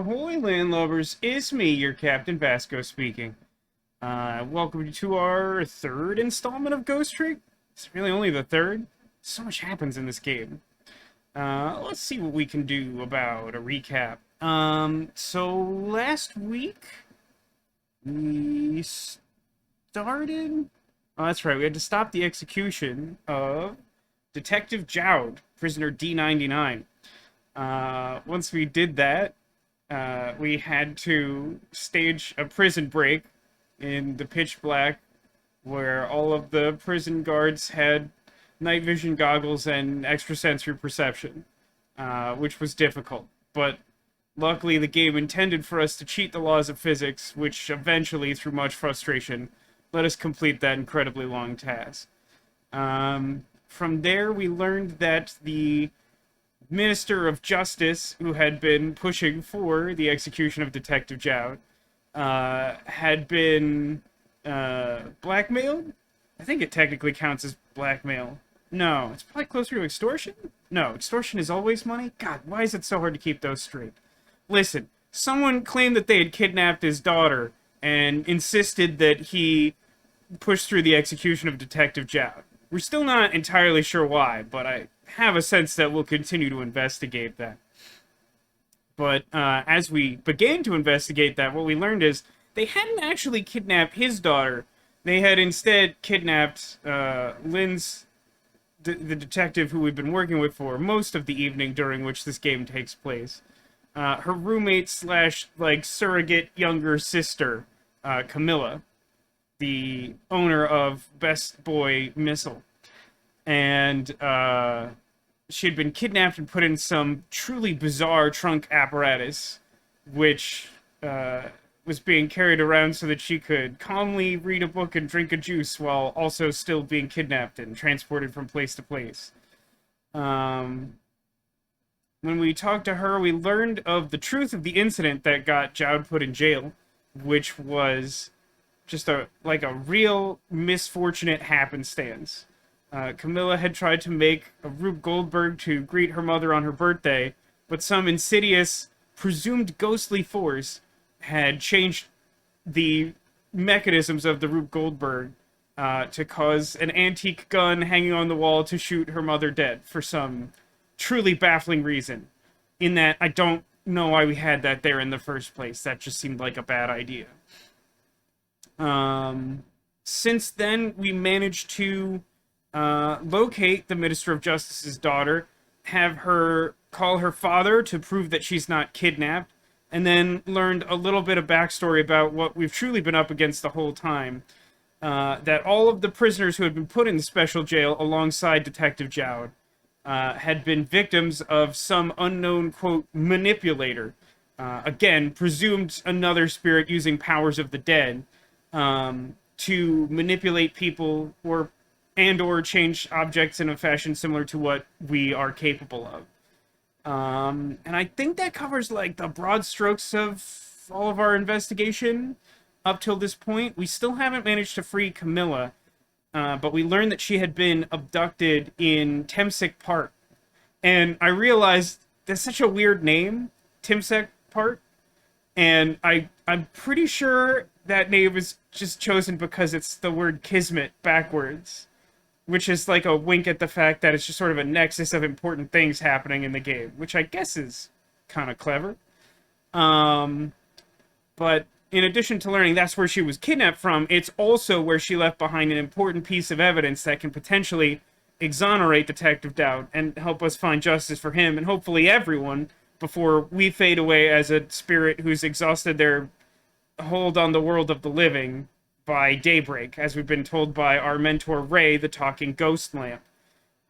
Ahoy, landlubbers! It's me, your Captain Vasco speaking. Welcome to our third installment of Ghost Trick. It's really only the third. So much happens in this game. Let's see what we can do about a recap. So last week, we started... Oh, that's right, we had to stop the execution of Detective Jowd, prisoner D99. Once we did that, we had to stage a prison break in the pitch black where all of the prison guards had night vision goggles and extrasensory perception, which was difficult. But luckily the game intended for us to cheat the laws of physics, which eventually, through much frustration, let us complete that incredibly long task. From there, we learned that the Minister of Justice, who had been pushing for the execution of Detective Jowd, had been blackmailed? I think it technically counts as blackmail. No, it's probably closer to extortion? No, extortion is always money? God, why is it so hard to keep those straight? Listen, someone claimed that they had kidnapped his daughter and insisted that he push through the execution of Detective Jowd. We're still not entirely sure why, but I have a sense that we'll continue to investigate that. But as we began to investigate that, what we learned is they hadn't actually kidnapped his daughter. They had instead kidnapped Lynn's, the detective who we've been working with for most of the evening during which this game takes place. Her roommate slash, like, surrogate younger sister, Camilla, the owner of Best Boy Missile. And she had been kidnapped and put in some truly bizarre trunk apparatus, which was being carried around so that she could calmly read a book and drink a juice while also still being kidnapped and transported from place to place. When we talked to her, we learned of the truth of the incident that got Jowd put in jail, which was just a real misfortunate happenstance. Camilla had tried to make a Rube Goldberg to greet her mother on her birthday, but some insidious, presumed ghostly force had changed the mechanisms of the Rube Goldberg to cause an antique gun hanging on the wall to shoot her mother dead for some truly baffling reason. In that, I don't know why we had that there in the first place. That just seemed like a bad idea. Since then, we managed to locate the Minister of Justice's daughter, have her call her father to prove that she's not kidnapped, and then learned a little bit of backstory about what we've truly been up against the whole time. That all of the prisoners who had been put in the special jail alongside Detective Jowd had been victims of some unknown, quote, manipulator. Again, presumed another spirit using powers of the dead, to manipulate people or change objects in a fashion similar to what we are capable of. And I think that covers, like, the broad strokes of all of our investigation up till this point. We still haven't managed to free Camilla, but we learned that she had been abducted in Temsek Park. And I realized that's such a weird name, Temsek Park, and I'm pretty sure that name is just chosen because it's the word kismet backwards, which is like a wink at the fact that it's just sort of a nexus of important things happening in the game, which I guess is kind of clever. But in addition to learning that's where she was kidnapped from, it's also where she left behind an important piece of evidence that can potentially exonerate Detective Jowd and help us find justice for him and hopefully everyone before we fade away as a spirit who's exhausted their hold on the world of the living by daybreak, as we've been told by our mentor Ray, the talking ghost lamp.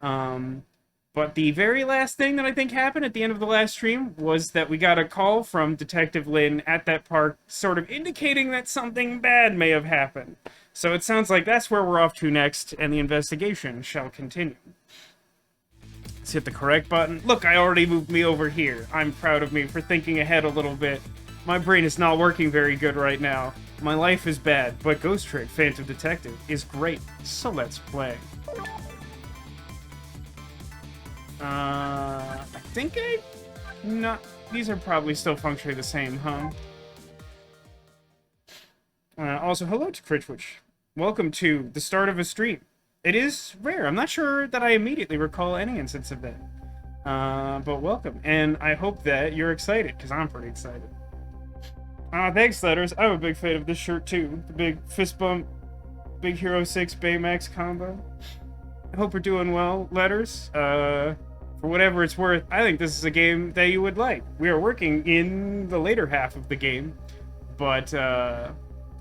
But the very last thing that I think happened at the end of the last stream was that we got a call from Detective Lynn at that park, sort of indicating that something bad may have happened. So it sounds like that's where we're off to next, and the investigation shall continue. Let's hit the correct button. Look, I already moved me over here. I'm proud of me for thinking ahead a little bit. My brain is not working very good right now. My life is bad, but Ghost Trick Phantom Detective is great. So let's play. I think I not These are probably still functionally the same, huh? Also, hello to Critchwitch. Welcome to the start of a stream. It is rare. I'm not sure that I immediately recall any instance of that. But welcome. And I hope that you're excited, because I'm pretty excited. Thanks, Letters. I'm a big fan of this shirt, too. The big fist bump, Big Hero 6 Baymax combo. I hope we're doing well, Letters. For whatever it's worth, I think this is a game that you would like. We are working in the later half of the game, but I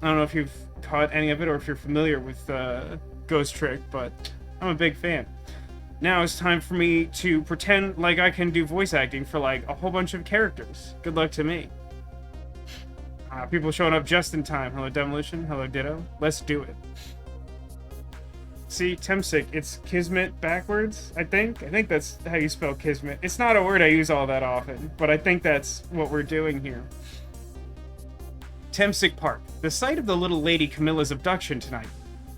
don't know if you've caught any of it or if you're familiar with Ghost Trick, but I'm a big fan. Now it's time for me to pretend like I can do voice acting for like a whole bunch of characters. Good luck to me. People showing up just in time. Hello, Demolition. Hello, Ditto. Let's do it. See, Temsic, it's Kismet backwards, I think. I think that's how you spell Kismet. It's not a word I use all that often, but I think that's what we're doing here. Temsic Park, the site of the little lady Camilla's abduction tonight,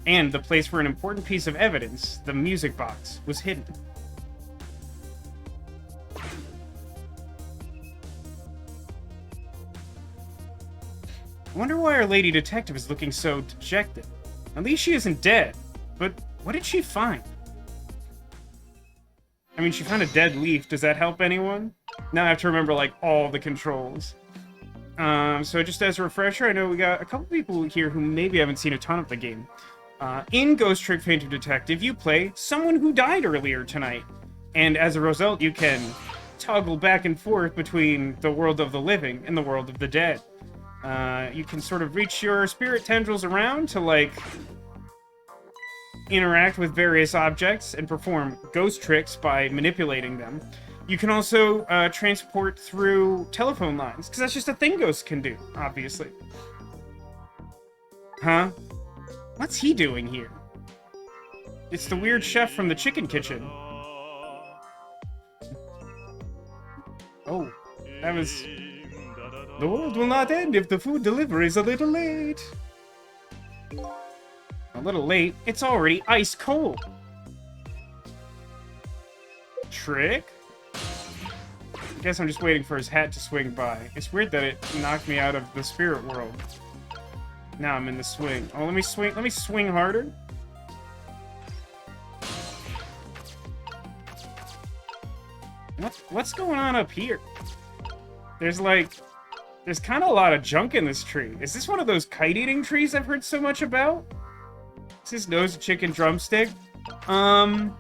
and the place where an important piece of evidence, the music box, was hidden. I wonder why our lady detective is looking so dejected. At least she isn't dead. But what did she find? I mean, she found a dead leaf. Does that help anyone? Now I have to remember, like, all the controls. So just as a refresher, I know we got a couple people here who maybe haven't seen a ton of the game. In Ghost Trick Phantom Detective, you play someone who died earlier tonight. And as a result, you can toggle back and forth between the world of the living and the world of the dead. You can sort of reach your spirit tendrils around to, like, interact with various objects and perform ghost tricks by manipulating them. You can also transport through telephone lines, because that's just a thing ghosts can do, obviously. Huh? What's he doing here? It's the weird chef from the chicken kitchen. Oh, that was... The world will not end if the food delivery is a little late. A little late? It's already ice cold. Trick? I guess I'm just waiting for his hat to swing by. It's weird that it knocked me out of the spirit world. Now I'm in the swing. Oh, let me swing harder. What's going on up here? There's kind of a lot of junk in this tree. Is this one of those kite-eating trees I've heard so much about? Is his nose a chicken drumstick? I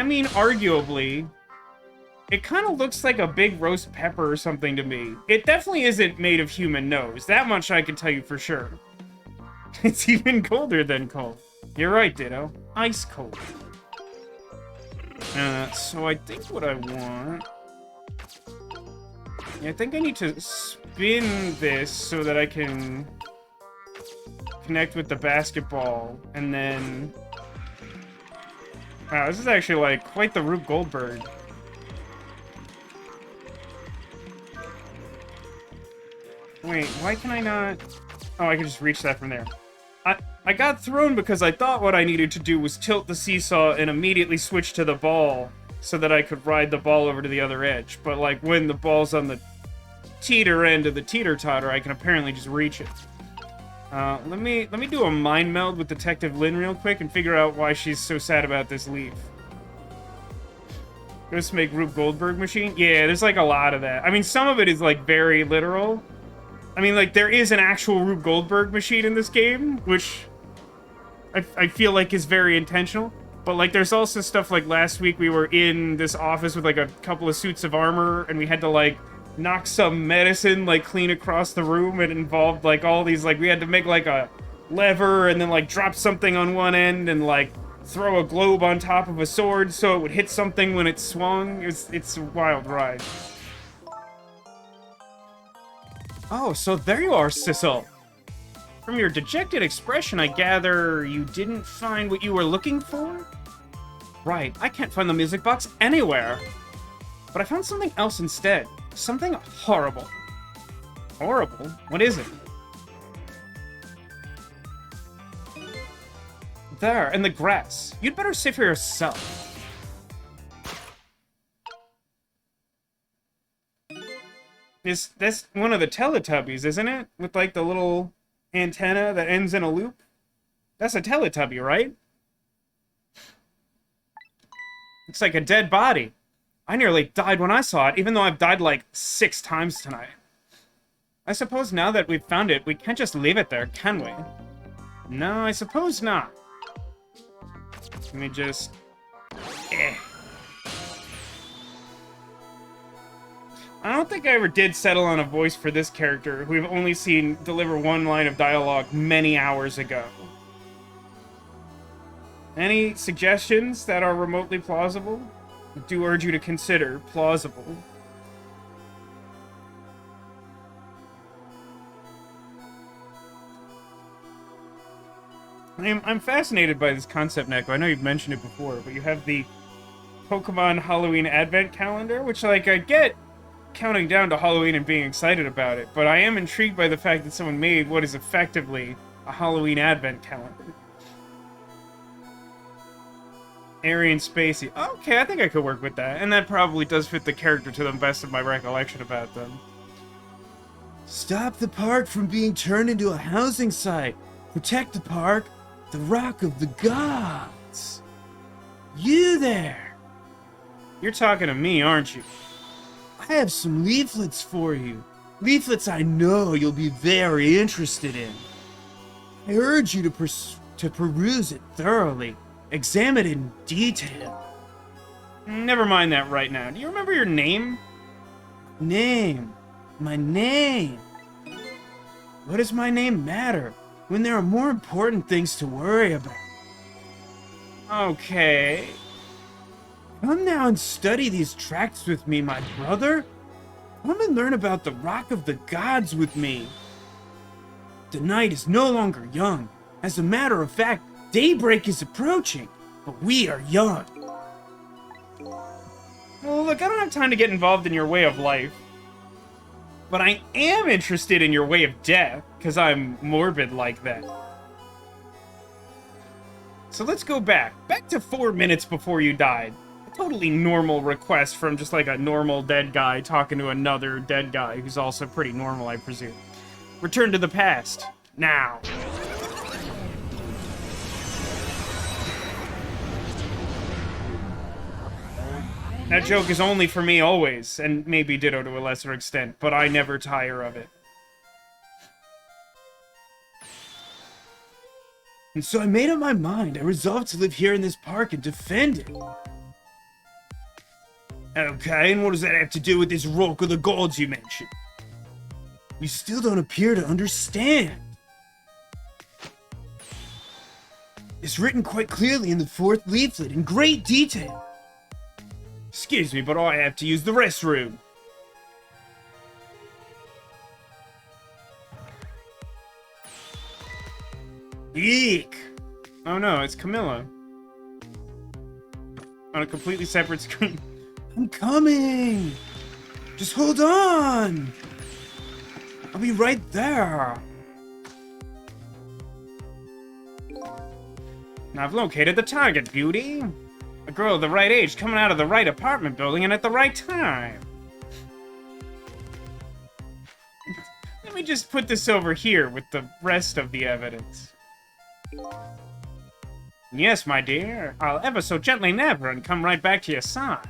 mean, arguably, it kind of looks like a big roast pepper or something to me. It definitely isn't made of human nose. That much I can tell you for sure. It's even colder than cold. You're right, Ditto. Ice cold. So I think what I want... Yeah, I think I need to spin this so that I can connect with the basketball, and then... Wow, this is actually, like, quite the Rube Goldberg. Wait, why can I not... Oh, I can just reach that from there. I got thrown because I thought what I needed to do was tilt the seesaw and immediately switch to the ball so that I could ride the ball over to the other edge. But, like, when the ball's on the teeter end of the teeter-totter, I can apparently just reach it. Let me do a mind meld with Detective Lynn real quick and figure out why she's so sad about this leaf. Let's make Rube Goldberg machine? Yeah, there's like a lot of that. I mean, some of it is like very literal. I mean, like, there is an actual Rube Goldberg machine in this game, which I feel like is very intentional. But, like, there's also stuff like last week we were in this office with, like, a couple of suits of armor, and we had to, like, knock some medicine, like, clean across the room. It involved, like, all these, like, we had to make, like, a lever and then, like, drop something on one end and, like, throw a globe on top of a sword so it would hit something when it swung. It's a wild ride. Oh, so there you are, Sissel. From your dejected expression, I gather you didn't find what you were looking for? Right, I can't find the music box anywhere. But I found something else instead. Something horrible. Horrible? What is it? There, in the grass. You'd better see for yourself. That's one of the Teletubbies, isn't it? With like the little antenna that ends in a loop. That's a Teletubby, right? Looks like a dead body. I nearly died when I saw it, even though I've died like 6 times tonight. I suppose now that we've found it, we can't just leave it there, can we? No, I suppose not. Let me just... I don't think I ever did settle on a voice for this character, who we've only seen deliver one line of dialogue many hours ago. Any suggestions that are remotely plausible? I do urge you to consider plausible. I'm fascinated by this concept, Neko. I know you've mentioned it before, but you have the Pokemon Halloween Advent Calendar, which, like, I get counting down to Halloween and being excited about it, but I am intrigued by the fact that someone made what is effectively a Halloween Advent Calendar. Airy and spacey. Okay, I think I could work with that, and that probably does fit the character to the best of my recollection about them. Stop the park from being turned into a housing site. Protect the park, the Rock of the Gods. You there! You're talking to me, aren't you? I have some leaflets for you. Leaflets I know you'll be very interested in. I urge you to peruse it thoroughly. Examine it in detail. Never mind that right now. Do you remember your name? My name. What does my name matter when there are more important things to worry about? Okay. Come now and study these tracts with me, my brother. Come and learn about the Rock of the Gods with me. The night is no longer young. As a matter of fact, daybreak is approaching, but we are young. Well, look, I don't have time to get involved in your way of life. But I am interested in your way of death, because I'm morbid like that. So let's go back to 4 minutes before you died. A totally normal request from just like a normal dead guy talking to another dead guy who's also pretty normal, I presume. Return to the past, now. That joke is only for me always, and maybe ditto to a lesser extent, but I never tire of it. And so I made up my mind. I resolved to live here in this park and defend it. Okay, and what does that have to do with this Rock of the Gods you mentioned? You still don't appear to understand. It's written quite clearly in the 4th leaflet in great detail. Excuse me, but I have to use the restroom. Eek! Oh no, it's Camilla. On a completely separate screen. I'm coming! Just hold on! I'll be right there! Now I've located the target, beauty. A girl of the right age coming out of the right apartment building and at the right time. Let me just put this over here with the rest of the evidence. Yes, my dear. I'll ever so gently nab her and come right back to your side.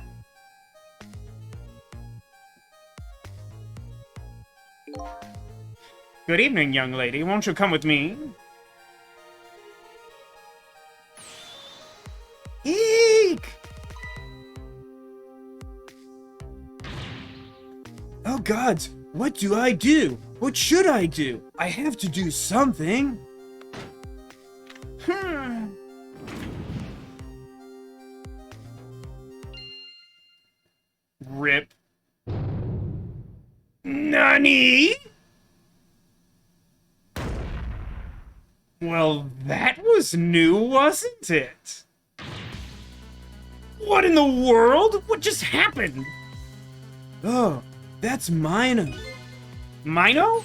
Good evening, young lady. Won't you come with me? Eek! Oh gods, what do I do? What should I do? I have to do something. Rip. Nani? Well, that was new, wasn't it? What in the world? What just happened? Oh, that's Mino. Mino?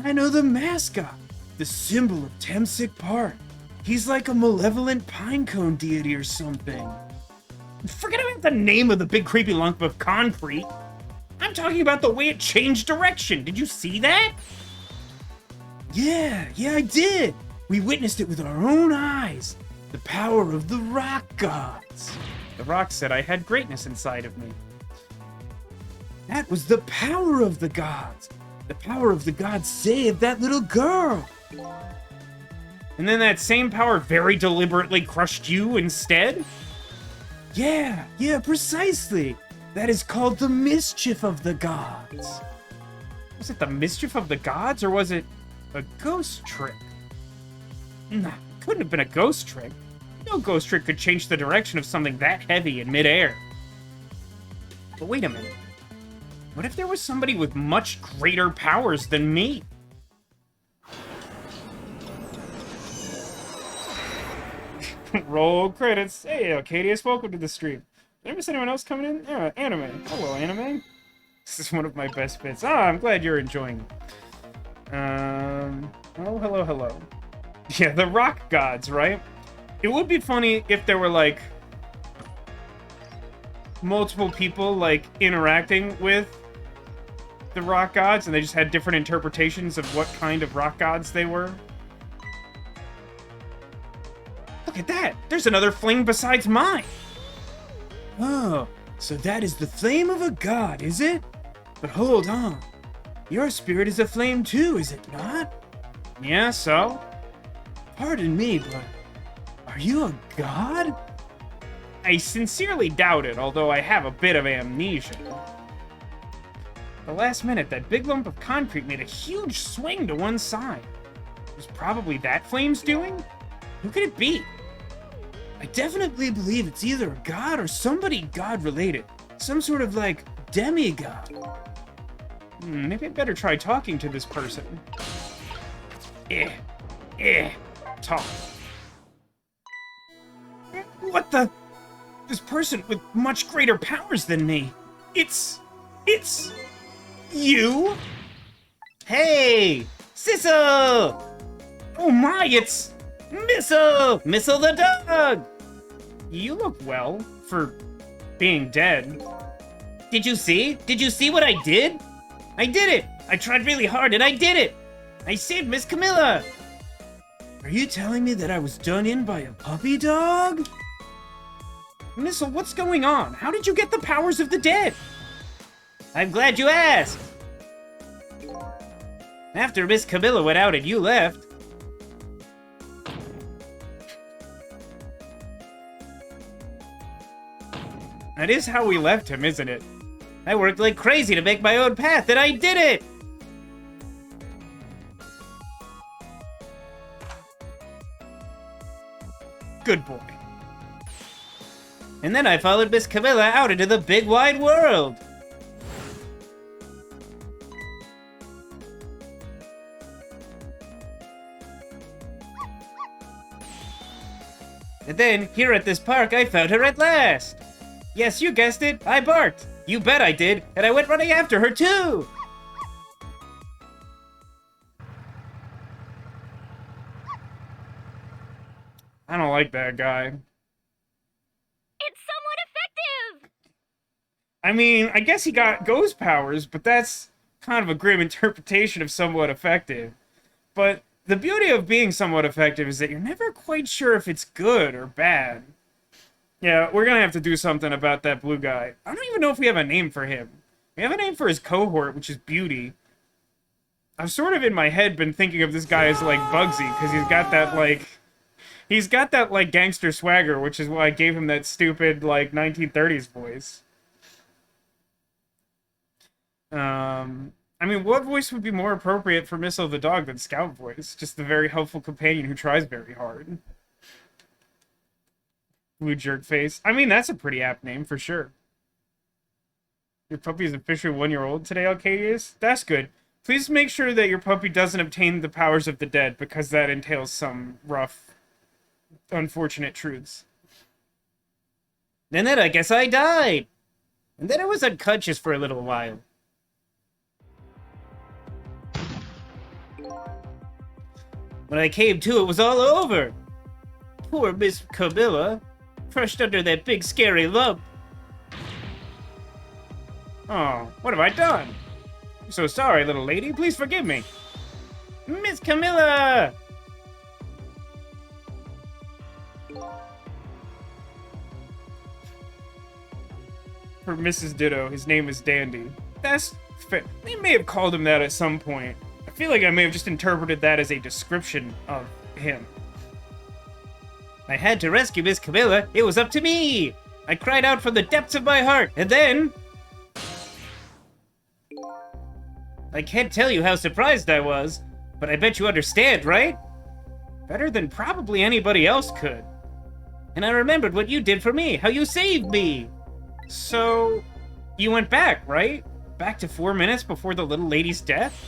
Mino the mascot, the symbol of Temsic Park. He's like a malevolent pinecone deity or something. Forget about the name of the big creepy lump of concrete. I'm talking about the way it changed direction. Did you see that? Yeah, I did. We witnessed it with our own eyes. The power of the rock gods. The rock said I had greatness inside of me. That was the power of the gods. The power of the gods saved that little girl. And then that same power very deliberately crushed you instead? Yeah, precisely. That is called the mischief of the gods. Was it the mischief of the gods, or was it a ghost trick? Nah, couldn't have been a ghost trick. No ghost trick could change the direction of something that heavy in midair. But wait a minute. What if there was somebody with much greater powers than me? Roll credits. Hey, Arcadius, welcome to the stream. Did I miss anyone else coming in? Yeah, Anime. Hello, Anime. This is one of my best bits. I'm glad you're enjoying it. Oh, hello. Yeah, the rock gods, right? It would be funny if there were, like, multiple people, like, interacting with the rock gods, and they just had different interpretations of what kind of rock gods they were. Look at that! There's another flame besides mine! Oh, so that is the flame of a god, is it? But hold on. Your spirit is a flame too, is it not? Yeah, so? Pardon me, but are you a god? I sincerely doubt it, although I have a bit of amnesia. At the last minute, that big lump of concrete made a huge swing to one side. It was probably that flame's doing? Who could it be? I definitely believe it's either a god or somebody god-related. Some sort of, like, demigod. Maybe I'd better try talking to this person. Talk. What the? This person with much greater powers than me. It's you? Hey, Sissel! Oh my, it's Missile! Missile the dog! You look well for being dead. Did you see? Did you see what I did? I did it! I tried really hard and I did it! I saved Miss Camilla! Are you telling me that I was done in by a puppy dog? Missile, what's going on? How did you get the powers of the dead? I'm glad you asked! After Miss Camilla went out and you left. That is how we left him, isn't it? I worked like crazy to make my own path, and I did it! Good boy. And then I followed Miss Camilla out into the big wide world. And then, here at this park, I found her at last. Yes, you guessed it, I barked. You bet I did, and I went running after her too. I don't like that guy. It's somewhat effective! I mean, I guess he got ghost powers, but that's kind of a grim interpretation of somewhat effective. But the beauty of being somewhat effective is that you're never quite sure if it's good or bad. Yeah, we're gonna have to do something about that blue guy. I don't even know if we have a name for him. We have a name for his cohort, which is Beauty. I've sort of in my head been thinking of this guy as like Bugsy, because he's got that like gangster swagger, which is why I gave him that stupid like 1930s voice. I mean, what voice would be more appropriate for Missile the dog than Scout voice? Just the very helpful companion who tries very hard. Blue jerk face. I mean, that's a pretty apt name for sure. Your puppy is officially 1-year-old today, Arcadius? That's good. Please make sure that your puppy doesn't obtain the powers of the dead, because that entails some rough, unfortunate truths. And then I guess I died. And then I was unconscious for a little while. When I came to, it was all over. Poor Miss Camilla, crushed under that big scary lump. Oh, what have I done? I'm so sorry, little lady. Please forgive me. Miss Camilla! For Mrs. Ditto, his name is Dandy. That's fair. They may have called him that at some point. I feel like I may have just interpreted that as a description of him. I had to rescue Miss Camilla. It was up to me. I cried out from the depths of my heart, and then... I can't tell you how surprised I was, but I bet you understand, right? Better than probably anybody else could. And I remembered what you did for me, how you saved me. So, you went back, right? Back to 4 minutes before the little lady's death?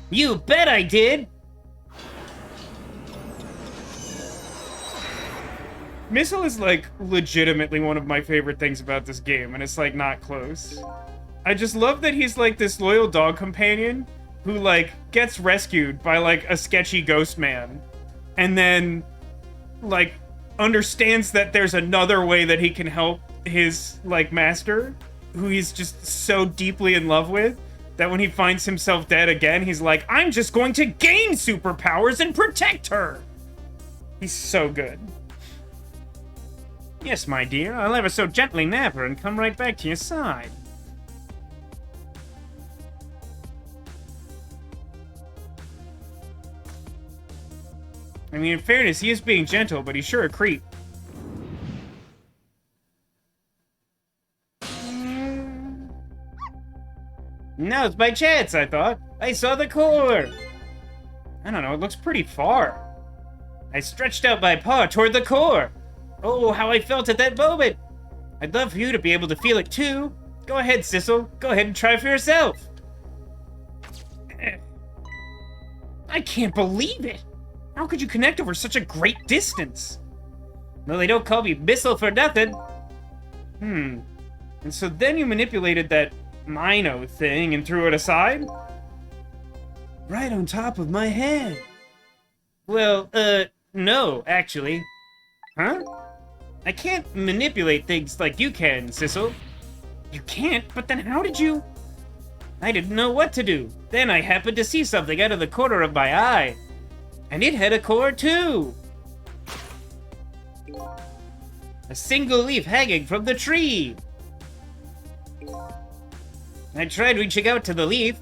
You bet I did! Missile is, like, legitimately one of my favorite things about this game, and it's, like, not close. I just love that he's, like, this loyal dog companion who, like, gets rescued by, like, a sketchy ghost man, and then, like, understands that there's another way that he can help his, like, master, who he's just so deeply in love with, that when he finds himself dead again, he's like, I'm just going to gain superpowers and protect her! He's so good. Yes, my dear, I'll ever so gently nab her and come right back to your side. I mean, in fairness, he is being gentle, but he's sure a creep. Now's my chance, I thought. I saw the core. I don't know, it looks pretty far. I stretched out my paw toward the core. Oh, how I felt at that moment! I'd love for you to be able to feel it too. Go ahead, Sissel. Go ahead and try for yourself. I can't believe it! How could you connect over such a great distance? Well, they don't call me Missile for nothing. And so then you manipulated that Mino thing and threw it aside? Right on top of my head. Well, no, actually. Huh? I can't manipulate things like you can, Sissel. You can't? But then how did you... I didn't know what to do. Then I happened to see something out of the corner of my eye. And it had a core too. A single leaf hanging from the tree. I tried reaching out to the leaf.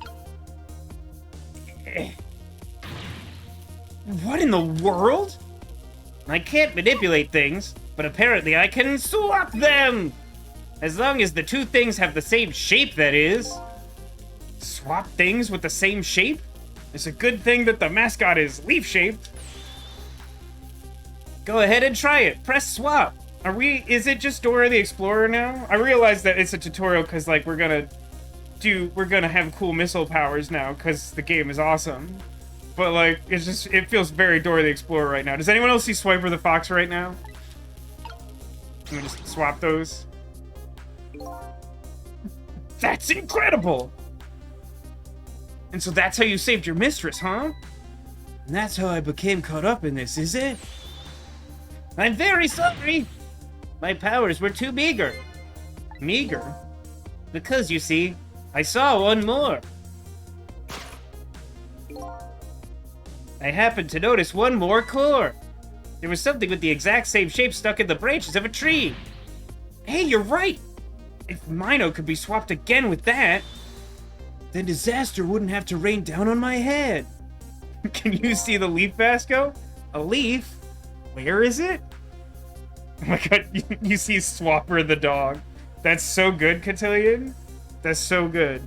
What in the world? I can't manipulate things, but apparently I can swap them! As long as the two things have the same shape, that is. Swap things with the same shape? It's a good thing that the mascot is leaf-shaped. Go ahead and try it. Press swap. Is it just Dora the Explorer now? I realize that it's a tutorial because, like, we're gonna have cool missile powers now because the game is awesome. But, like, it feels very Dora the Explorer right now. Does anyone else see Swiper the Fox right now? Let me just swap those. That's incredible! And so that's how you saved your mistress, huh? And that's how I became caught up in this, is it? I'm very sorry! My powers were too meager. Meager? Because, you see, I saw one more. I happened to notice one more core. There was something with the exact same shape stuck in the branches of a tree. Hey, you're right! If Mino could be swapped again with that... then disaster wouldn't have to rain down on my head. Can you see the leaf, Vasco? A leaf? Where is it? Oh my god, you see Swapper the dog. That's so good, Cotillion. That's so good.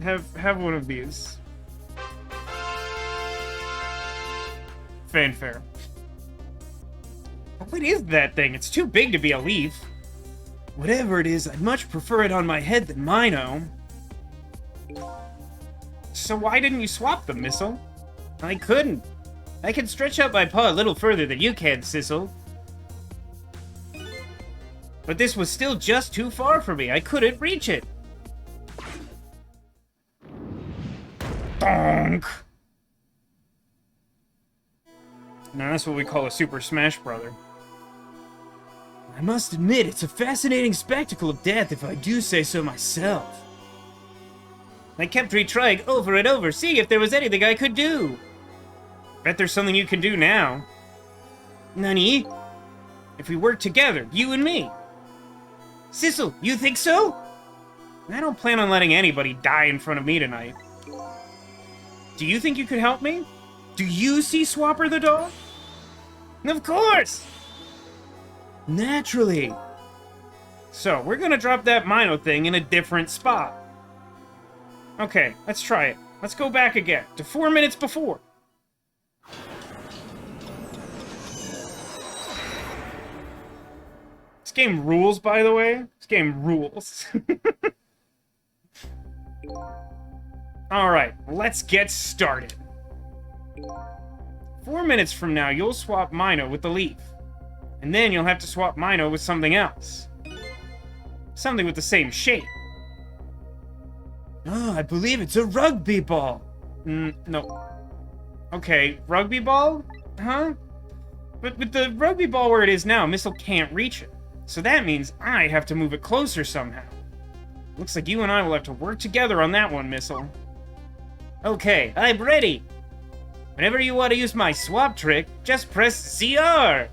Have one of these. Fanfare. What is that thing? It's too big to be a leaf. Whatever it is, I'd much prefer it on my head than Mino. So why didn't you swap them, Missile? I couldn't. I can stretch out my paw a little further than you can, Sissel. But this was still just too far for me. I couldn't reach it. Donk! Now that's what we call a Super Smash Brother. I must admit, it's a fascinating spectacle of death if I do say so myself. I kept retrying over and over, seeing if there was anything I could do. Bet there's something you can do now. Nani? If we work together, you and me. Sissel, you think so? I don't plan on letting anybody die in front of me tonight. Do you think you could help me? Do you see Swapper the dog? Of course! Naturally. So, we're gonna drop that Mino thing in a different spot. Okay, let's try it. Let's go back again, to 4 minutes before. This game rules, by the way. This game rules. Alright, let's get started. 4 minutes from now, you'll swap Mino with the leaf. And then you'll have to swap Mino with something else. Something with the same shape. Oh, I believe it's a rugby ball. No. Okay, rugby ball? Huh? But with the rugby ball where it is now, Missile can't reach it. So that means I have to move it closer somehow. Looks like you and I will have to work together on that one, Missile. Okay, I'm ready. Whenever you want to use my swap trick, just press ZR.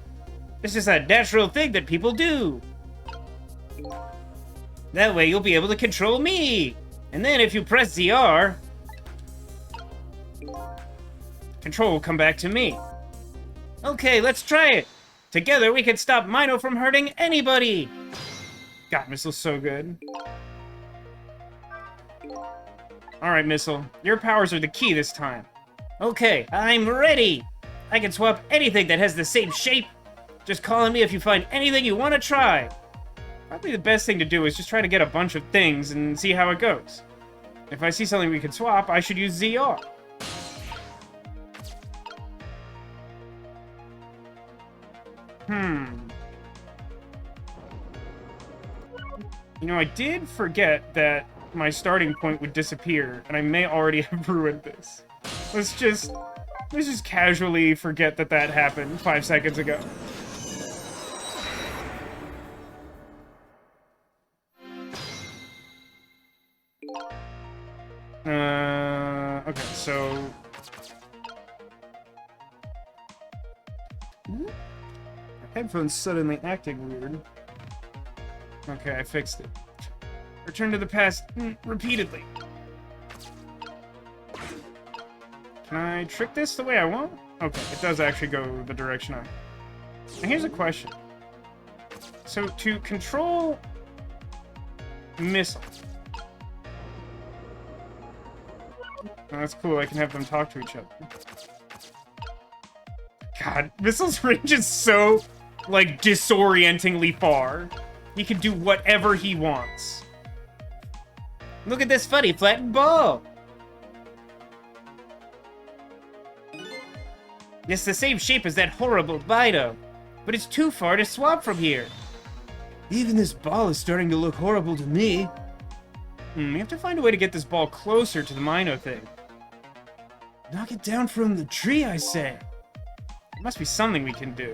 This is a natural thing that people do. That way you'll be able to control me. And then if you press ZR, control will come back to me. Okay, let's try it. Together we can stop Mino from hurting anybody. God, Missile's so good. Alright, Missile. Your powers are the key this time. Okay, I'm ready. I can swap anything that has the same shape. Just call on me if you find anything you want to try. Probably the best thing to do is just try to get a bunch of things and see how it goes. If I see something we can swap, I should use ZR. You know, I did forget that my starting point would disappear, and I may already have ruined this. Let's just casually forget that that happened 5 seconds ago. Okay, so... My headphone's suddenly acting weird. Okay, I fixed it. Return to the past repeatedly. Can I trick this the way I want? Okay, it does actually go the direction I... Now here's a question. So, to control... Missile... Oh, that's cool, I can have them talk to each other. God, Missile's range is so, like, disorientingly far. He can do whatever he wants. Look at this funny flattened ball! It's the same shape as that horrible Mino, but it's too far to swap from here. Even this ball is starting to look horrible to me. We have to find a way to get this ball closer to the Mino thing. Knock it down from the tree, I say. There must be something we can do.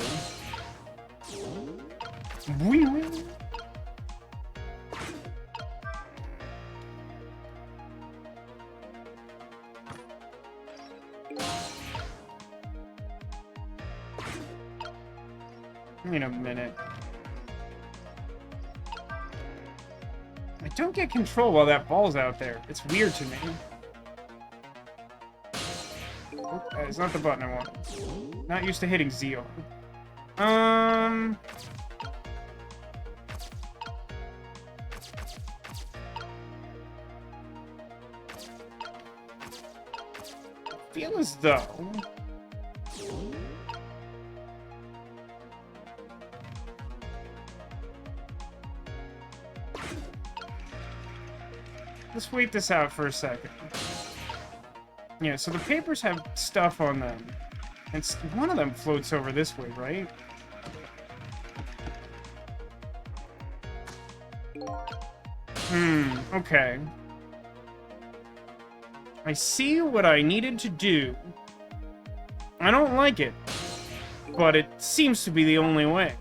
Wait a minute. I don't get control while that ball's out there. It's weird to me. It's not the button I want. Not used to hitting ZR. Feel as though... Let's wait this out for a second. Yeah, so the papers have stuff on them. And one of them floats over this way, right? Okay. I see what I needed to do. I don't like it, but it seems to be the only way.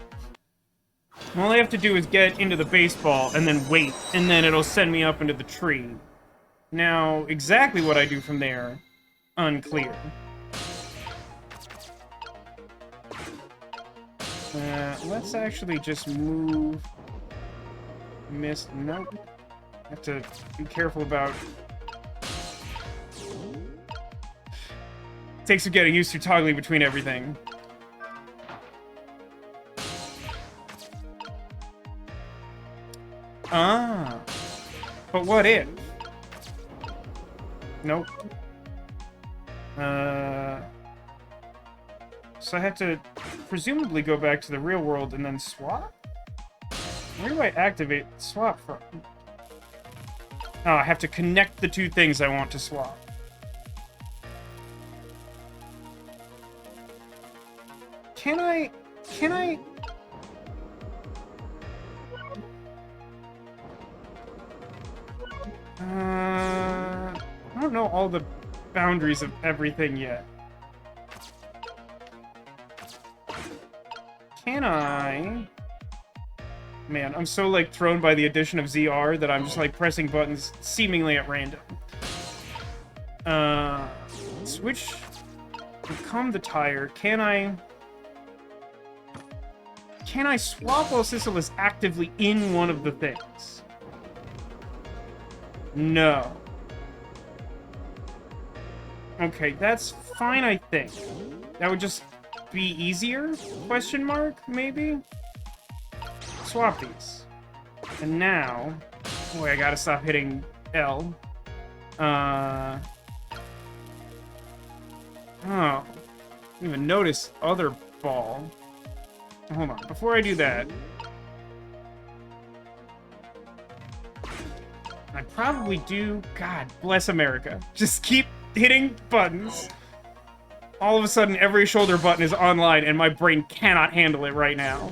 All I have to do is get into the baseball and then wait, and then it'll send me up into the tree. Now, exactly what I do from there, unclear. Let's actually just move... Missed. Nope. Have to be careful about... Takes some getting used to toggling between everything. Ah. But what if? Nope. So I have to presumably go back to the real world and then swap? Where do I activate swap from? Oh, I have to connect the two things I want to swap. Can I... I don't know all the boundaries of everything yet. Can I... Man, I'm so, like, thrown by the addition of ZR that I'm just, like, pressing buttons seemingly at random. Switch... Become the tire. Can I swap while Sissel is actively in one of the things? No. Okay, that's fine, I think. That would just be easier? Question mark, maybe? Swap these. And now... Boy, I gotta stop hitting L. Oh. Didn't even notice other ball. Hold on. Before I do that... I probably do... God bless America. Just keep hitting buttons. All of a sudden, every shoulder button is online, and my brain cannot handle it right now.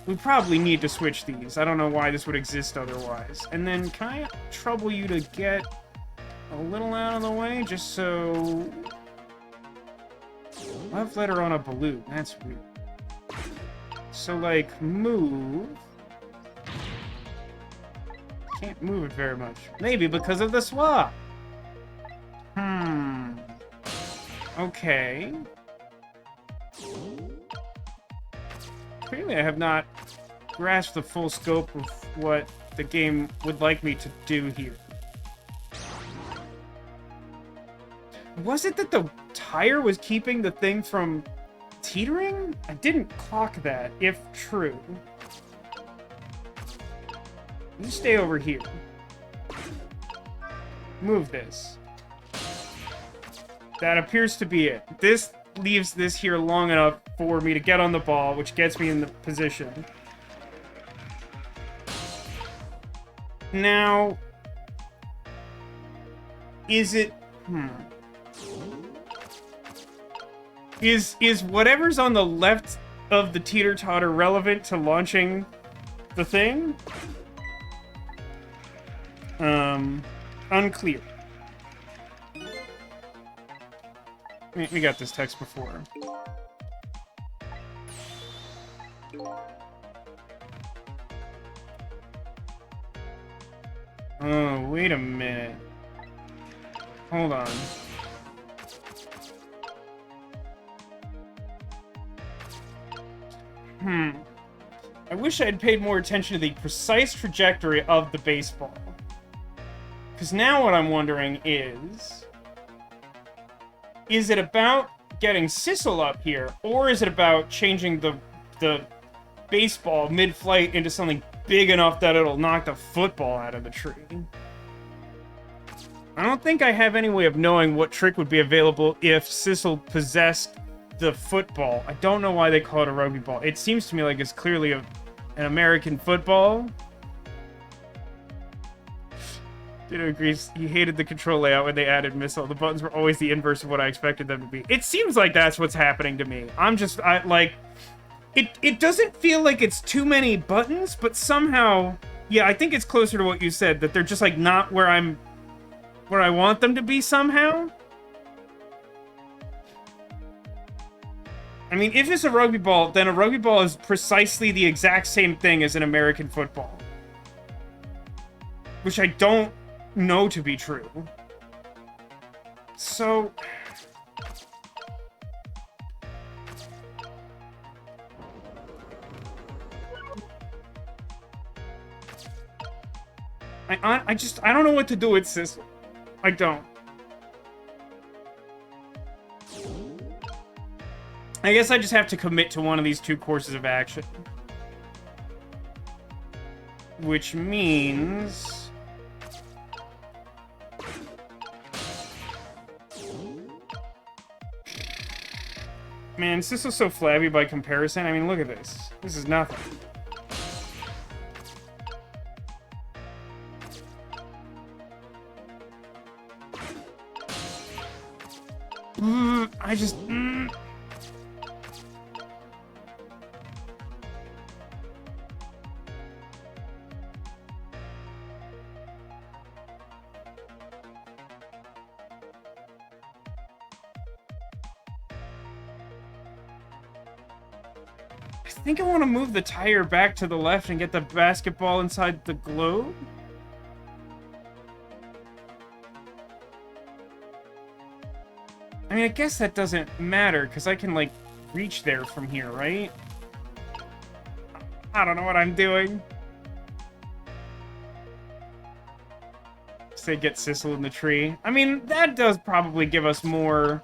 We probably need to switch these. I don't know why this would exist otherwise. And then, can I trouble you to get a little out of the way, just so... Love letter on a balloon. That's weird. So, like, move... Can't move it very much. Maybe because of the swap. Okay. Clearly I have not grasped the full scope of what the game would like me to do here. Was it that the tire was keeping the thing from teetering? I didn't clock that, if true. You stay over here. Move this. That appears to be it. This leaves this here long enough for me to get on the ball, which gets me in the position. Now... Is it... Is whatever's on the left of the teeter-totter relevant to launching the thing? Unclear. We got this text before. Oh, wait a minute. Hold on. I wish I had paid more attention to the precise trajectory of the baseball. Because now what I'm wondering is it about getting Sissel up here, or is it about changing the baseball mid-flight into something big enough that it'll knock the football out of the tree? I don't think I have any way of knowing what trick would be available if Sissel possessed the football. I don't know why they call it a rugby ball. It seems to me like it's clearly an American football. Dino agrees he hated the control layout when they added missile. The buttons were always the inverse of what I expected them to be. It seems like that's what's happening to me. It doesn't feel like it's too many buttons, but somehow, yeah, I think it's closer to what you said, that they're just like not where I want them to be somehow. I mean, if it's a rugby ball, then a rugby ball is precisely the exact same thing as an American football. Which I don't know to be true. So... I don't know what to do with Sissel. I don't. I guess I just have to commit to one of these two courses of action. Which means... Man, Sissel's so flabby by comparison. I mean, look at this. This is nothing. I just... I think I want to move the tire back to the left and get the basketball inside the globe. I mean, I guess that doesn't matter, because I can, like, reach there from here, right? I don't know what I'm doing. Say get Sissel in the tree. I mean, that does probably give us more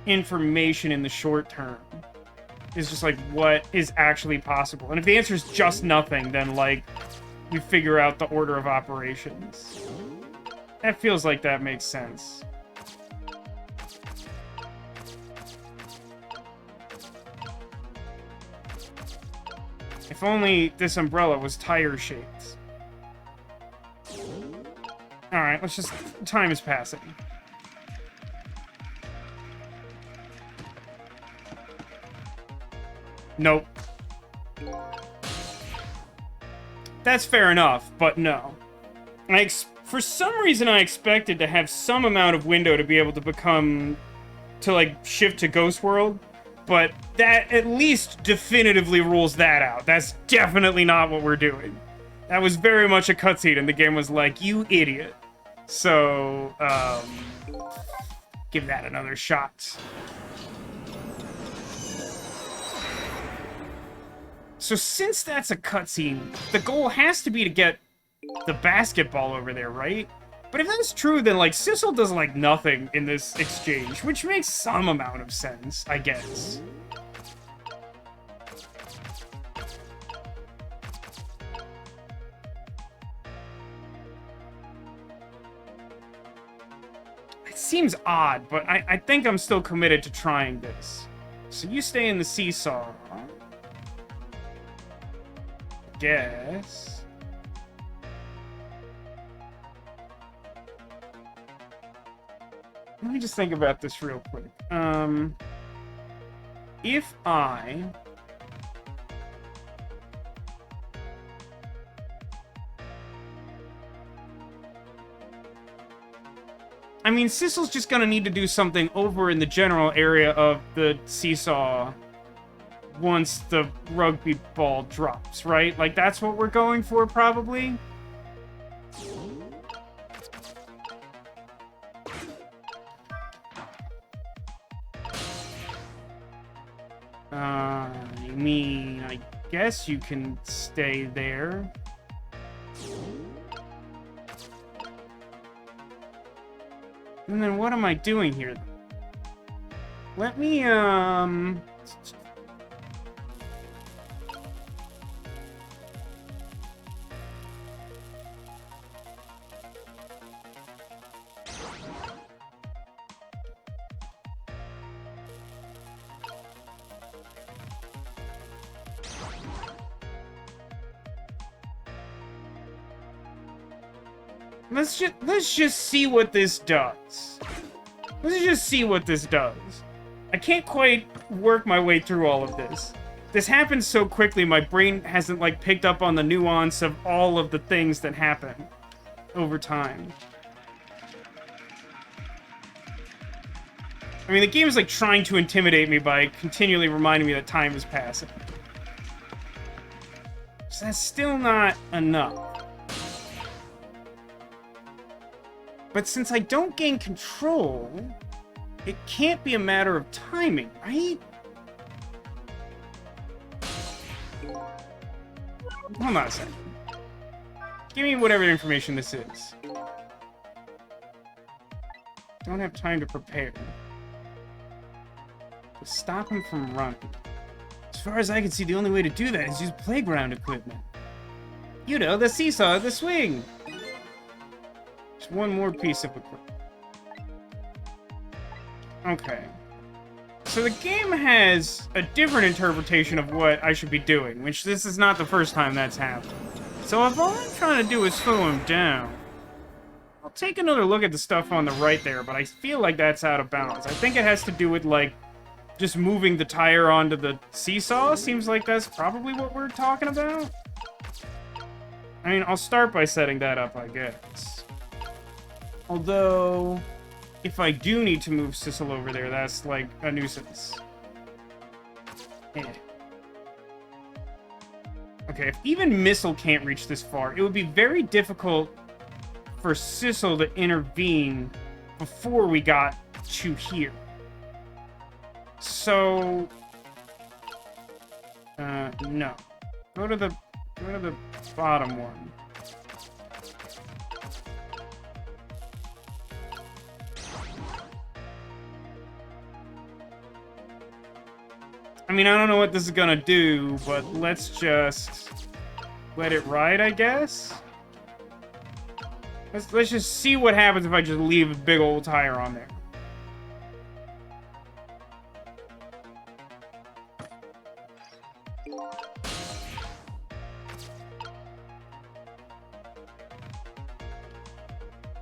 information in the short term. It's just, like, what is actually possible. And if the answer is just nothing, then, like, we figure out the order of operations. That feels like that makes sense. If only this umbrella was tire-shaped. Alright, let's just... Time is passing. Nope. That's fair enough, but no. For some reason, I expected to have some amount of window to be able to become... to, like, shift to Ghost World. But that at least definitively rules that out. That's definitely not what we're doing. That was very much a cutscene, and the game was like, you idiot. So, give that another shot. So since that's a cutscene, the goal has to be to get the basketball over there, right? But if that's true, then, like, Sissel does, like, nothing in this exchange, which makes some amount of sense, I guess. It seems odd, but I think I'm still committed to trying this. So you stay in the seesaw. Guess... Let me just think about this real quick. If I mean, Sissel's just gonna need to do something over in the general area of the seesaw once the rugby ball drops, right? Like, that's what we're going for, probably? I mean, I guess you can stay there. And then what am I doing here? Let me, Let's just see what this does. Let's just see what this does. I can't quite work my way through all of this. This happens so quickly, my brain hasn't, like, picked up on the nuance of all of the things that happen over time. I mean, the game is like trying to intimidate me by continually reminding me that time is passing. So that's still not enough. But since I don't gain control, it can't be a matter of timing, right? Hold on a second. Give me whatever information this is. Don't have time to prepare. To stop him from running. As far as I can see, the only way to do that is use playground equipment. You know, the seesaw, the swing. Just one more piece of equipment. Okay. So the game has a different interpretation of what I should be doing, which this is not the first time that's happened. So if all I'm trying to do is slow him down, I'll take another look at the stuff on the right there, but I feel like that's out of bounds. I think it has to do with, like, just moving the tire onto the seesaw. Seems like that's probably what we're talking about. I mean, I'll start by setting that up, I guess. Although, if I do need to move Sissel over there, that's, like, a nuisance. Eh. Okay, if even Missile can't reach this far, it would be very difficult for Sissel to intervene before we got to here. So... no. Go to the bottom one. I mean, I don't know what this is gonna do, but let's just let it ride, I guess? Let's just see what happens if I just leave a big old tire on there.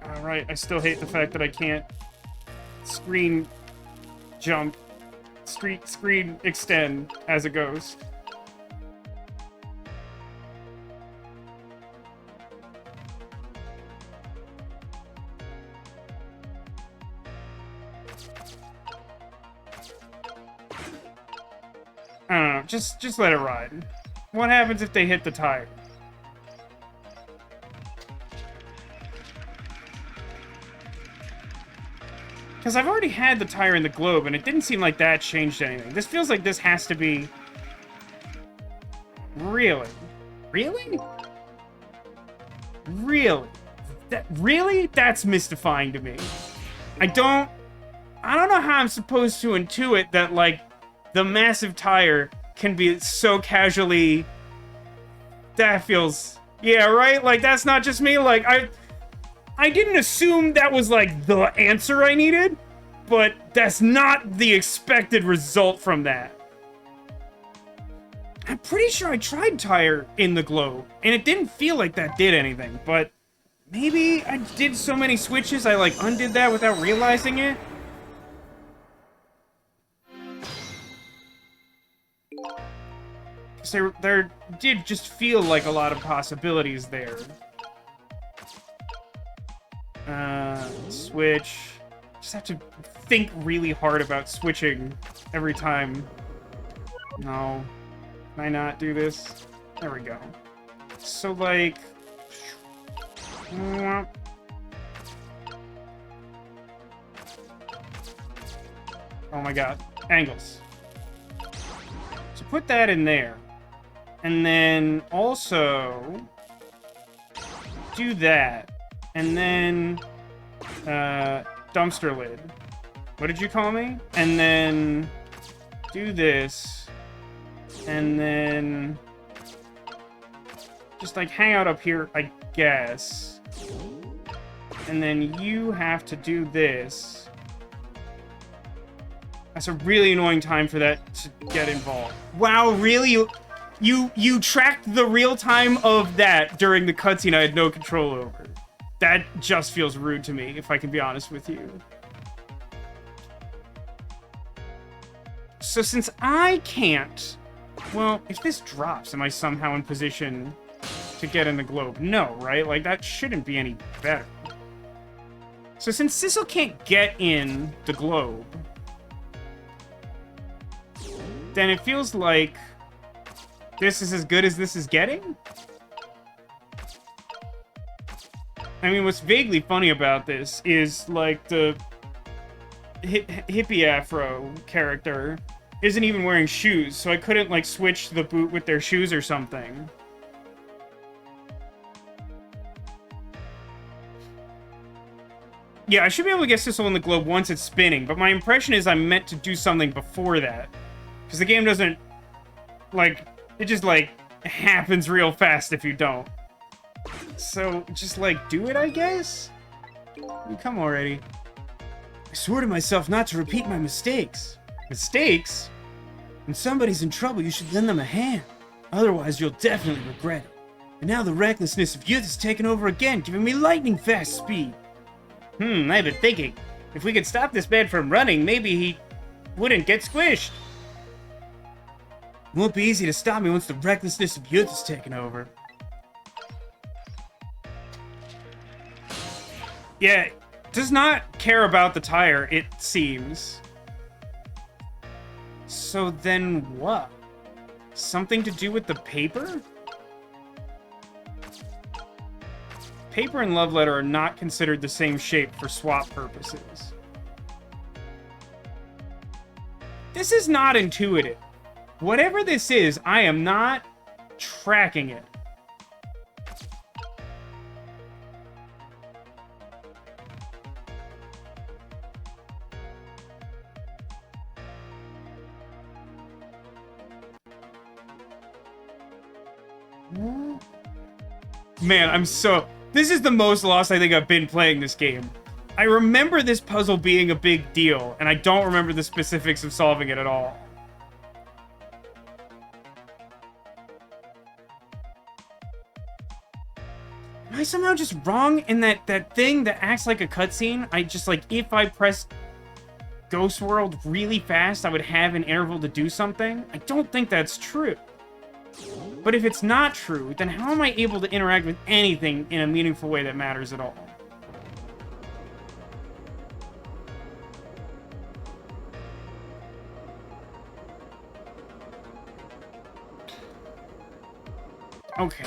Alright, I still hate the fact that I can't screen jump. Screen extend as it goes. I don't know, just let it ride. What happens if they hit the tire? Because I've already had the tire in the globe, and it didn't seem like that changed anything. This feels like this has to be... Really? Really? Really? Really? That's mystifying to me. I don't know how I'm supposed to intuit that, like, the massive tire can be so casually... That feels... Yeah, right? Like, that's not just me. Like, I didn't assume that was, like, the answer I needed, but that's not the expected result from that. I'm pretty sure I tried tire in the globe, and it didn't feel like that did anything, but maybe I did so many switches I, like, undid that without realizing it? Because there did just feel like a lot of possibilities there. Switch. Just have to think really hard about switching every time. No. Can I not do this? There we go. So, like... Oh my god. Angles. So put that in there. And then also... do that. And then... dumpster lid. What did you call me? And then... do this. And then... just, like, hang out up here, I guess. And then you have to do this. That's a really annoying time for that to get involved. Wow, really? You tracked the real time of that during the cutscene I had no control over. That just feels rude to me, if I can be honest with you. So since I can't... Well, if this drops, am I somehow in position to get in the globe? No, right? Like, that shouldn't be any better. So since Sissel can't get in the globe, then it feels like this is as good as this is getting. I mean, what's vaguely funny about this is, like, the hippie afro character isn't even wearing shoes, so I couldn't, like, switch the boot with their shoes or something. Yeah, I should be able to get Sissel in the globe once it's spinning, but my impression is I'm meant to do something before that. Because the game doesn't, like, it just, like, happens real fast if you don't. So, just, like, do it, I guess? Come already. I swore to myself not to repeat my mistakes. Mistakes? When somebody's in trouble, you should lend them a hand. Otherwise, you'll definitely regret it. And now the recklessness of youth has taken over again, giving me lightning fast speed. I've been thinking. If we could stop this man from running, maybe he wouldn't get squished. It won't be easy to stop me once the recklessness of youth has taken over. Yeah, does not care about the tire, it seems. So then what? Something to do with the paper? Paper and love letter are not considered the same shape for swap purposes. This is not intuitive. Whatever this is, I am not tracking it. Man, I'm so... This is the most lost I think I've been playing this game. I remember this puzzle being a big deal, and I don't remember the specifics of solving it at all. Am I somehow just wrong in that thing that acts like a cutscene? I just, like, if I press Ghost World really fast, I would have an interval to do something? I don't think that's true. But if it's not true, then how am I able to interact with anything in a meaningful way that matters at all? Okay.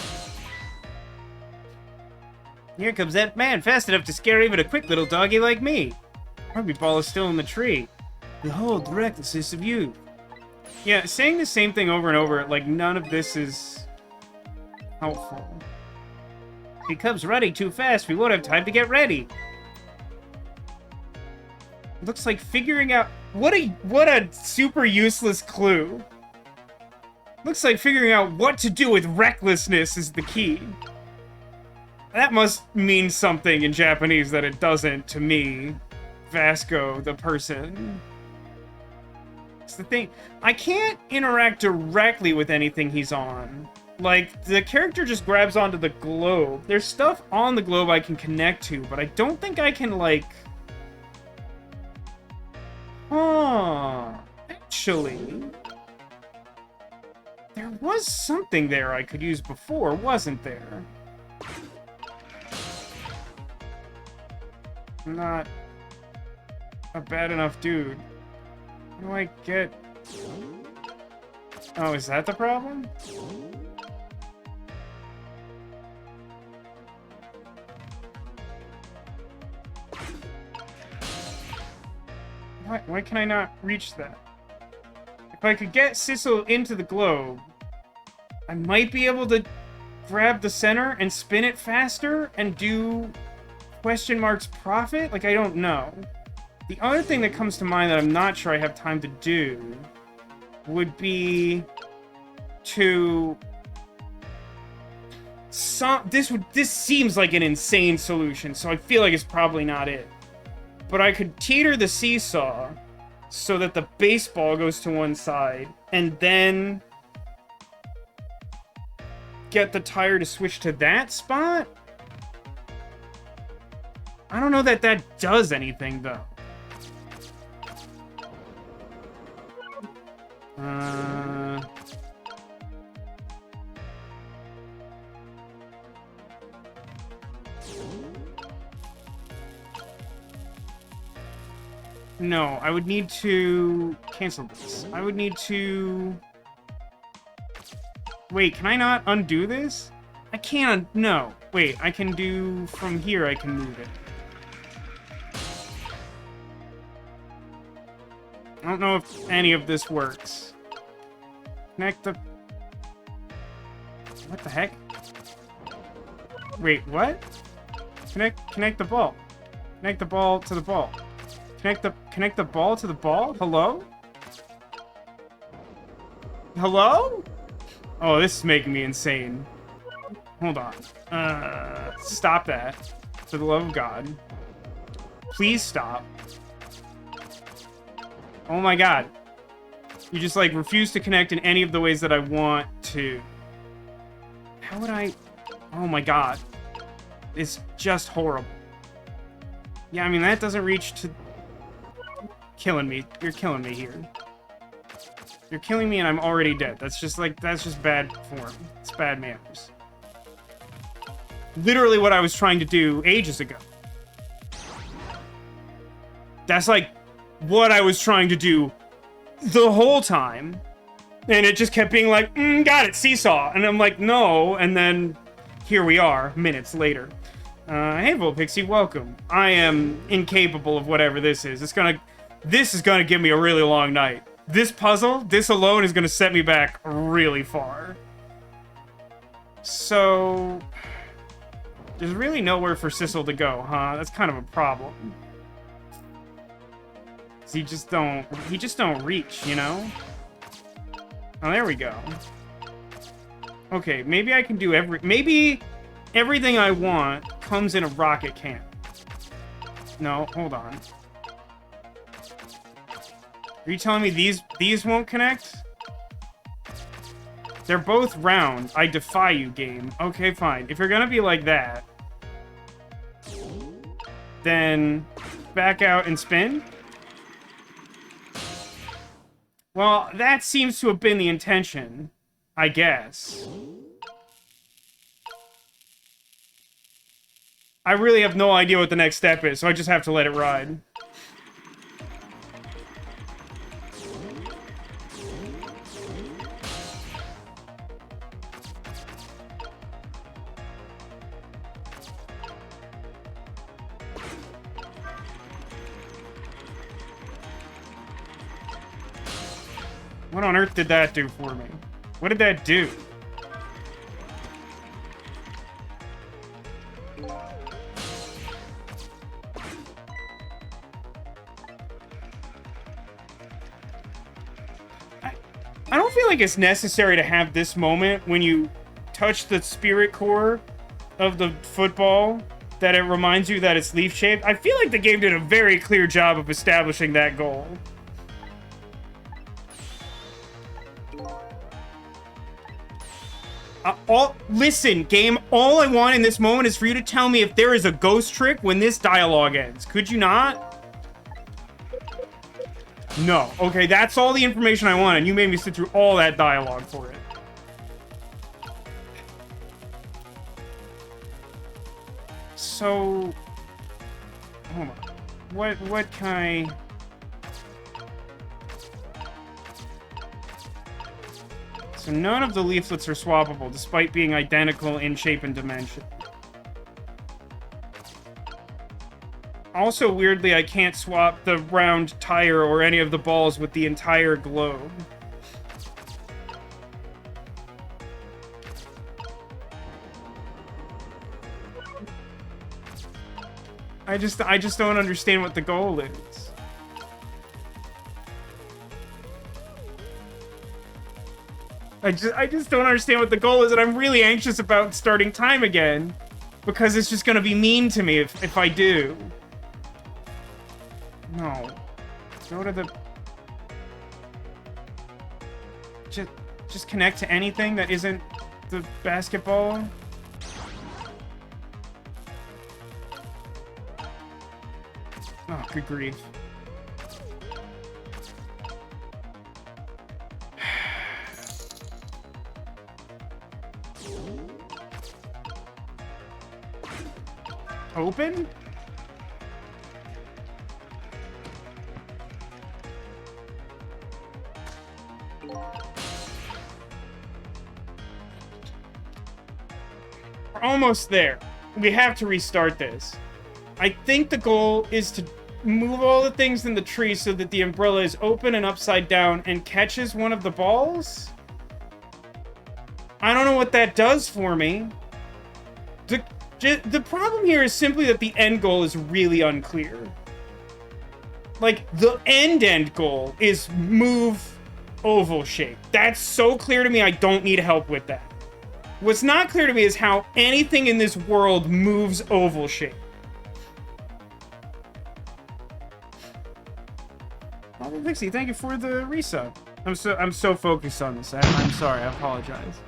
Here comes that man, fast enough to scare even a quick little doggy like me. Rugby ball is still in the tree. Behold the recklessness of youth. Yeah, saying the same thing over and over, like, none of this is helpful. He comes running too fast, we won't have time to get ready. Looks like figuring out... What a super useless clue. Looks like figuring out what to do with recklessness is the key. That must mean something in Japanese that it doesn't to me, Vasco, the person. It's the thing. I can't interact directly with anything he's on. Like, the character just grabs onto the globe. There's stuff on the globe I can connect to, but I don't think I can, like... Huh. Actually... There was something there I could use before, wasn't there? I'm not a bad enough dude. How do I get... Oh, is that the problem? Why can I not reach that? If I could get Sissel into the globe, I might be able to grab the center and spin it faster and do question marks profit? Like, I don't know. The other thing that comes to mind that I'm not sure I have time to do would be to... This seems like an insane solution, so I feel like it's probably not it. But I could teeter the seesaw so that the baseball goes to one side, and then get the tire to switch to that spot? I don't know that that does anything, though. No, I would need to cancel this. I would need to... Wait, can I not undo this? I can't. No. Wait, I can do... From here, I can move it. I don't know if any of this works. Connect the... What the heck? Wait, what? Connect the ball. Connect the ball to the ball. Connect the ball to the ball? Hello? Hello? Oh, this is making me insane. Hold on. Stop that. For the love of God. Please stop. Oh my God. You just, like, refuse to connect in any of the ways that I want to. How would I... Oh my God. It's just horrible. Yeah, I mean, that doesn't reach to... Killing me. You're killing me here. You're killing me and I'm already dead. That's just, like, that's just bad form. It's bad manners. Literally what I was trying to do ages ago. That's, like, what I was trying to do the whole time. And it just kept being like, got it, seesaw. And I'm like, no. And then here we are, minutes later. Hey, Volpixie, welcome. I am incapable of whatever this is. This is gonna give me a really long night. This puzzle, this alone is gonna set me back really far. So... There's really nowhere for Sissel to go, huh? That's kind of a problem. He just don't reach, you know? Oh, there we go. Okay, maybe I can do maybe everything I want comes in a rocket can. No, hold on. Are you telling me these won't connect? They're both round. I defy you, game. Okay, fine. If you're gonna be like that, then back out and spin? Well, that seems to have been the intention, I guess. I really have no idea what the next step is, so I just have to let it ride. What on earth did that do for me? What did that do? I don't feel like it's necessary to have this moment when you touch the spirit core of the football that it reminds you that it's leaf-shaped. I feel like the game did a very clear job of establishing that goal. Listen, game, all I want in this moment is for you to tell me if there is a ghost trick when this dialogue ends. Could you not? No. Okay, that's all the information I want, and you made me sit through all that dialogue for it. So... Hold on. What can I... So none of the leaflets are swappable, despite being identical in shape and dimension. Also, weirdly, I can't swap the round tire or any of the balls with the entire globe. I just don't understand what the goal is. I just don't understand what the goal is, and I'm really anxious about starting time again, because it's just gonna be mean to me if I do. No. Go to the... Just connect to anything that isn't the basketball. Oh, good grief. Open? We're almost there. We have to restart this. I think the goal is to move all the things in the tree so that the umbrella is open and upside down and catches one of the balls. I don't know what that does for me. The problem here is simply that the end goal is really unclear. Like, the end goal is move oval shape. That's so clear to me, I don't need help with that. What's not clear to me is how anything in this world moves oval shape. Marvel Pixie, thank you for the resub. I'm so focused on this. I'm sorry, I apologize.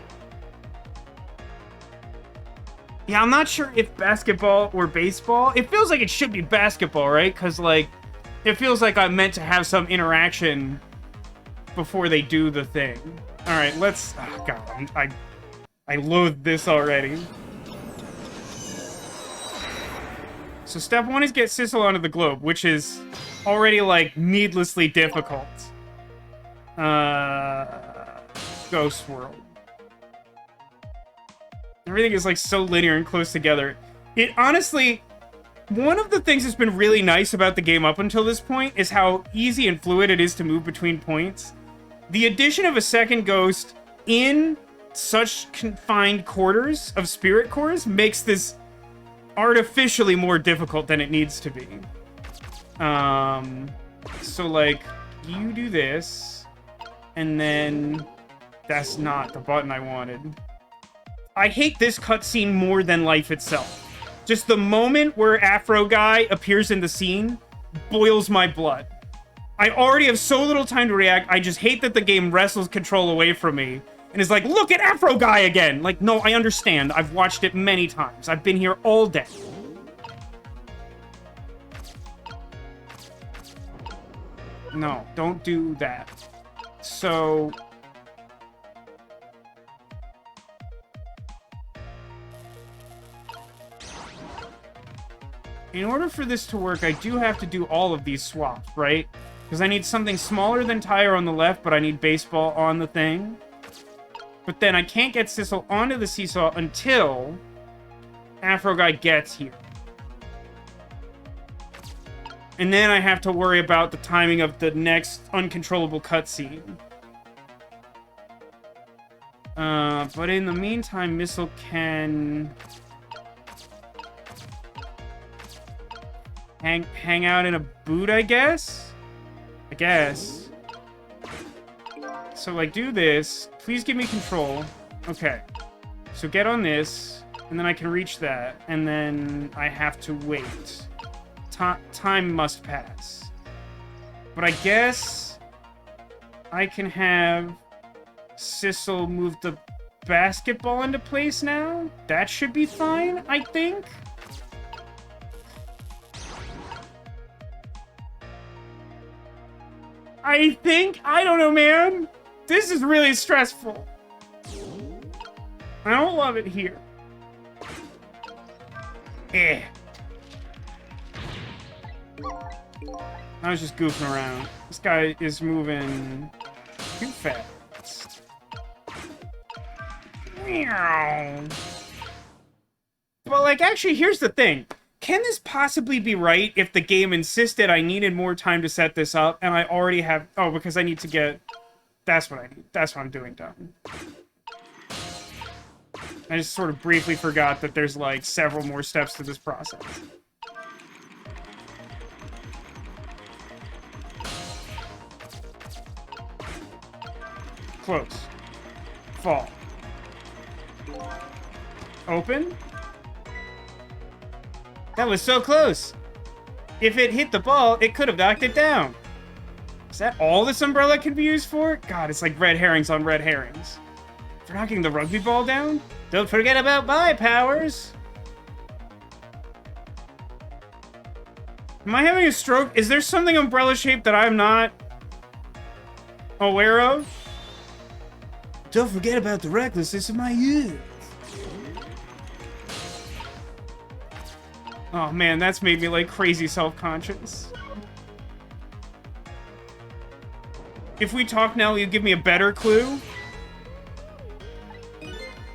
Yeah, I'm not sure if basketball or baseball. It feels like it should be basketball, right? Because, like, it feels like I'm meant to have some interaction before they do the thing. All right, let's... Oh, God, I loathe this already. So step 1 is get Sissel onto the globe, which is already, like, needlessly difficult. Ghost World. Everything is, like, so linear and close together. It honestly... One of the things that's been really nice about the game up until this point is how easy and fluid it is to move between points. The addition of a second ghost in such confined quarters of spirit cores makes this artificially more difficult than it needs to be. So, like, you do this, and then that's not the button I wanted. I hate this cutscene more than life itself. Just the moment where Afro Guy appears in the scene boils my blood. I already have so little time to react, I just hate that the game wrestles control away from me and is like, look at Afro Guy again! Like, no, I understand. I've watched it many times. I've been here all day. No, don't do that. So... in order for this to work, I do have to do all of these swaps, right? Because I need something smaller than Tire on the left, but I need Baseball on the thing. But then I can't get Sissel onto the seesaw until Afro Guy gets here. And then I have to worry about the timing of the next uncontrollable cutscene. But in the meantime, Missile can... Hang out in a boot, I guess? So, like, do this. Please give me control. Okay. So get on this, and then I can reach that, and then I have to wait. Time must pass. But I guess I can have Sissel move the basketball into place now? That should be fine, I think? I don't know, man. This is really stressful. I don't love it here. I was just goofing around. This guy is moving too fast. Meow. But, like, actually, here's the thing. Can this possibly be right if the game insisted I needed more time to set this up, and I already have... Oh, because I need to get... That's what I need. That's what I'm doing, done. I just sort of briefly forgot that there's, like, several more steps to this process. Close. Fall. Open. That was so close. If it hit the ball, it could have knocked it down. Is that all this umbrella can be used for? God, it's like red herrings on red herrings. For knocking the rugby ball down? Don't forget about my powers. Am I having a stroke? Is there something umbrella shaped that I'm not aware of? Don't forget about the recklessness of my youth. Oh man, that's made me like crazy self-conscious. If we talk now, will you give me a better clue?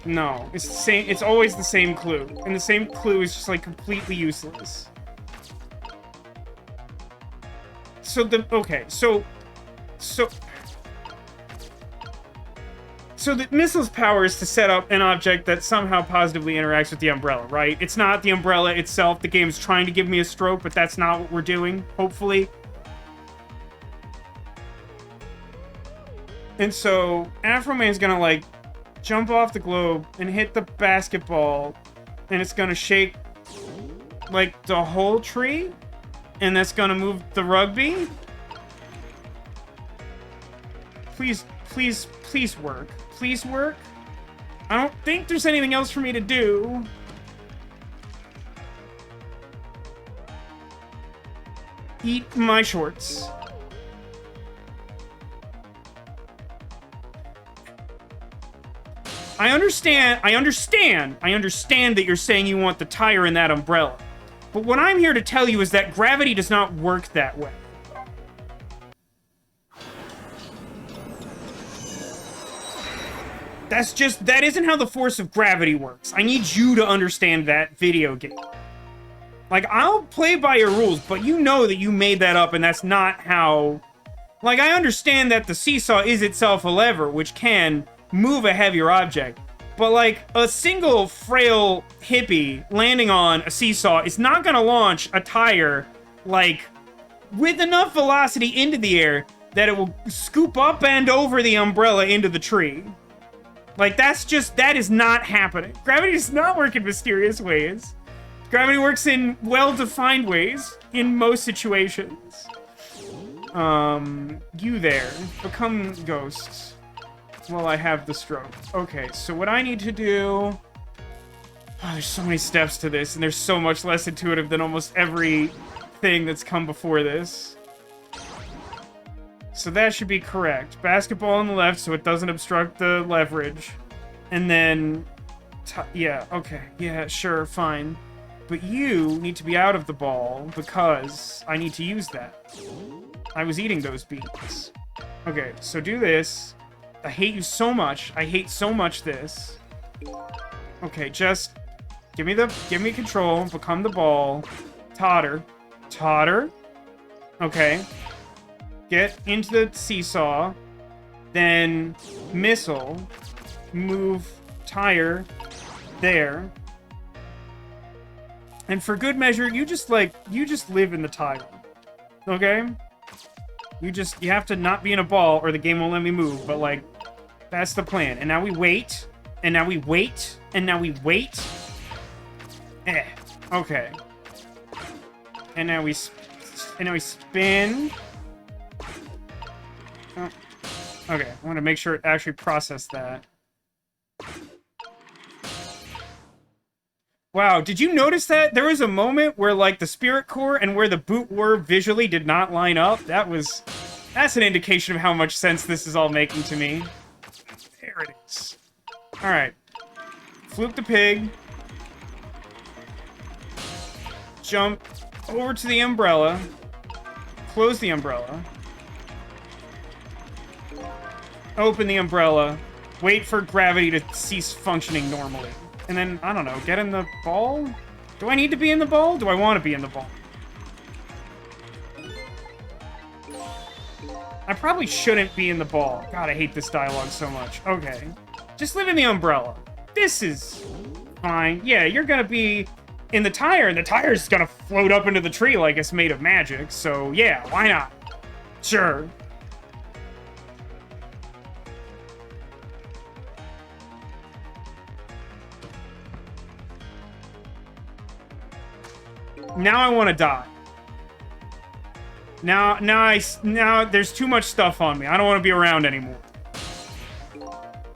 No, it's the same. It's always the same clue, and the same clue is just like completely useless. So So the missile's power is to set up an object that somehow positively interacts with the umbrella, right? It's not the umbrella itself. The game's trying to give me a stroke, but that's not what we're doing, hopefully. And so Afro Man's gonna, like, jump off the globe and hit the basketball, and it's gonna shake, like, the whole tree, and that's gonna move the rugby. Please work. Please work. I don't think there's anything else for me to do. Eat my shorts. I understand that you're saying you want the tire in that umbrella. But what I'm here to tell you is that gravity does not work that way. That isn't how the force of gravity works. I need you to understand that video game. Like, I'll play by your rules, but you know that you made that up and that's not how... Like, I understand that the seesaw is itself a lever, which can move a heavier object. But, like, a single frail hippie landing on a seesaw is not gonna launch a tire, like, with enough velocity into the air that it will scoop up and over the umbrella into the tree. Like, that is not happening. Gravity does not work in mysterious ways. Gravity works in well-defined ways in most situations. You there. Become ghosts while I have the stroke. Okay, so what I need to do... Oh, there's so many steps to this, and there's so much less intuitive than almost everything that's come before this. So that should be correct. Basketball on the left so it doesn't obstruct the leverage. And then... yeah, okay. Yeah, sure, fine. But you need to be out of the ball because I need to use that. I was eating those beans. Okay, so do this. I hate you so much. I hate so much this. Okay, just... Give me control. Become the ball. Totter. Totter. Okay. Get into the seesaw, then missile, move tire there, and for good measure, you just live in the tire, okay? You have to not be in a ball or the game won't let me move, but, like, that's the plan. And now we wait, and now we wait, and now we wait. Okay. And now we spin. Oh. Okay, I want to make sure it actually processed that. Wow, did you notice that? There was a moment where, like, the spirit core and where the boot were visually did not line up. That's an indication of how much sense this is all making to me. There it is. Alright. Fluke the pig. Jump over to the umbrella. Close the umbrella. Open the umbrella, wait for gravity to cease functioning normally. And then, I don't know, get in the ball? Do I need to be in the ball? Do I want to be in the ball? I probably shouldn't be in the ball. God, I hate this dialogue so much. Okay. Just live in the umbrella. This is fine. Yeah, you're gonna be in the tire, and the tire's gonna float up into the tree like it's made of magic. So, yeah, why not? Sure. Now I want to die. Now there's too much stuff on me. I don't want to be around anymore.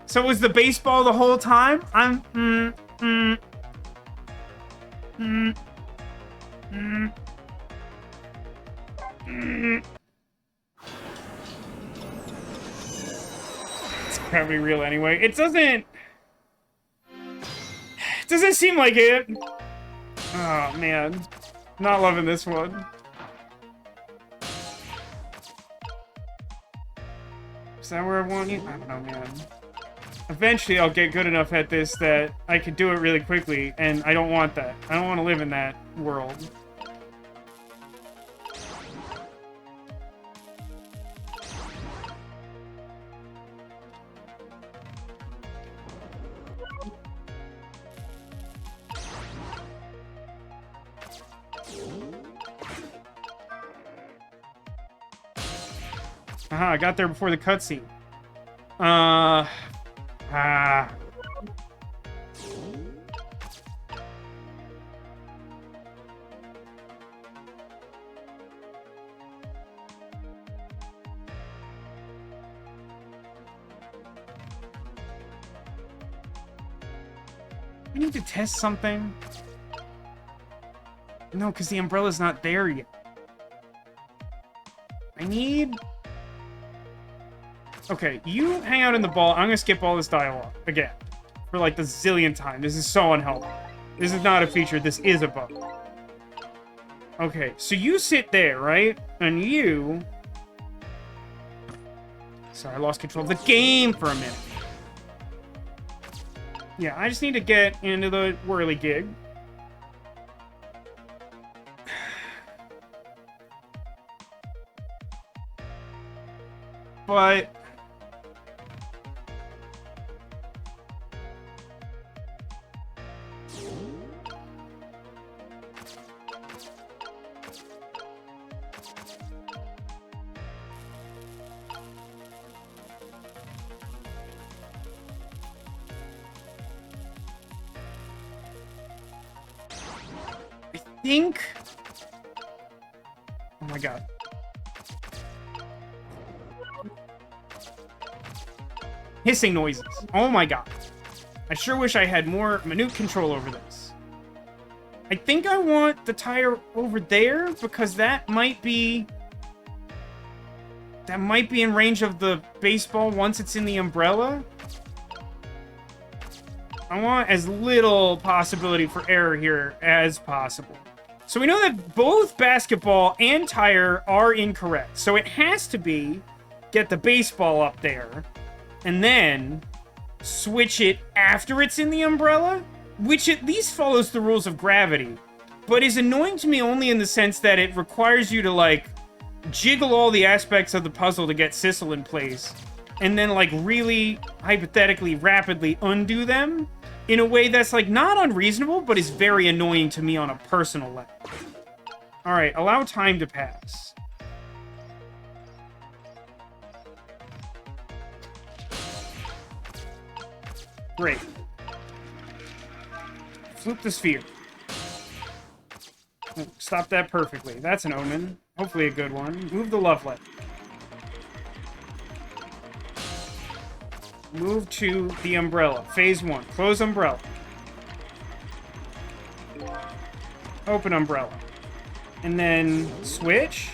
So was the baseball the whole time? It's probably real anyway. It doesn't seem like it. Oh, man. Not loving this one. Is that where I want you? I don't know, man. Eventually, I'll get good enough at this that I can do it really quickly, and I don't want that. I don't want to live in that world. Aha, I got there before the cutscene. I need to test something. No, because the umbrella's not there yet. I need... Okay, you hang out in the ball. I'm gonna skip all this dialogue again. For like the zillionth time. This is so unhelpful. This is not a feature. This is a bug. Okay, so you sit there, right? And you... Sorry, I lost control of the game for a minute. Yeah, I just need to get into the whirligig. But... think... Oh my god. Hissing noises. Oh my god. I sure wish I had more minute control over this. I think I want the tire over there because that might be... That might be in range of the baseball once it's in the umbrella. I want as little possibility for error here as possible. So we know that both basketball and tire are incorrect. So it has to be get the baseball up there and then switch it after it's in the umbrella, which at least follows the rules of gravity, but is annoying to me only in the sense that it requires you to, like, jiggle all the aspects of the puzzle to get Sissel in place, and then, like, really, hypothetically, rapidly undo them in a way that's, like, not unreasonable, but is very annoying to me on a personal level. Alright, allow time to pass. Great. Flip the sphere. Oh, stop that perfectly. That's an omen. Hopefully a good one. Move the lovelet. Move to the umbrella. Phase 1. Close umbrella. Open umbrella. And then switch.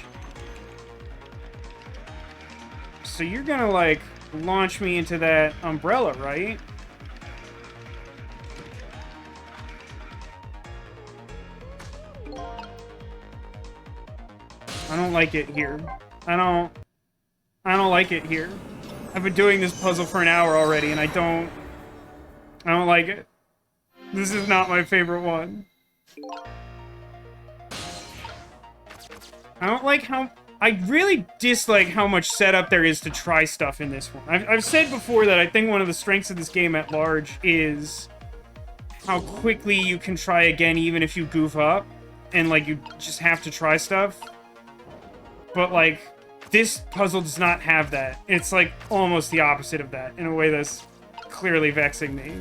So you're gonna, like, launch me into that umbrella, right? I don't like it here. I don't like it here. I've been doing this puzzle for an hour already, and I don't like it. This is not my favorite one. I don't like how... I really dislike how much setup there is to try stuff in this one. I've said before that I think one of the strengths of this game at large is how quickly you can try again even if you goof up. And, like, you just have to try stuff. But, like, this puzzle does not have that. It's, like, almost the opposite of that in a way that's clearly vexing me.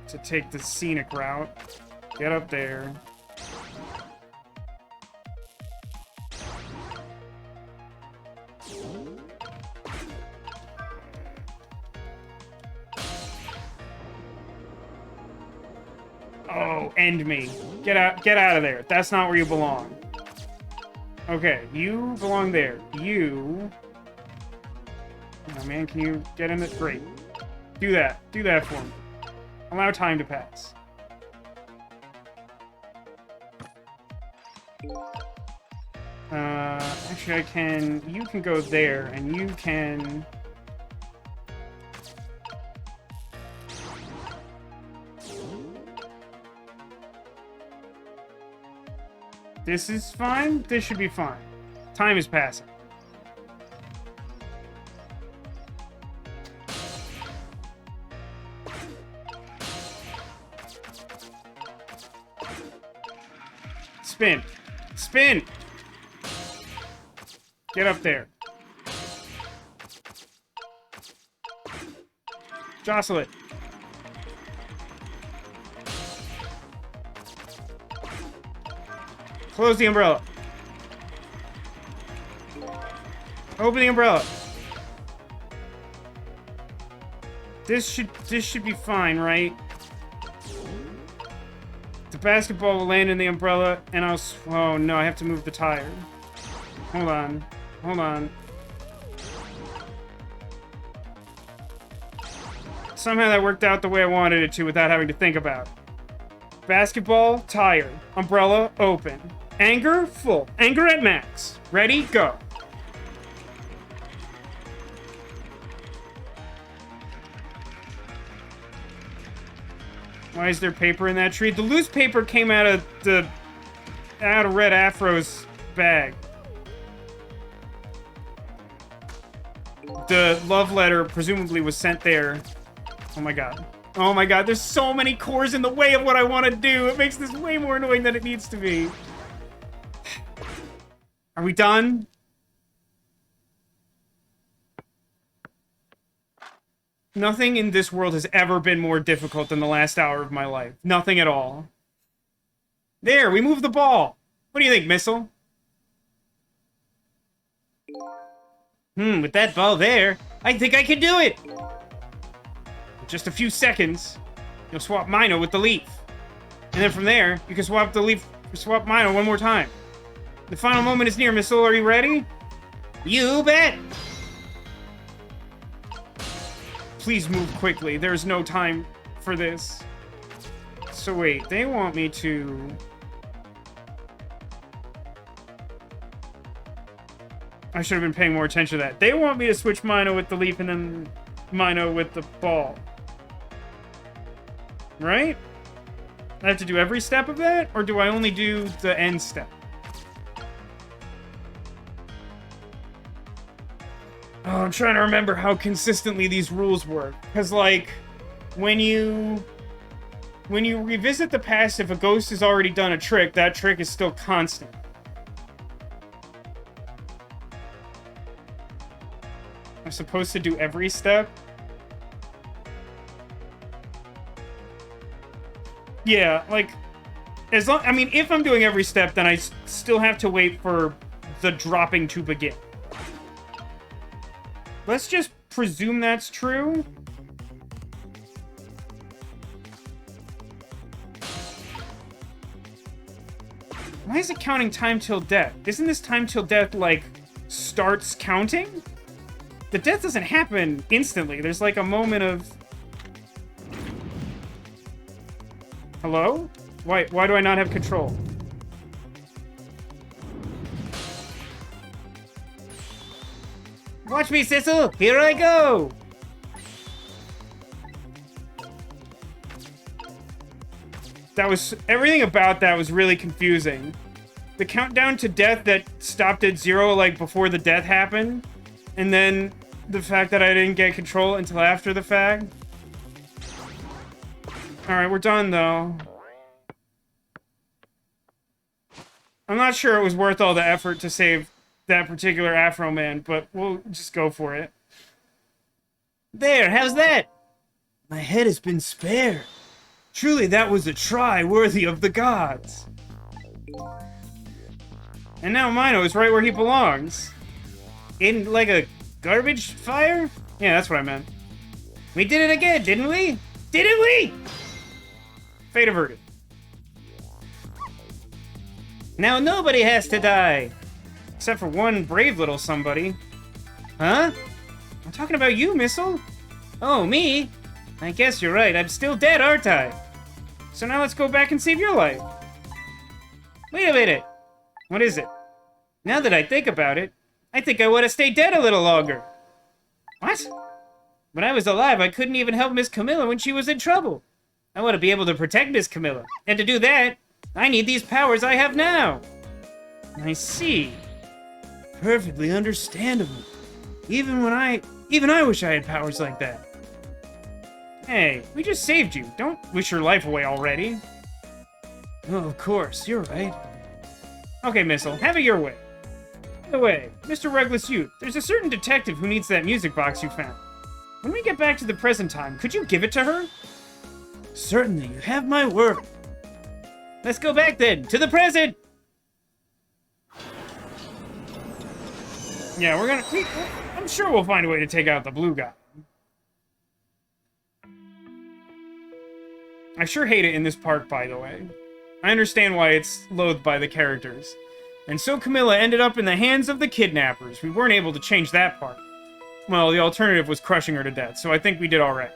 To take the scenic route. Get up there. Oh, end me. Get out of there. That's not where you belong. Okay, you belong there. You... Oh, man, can you get in it? Great. Do that. Do that for me. Allow time to pass. Actually, I can... You can go there, and you can... This is fine. This should be fine. Time is passing. Spin. Spin! Get up there. Jostle it. Close the umbrella. Open the umbrella. This should be fine, right? The basketball will land in the umbrella, and I'll... Oh, no, I have to move the tire. Hold on. Hold on. Somehow that worked out the way I wanted it to without having to think about it. Basketball, tire. Umbrella, open. Anger, full. Anger at max. Ready, go. Why is there paper in that tree? The loose paper came out of Red Afro's bag. The love letter presumably was sent there. Oh my god. Oh my god, there's so many cores in the way of what I want to do. It makes this way more annoying than it needs to be. Are we done? Nothing in this world has ever been more difficult than the last hour of my life. Nothing at all. There, we moved the ball. What do you think, Missile? With that ball there, I think I can do it! In just a few seconds, you'll swap Mino with the leaf. And then from there, you can swap the leaf, swap Mino one more time. The final moment is near, Missile. Are you ready? You bet! Please move quickly. There's no time for this. So wait, they want me to... I should have been paying more attention to that. They want me to switch Mino with the leaf and then Mino with the ball. Right? I have to do every step of that? Or do I only do the end step? Oh, I'm trying to remember how consistently these rules work. Because, like, when you revisit the past, if a ghost has already done a trick, that trick is still constant. I'm supposed to do every step? Yeah, like, as long... I mean, if I'm doing every step, then I still have to wait for the dropping to begin. Let's just presume that's true. Why is it counting time till death? Isn't this time till death, like, starts counting? The death doesn't happen instantly. There's, like, a moment of... Hello? Why do I not have control? Watch me, Sissel! Here I go! That was... Everything about that was really confusing. The countdown to death that stopped at 0, like, before the death happened, and then the fact that I didn't get control until after the fact. Alright, we're done, though. I'm not sure it was worth all the effort to save that particular Afro Man, but we'll just go for it. There, how's that? My head has been spared. Truly, that was a try worthy of the gods. And now Mino is right where he belongs. In, like, a garbage fire? Yeah, that's what I meant. We did it again, didn't we? Didn't we? Fate averted. Now nobody has to die. Except for one brave little somebody. Huh? I'm talking about you, Missile. Oh, me? I guess you're right. I'm still dead, aren't I? So now let's go back and save your life. Wait a minute. What is it? Now that I think about it, I think I would have stayed dead a little longer. What? When I was alive, I couldn't even help Miss Camilla when she was in trouble. I want to be able to protect Miss Camilla. And to do that, I need these powers I have now. I see. Perfectly understandable. Even I wish I had powers like that. Hey, we just saved you. Don't wish your life away already. Oh, of course, you're right. Okay, Missile, have it your way. By the way, Mr. Reckless Youth, there's a certain detective who needs that music box you found. When we get back to the present time, could you give it to her? Certainly, you have my word. Let's go back then, to the present! Yeah, I'm sure we'll find a way to take out the blue guy. I sure hate it in this park, by the way. I understand why it's loathed by the characters. And so Camilla ended up in the hands of the kidnappers. We weren't able to change that part. Well, the alternative was crushing her to death, so I think we did alright.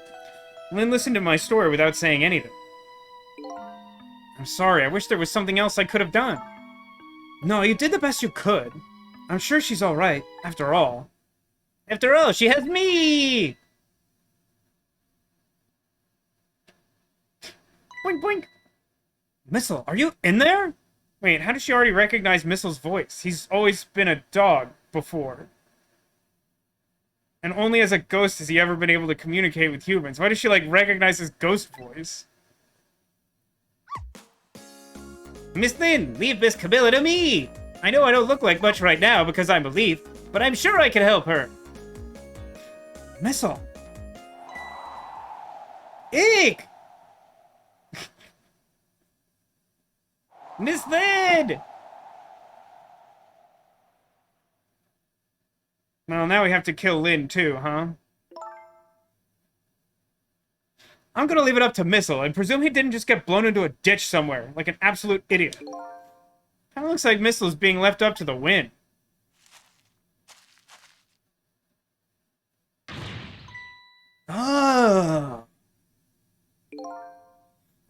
Lynn listened to my story without saying anything. I'm sorry, I wish there was something else I could have done. No, you did the best you could. I'm sure she's alright, after all. After all, she has me! Boink, boink! Missile, are you in there? Wait, how does she already recognize Missile's voice? He's always been a dog before. And only as a ghost has he ever been able to communicate with humans. Why does she, like, recognize his ghost voice? Miss Lynn, leave Miss Camilla to me! I know I don't look like much right now because I'm a leaf, but I'm sure I can help her. Missile. Eek! Miss Lynn! Well, now we have to kill Lynn too, huh? I'm gonna leave it up to Missile and presume he didn't just get blown into a ditch somewhere, like an absolute idiot. Kinda looks like Missile is being left up to the wind. Ah.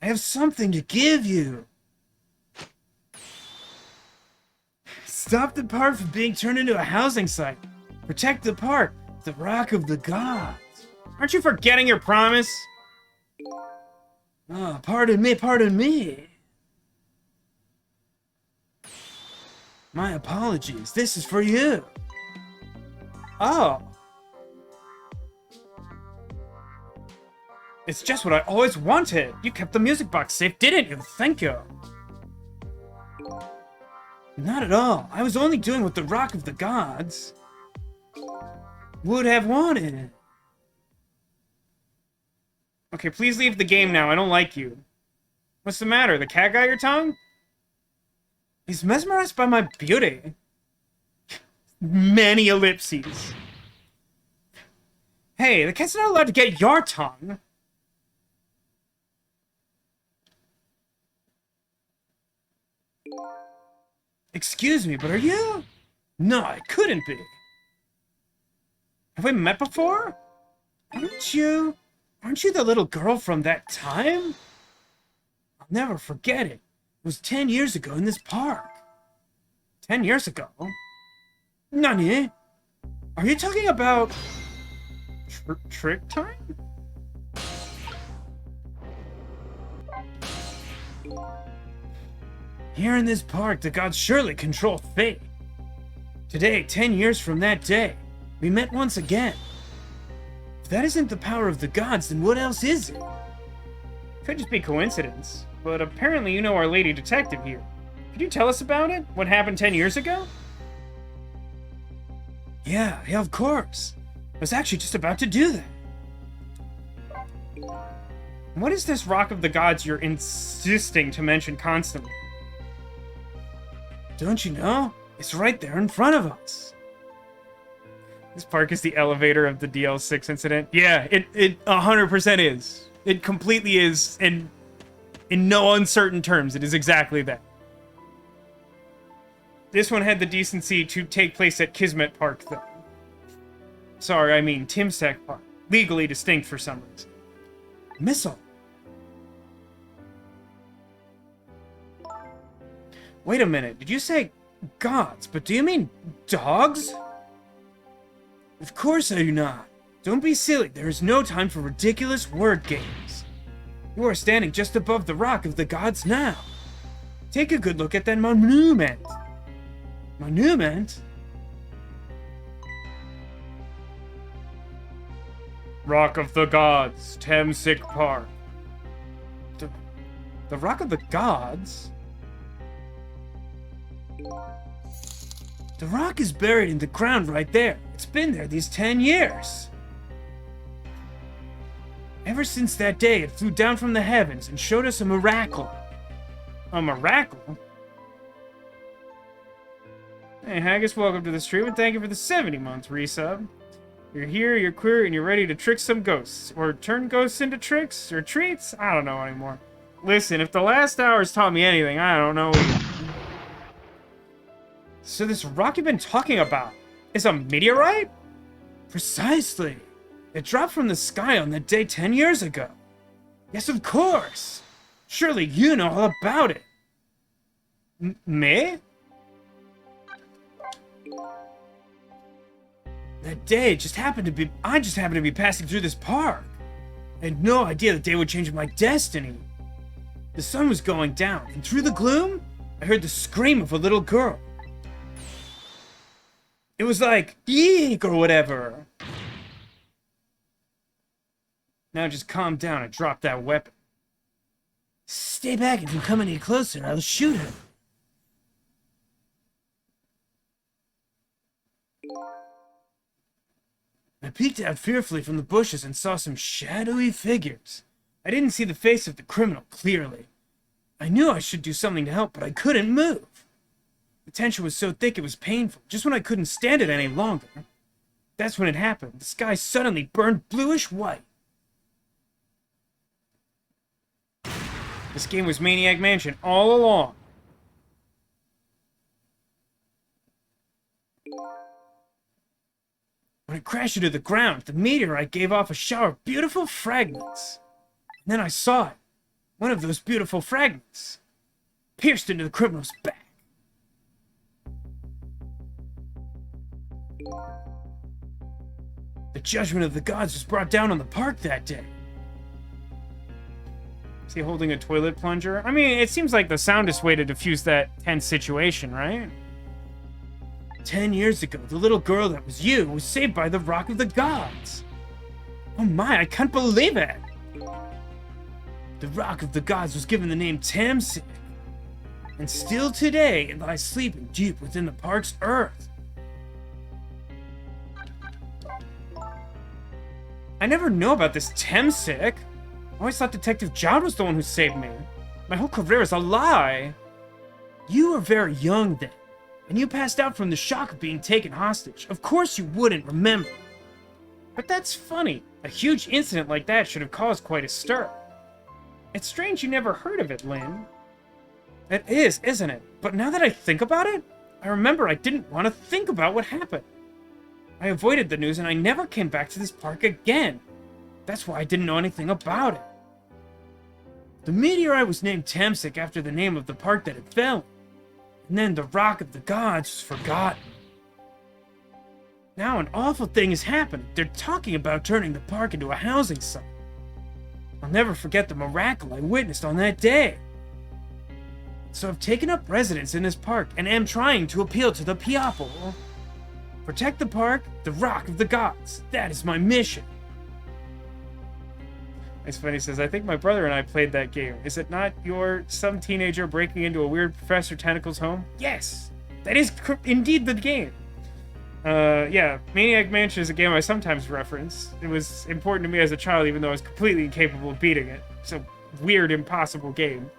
I have something to give you. Stop the park from being turned into a housing site. Protect the park, the Rock of the Gods. Aren't you forgetting your promise? Ah, pardon me, pardon me. My apologies. This is for you. Oh. It's just what I always wanted. You kept the music box safe, didn't you? Thank you. Not at all. I was only doing what the Rock of the Gods would have wanted. Okay, please leave the game now. I don't like you. What's the matter? The cat got your tongue? He's mesmerized by my beauty. Many ellipses. Hey, the cat's not allowed to get your tongue. Excuse me, but are you? No, it couldn't be. Have we met before? Aren't you the little girl from that time? I'll never forget it. It was 10 years ago in this park. 10 years ago? Nani? Are you talking about... Trick time? Here in this park, the gods surely control fate. Today, 10 years from that day, we met once again. If that isn't the power of the gods, then what else is it? Could just be coincidence, but apparently you know our lady detective here. Could you tell us about it? What happened 10 years ago? Yeah, of course. I was actually just about to do that. What is this Rock of the Gods you're insisting to mention constantly? Don't you know? It's right there in front of us. This park is the elevator of the DL6 incident. Yeah, it 100% is. It completely is, and in no uncertain terms, it is exactly that. This one had the decency to take place at Kismet Park, though. Sorry, I mean Timsek Park. Legally distinct for some reason. Missile. Wait a minute, did you say Gods, but do you mean dogs? Of course I do not. Don't be silly. There is no time for ridiculous word games. You are standing just above the rock of the gods now. Take a good look at that monument. Monument? Rock of the Gods, Tamsic Park. The Rock of the Gods? The rock is buried in the ground right there. It's been there these 10 years. Ever since that day, it flew down from the heavens and showed us a miracle. A miracle? Hey, Haggis, welcome to the stream, and thank you for the 70 months resub. You're here, you're queer, and you're ready to trick some ghosts. Or turn ghosts into tricks? Or treats? I don't know anymore. Listen, if the last hour's taught me anything, I don't know. So this rock you've been talking about is a meteorite? Precisely. It dropped from the sky on that day 10 years ago. Yes, of course. Surely you know all about it. Me? That day I just happened to be passing through this park. I had no idea the day would change my destiny. The sun was going down, and through the gloom, I heard the scream of a little girl. It was like, eek, or whatever. Now just calm down and drop that weapon. Stay back. If you come any closer, I'll shoot him. I peeked out fearfully from the bushes and saw some shadowy figures. I didn't see the face of the criminal clearly. I knew I should do something to help, but I couldn't move. The tension was so thick it was painful, just when I couldn't stand it any longer. That's when it happened. The sky suddenly burned bluish white. This game was Maniac Mansion all along. When it crashed into the ground, the meteorite gave off a shower of beautiful fragments. And then I saw it. One of those beautiful fragments pierced into the criminal's back. The judgment of the gods was brought down on the park that day. Is he holding a toilet plunger? I mean, it seems like the soundest way to diffuse that tense situation, right? 10 years ago, the little girl that was you was saved by the Rock of the Gods. Oh my, I can't believe it! The Rock of the Gods was given the name Tamsic, and still today it lies sleeping deep within the park's earth. I never knew about this Tamsic. I always thought Detective John was the one who saved me. My whole career is a lie. You were very young then, and you passed out from the shock of being taken hostage. Of course you wouldn't remember. But that's funny. A huge incident like that should have caused quite a stir. It's strange you never heard of it, Lynn. It is, isn't it? But now that I think about it, I remember I didn't want to think about what happened. I avoided the news and I never came back to this park again. That's why I didn't know anything about it. The meteorite was named Tamsic after the name of the park that it fell in. And then the Rock of the Gods was forgotten. Now an awful thing is happening. They're talking about turning the park into a housing site. I'll never forget the miracle I witnessed on that day. So I've taken up residence in this park and am trying to appeal to the people. Protect the park, the Rock of the Gods. That is my mission. It's funny, he says, I think my brother and I played that game. Is it not some teenager breaking into a weird Professor Tentacle's home? Yes, that is indeed the game. Yeah, Maniac Mansion is a game I sometimes reference. It was important to me as a child, even though I was completely incapable of beating it. It's a weird, impossible game.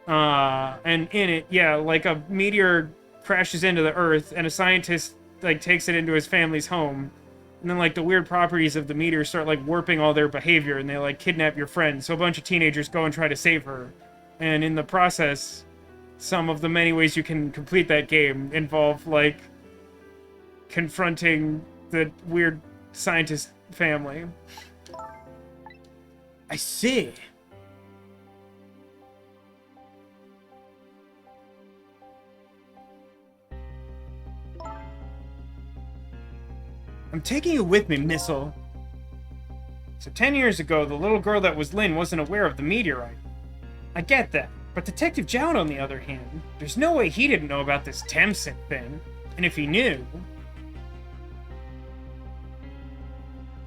And in it, yeah, like a meteor crashes into the Earth, and a scientist, like, takes it into his family's home. And then, like, the weird properties of the meteor start, like, warping all their behavior, and they, like, kidnap your friend. So a bunch of teenagers go and try to save her. And in the process, some of the many ways you can complete that game involve, like, confronting the weird scientist family. I see. I'm taking you with me, Missile. So 10 years ago, the little girl that was Lynn wasn't aware of the meteorite. I get that, but Detective Jowd, on the other hand, there's no way he didn't know about this Temsint thing. And if he knew...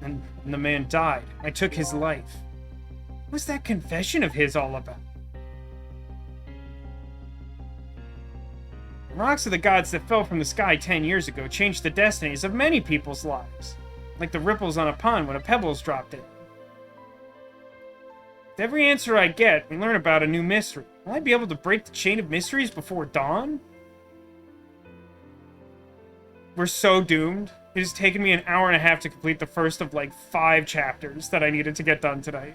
And the man died. I took his life. What's that confession of his all about? The rocks of the gods that fell from the sky 10 years ago changed the destinies of many people's lives, like the ripples on a pond when a pebble's dropped in. With every answer I get, we learn about a new mystery. Will I be able to break the chain of mysteries before dawn? We're so doomed. It has taken me an hour and a half to complete the first of like 5 chapters that I needed to get done tonight.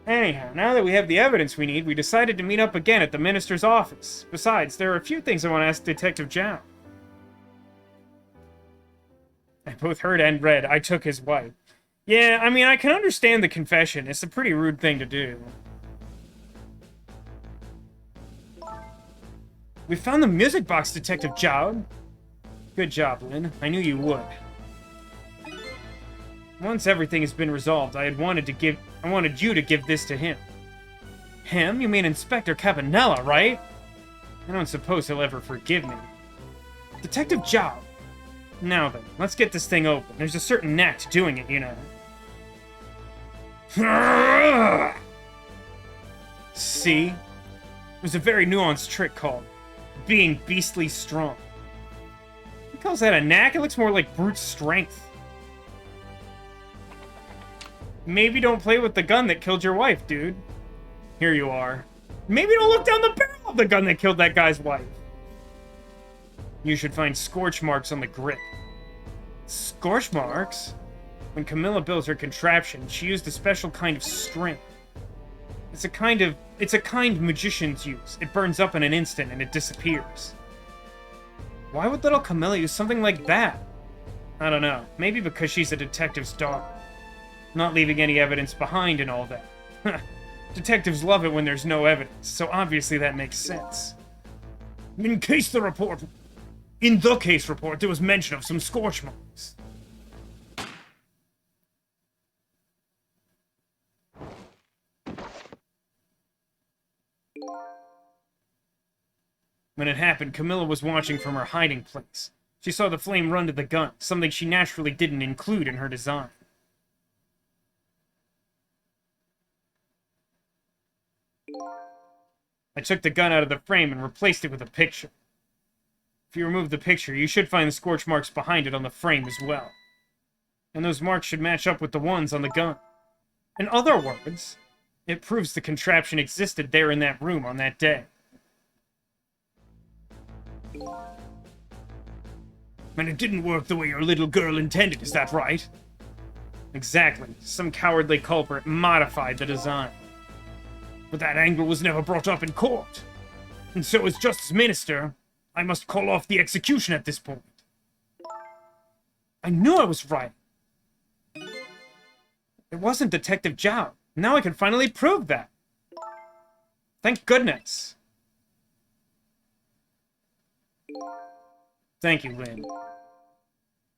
Anyhow, now that we have the evidence we need, we decided to meet up again at the minister's office. Besides, there are a few things I want to ask Detective Jowd. I both heard and read, I took his wife. Yeah, I mean, I can understand the confession. It's a pretty rude thing to do. We found the music box, Detective Jowd. Good job, Lynn. I knew you would. Once everything has been resolved, I wanted you to give this to him. Him? You mean Inspector Cabanela, right? I don't suppose he'll ever forgive me. Detective Jowd. Now then, let's get this thing open. There's a certain knack to doing it, you know. See? It was a very nuanced trick called being beastly strong. He calls that a knack? It looks more like brute strength. Maybe don't play with the gun that killed your wife, dude. Here you are. Maybe don't look down the barrel of the gun that killed that guy's wife. You should find scorch marks on the grip. Scorch marks? When Camilla built her contraption, she used a special kind of string. It's a kind magicians use. It burns up in an instant and it disappears. Why would little Camilla use something like that? I don't know. Maybe because she's a detective's daughter. Not leaving any evidence behind and all that. Detectives love it when there's no evidence, so obviously that makes sense. In the case report, there was mention of some scorch marks. When it happened, Camilla was watching from her hiding place. She saw the flame run to the gun, something she naturally didn't include in her design. I took the gun out of the frame and replaced it with a picture. If you remove the picture, you should find the scorch marks behind it on the frame as well. And those marks should match up with the ones on the gun. In other words, it proves the contraption existed there in that room on that day. And it didn't work the way your little girl intended, is that right? Exactly. Some cowardly culprit modified the design. But that angle was never brought up in court. And so as Justice Minister, I must call off the execution at this point. I knew I was right. It wasn't Detective Jowd. Now I can finally prove that. Thank goodness. Thank you, Lynn.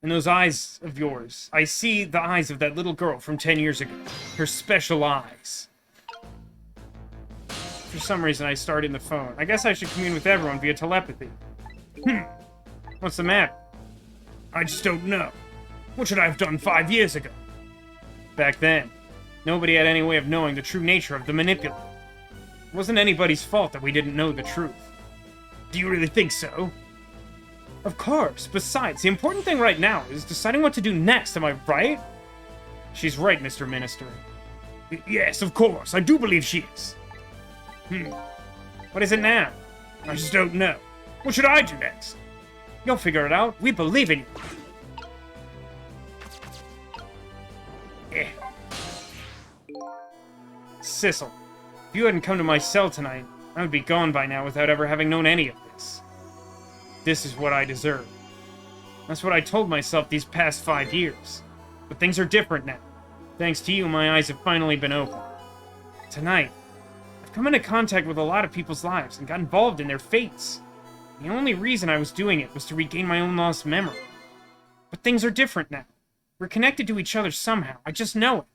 In those eyes of yours, I see the eyes of that little girl from 10 years ago. Her special eyes. For some reason, I started in the phone. I guess I should commune with everyone via telepathy. What's the matter? I just don't know. What should I have done 5 years ago? Back then, nobody had any way of knowing the true nature of the manipulator. It wasn't anybody's fault that we didn't know the truth. Do you really think so? Of course. Besides, the important thing right now is deciding what to do next, am I right? She's right, Mr. Minister. Yes, of course. I do believe she is. What is it now? I just don't know. What should I do next? You'll figure it out. We believe in you. Sissel, if you hadn't come to my cell tonight, I would be gone by now without ever having known any of this. This is what I deserve. That's what I told myself these past 5 years. But things are different now. Thanks to you, my eyes have finally been opened. Tonight, I've come into contact with a lot of people's lives and got involved in their fates. The only reason I was doing it was to regain my own lost memory. But things are different now. We're connected to each other somehow. I just know it.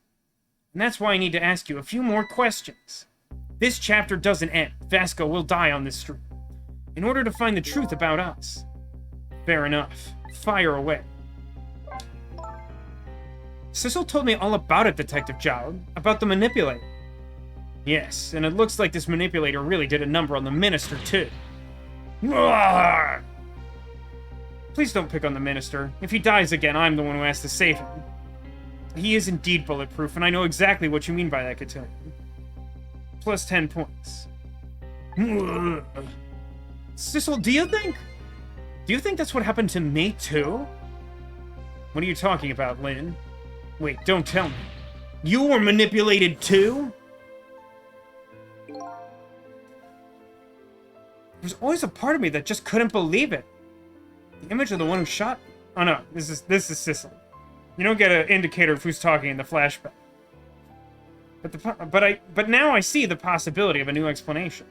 And that's why I need to ask you a few more questions. This chapter doesn't end. Vasco will die on this street. In order to find the truth about us. Fair enough. Fire away. Sissel told me all about it, Detective Jowd. About the manipulator. Yes, and it looks like this manipulator really did a number on the minister, too. Roar! Please don't pick on the minister. If he dies again, I'm the one who has to save him. He is indeed bulletproof, and I know exactly what you mean by that, Cotillion. Plus 10 points. Sissel, do you think that's what happened to me, too? What are you talking about, Lynn? Wait, don't tell me. You were manipulated, too? There's always a part of me that just couldn't believe it. The image of the one who shot... Oh no, this is Sissel. You don't get an indicator of who's talking in the flashback. But now I see the possibility of a new explanation.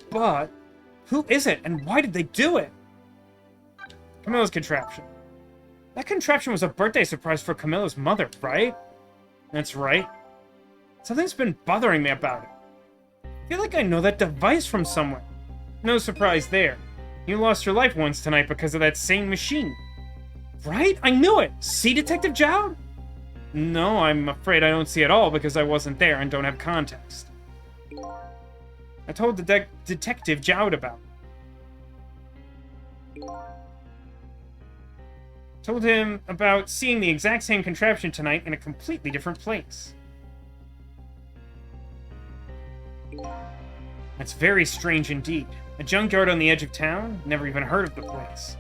But who is it, and why did they do it? Camilla's contraption. That contraption was a birthday surprise for Camilla's mother, right? That's right. Something's been bothering me about it. I feel like I know that device from somewhere. No surprise there. You lost your life once tonight because of that same machine. Right? I knew it! See, Detective Jowd? No, I'm afraid I don't see it all because I wasn't there and don't have context. I told Detective Jowd about it. Told him about seeing the exact same contraption tonight in a completely different place. That's very strange indeed. A junkyard on the edge of town? Never even heard of the place.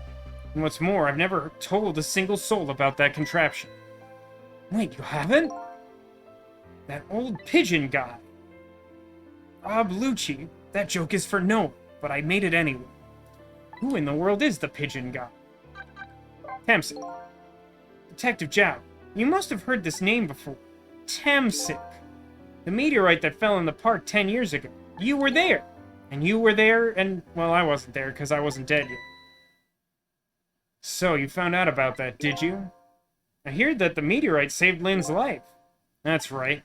And what's more, I've never told a single soul about that contraption. Wait, you haven't? That old pigeon guy. Bob Lucci. That joke is for no one, but I made it anyway. Who in the world is the pigeon guy? Temsic. Detective Jowd. You must have heard this name before. Temsic. The meteorite that fell in the park 10 years ago. You were there. And you were there, and, well, I wasn't there because I wasn't dead yet. So, you found out about that, did you? I hear that the meteorite saved Lynn's life. That's right.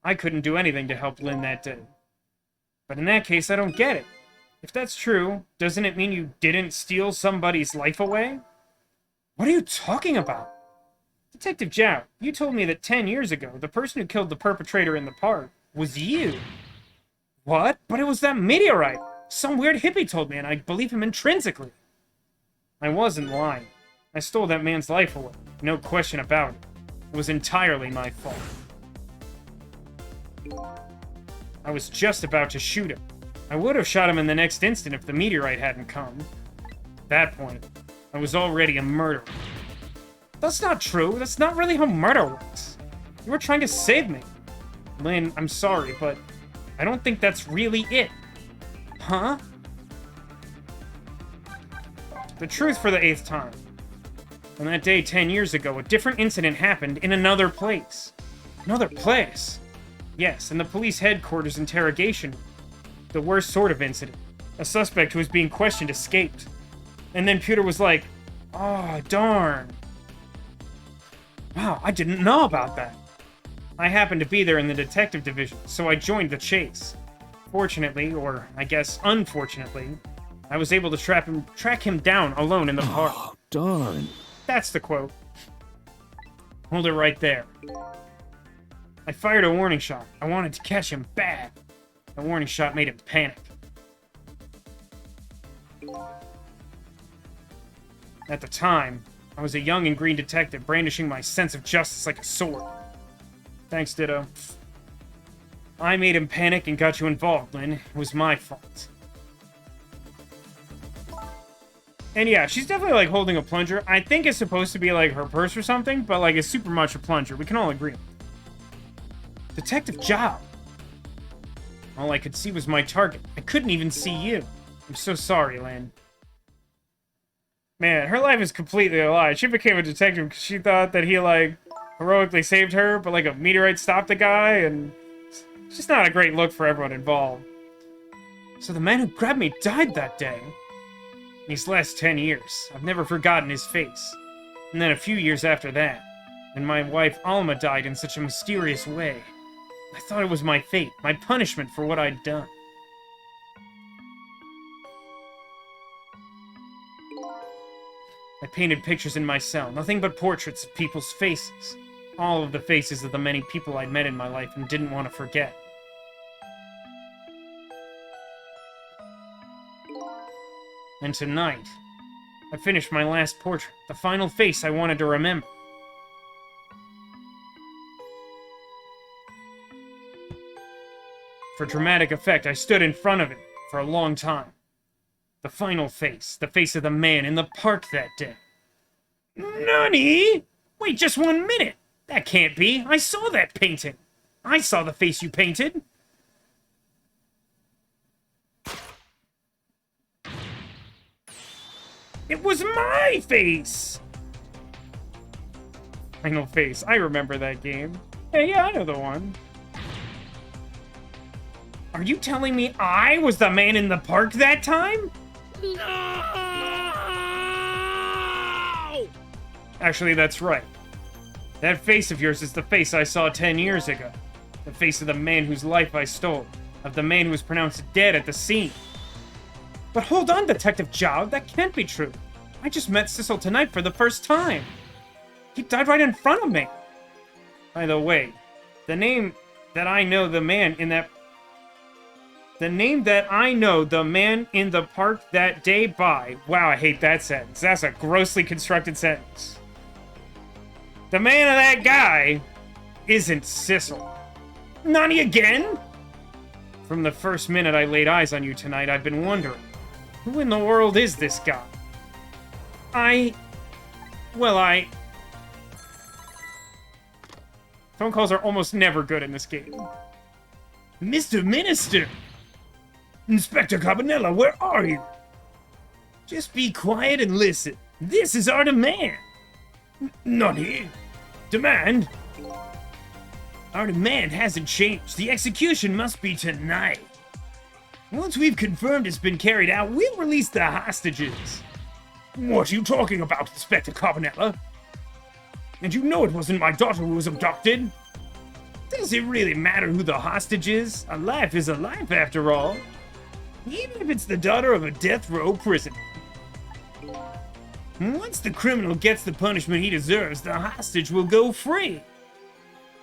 I couldn't do anything to help Lynn that day. But in that case, I don't get it. If that's true, doesn't it mean you didn't steal somebody's life away? What are you talking about? Detective Jowd, you told me that 10 years ago, the person who killed the perpetrator in the park was you. What? But it was that meteorite! Some weird hippie told me, and I believe him intrinsically. I wasn't lying. I stole that man's life away. No question about it. It was entirely my fault. I was just about to shoot him. I would have shot him in the next instant if the meteorite hadn't come. At that point, I was already a murderer. That's not true. That's not really how murder works. You were trying to save me. Lynn, I'm sorry, but I don't think that's really it. Huh? The truth for the 8th time. On that day 10 years ago, a different incident happened in another place. Another place? Yes, in the police headquarters interrogation room. The worst sort of incident. A suspect who was being questioned escaped. And then Pewter was like, "Oh, darn. Wow, I didn't know about that." I happened to be there in the detective division, so I joined the chase. Fortunately, or I guess unfortunately, I was able to track him down alone in the park. Oh, darn. That's the quote. Hold it right there. I fired a warning shot. I wanted to catch him bad. The warning shot made him panic. At the time, I was a young and green detective brandishing my sense of justice like a sword. Thanks, Ditto. I made him panic and got you involved, Lynn. It was my fault. And yeah, she's definitely, like, holding a plunger. I think it's supposed to be, like, her purse or something, but, like, it's super much a plunger. We can all agree. Detective Jowd. All I could see was my target. I couldn't even see you. I'm so sorry, Lynn. Man, her life is completely a lie. She became a detective because she thought that he, like, heroically saved her, but, like, a meteorite stopped the guy, and it's just not a great look for everyone involved. So the man who grabbed me died that day. These last 10 years, I've never forgotten his face. And then a few years after that, and my wife Alma died in such a mysterious way. I thought it was my fate, my punishment for what I'd done. I painted pictures in my cell, nothing but portraits of people's faces. All of the faces of the many people I'd met in my life and didn't want to forget. And tonight, I finished my last portrait, the final face I wanted to remember. For dramatic effect, I stood in front of it for a long time. The final face, the face of the man in the park that day. Nani? Wait just 1 minute! That can't be! I saw that painting! I saw the face you painted! It was my face! Final face. I remember that game. Hey, yeah, I know the one. Are you telling me I was the man in the park that time? No! Actually, that's right. That face of yours is the face I saw 10 years ago. The face of the man whose life I stole. Of the man who was pronounced dead at the scene. But hold on, Detective Zhao, that can't be true. I just met Sissel tonight for the first time. He died right in front of me. By the way, the name that I know the man in that... The name that I know the man in the park that day by... Wow, I hate that sentence. That's a grossly constructed sentence. The man of that guy isn't Sissel. Nani again? From the first minute I laid eyes on you tonight, I've been wondering, who in the world is this guy? Phone calls are almost never good in this game. Mr. Minister! Inspector Cabanela, where are you? Just be quiet and listen. This is our demand. Nani? Demand? Our demand hasn't changed. The execution must be tonight. Once we've confirmed it's been carried out, we'll release the hostages. What are you talking about, Inspector Cabanela? And you know it wasn't my daughter who was abducted? Does it really matter who the hostage is? A life is a life, after all. Even if it's the daughter of a death row prisoner. Once the criminal gets the punishment he deserves, the hostage will go free.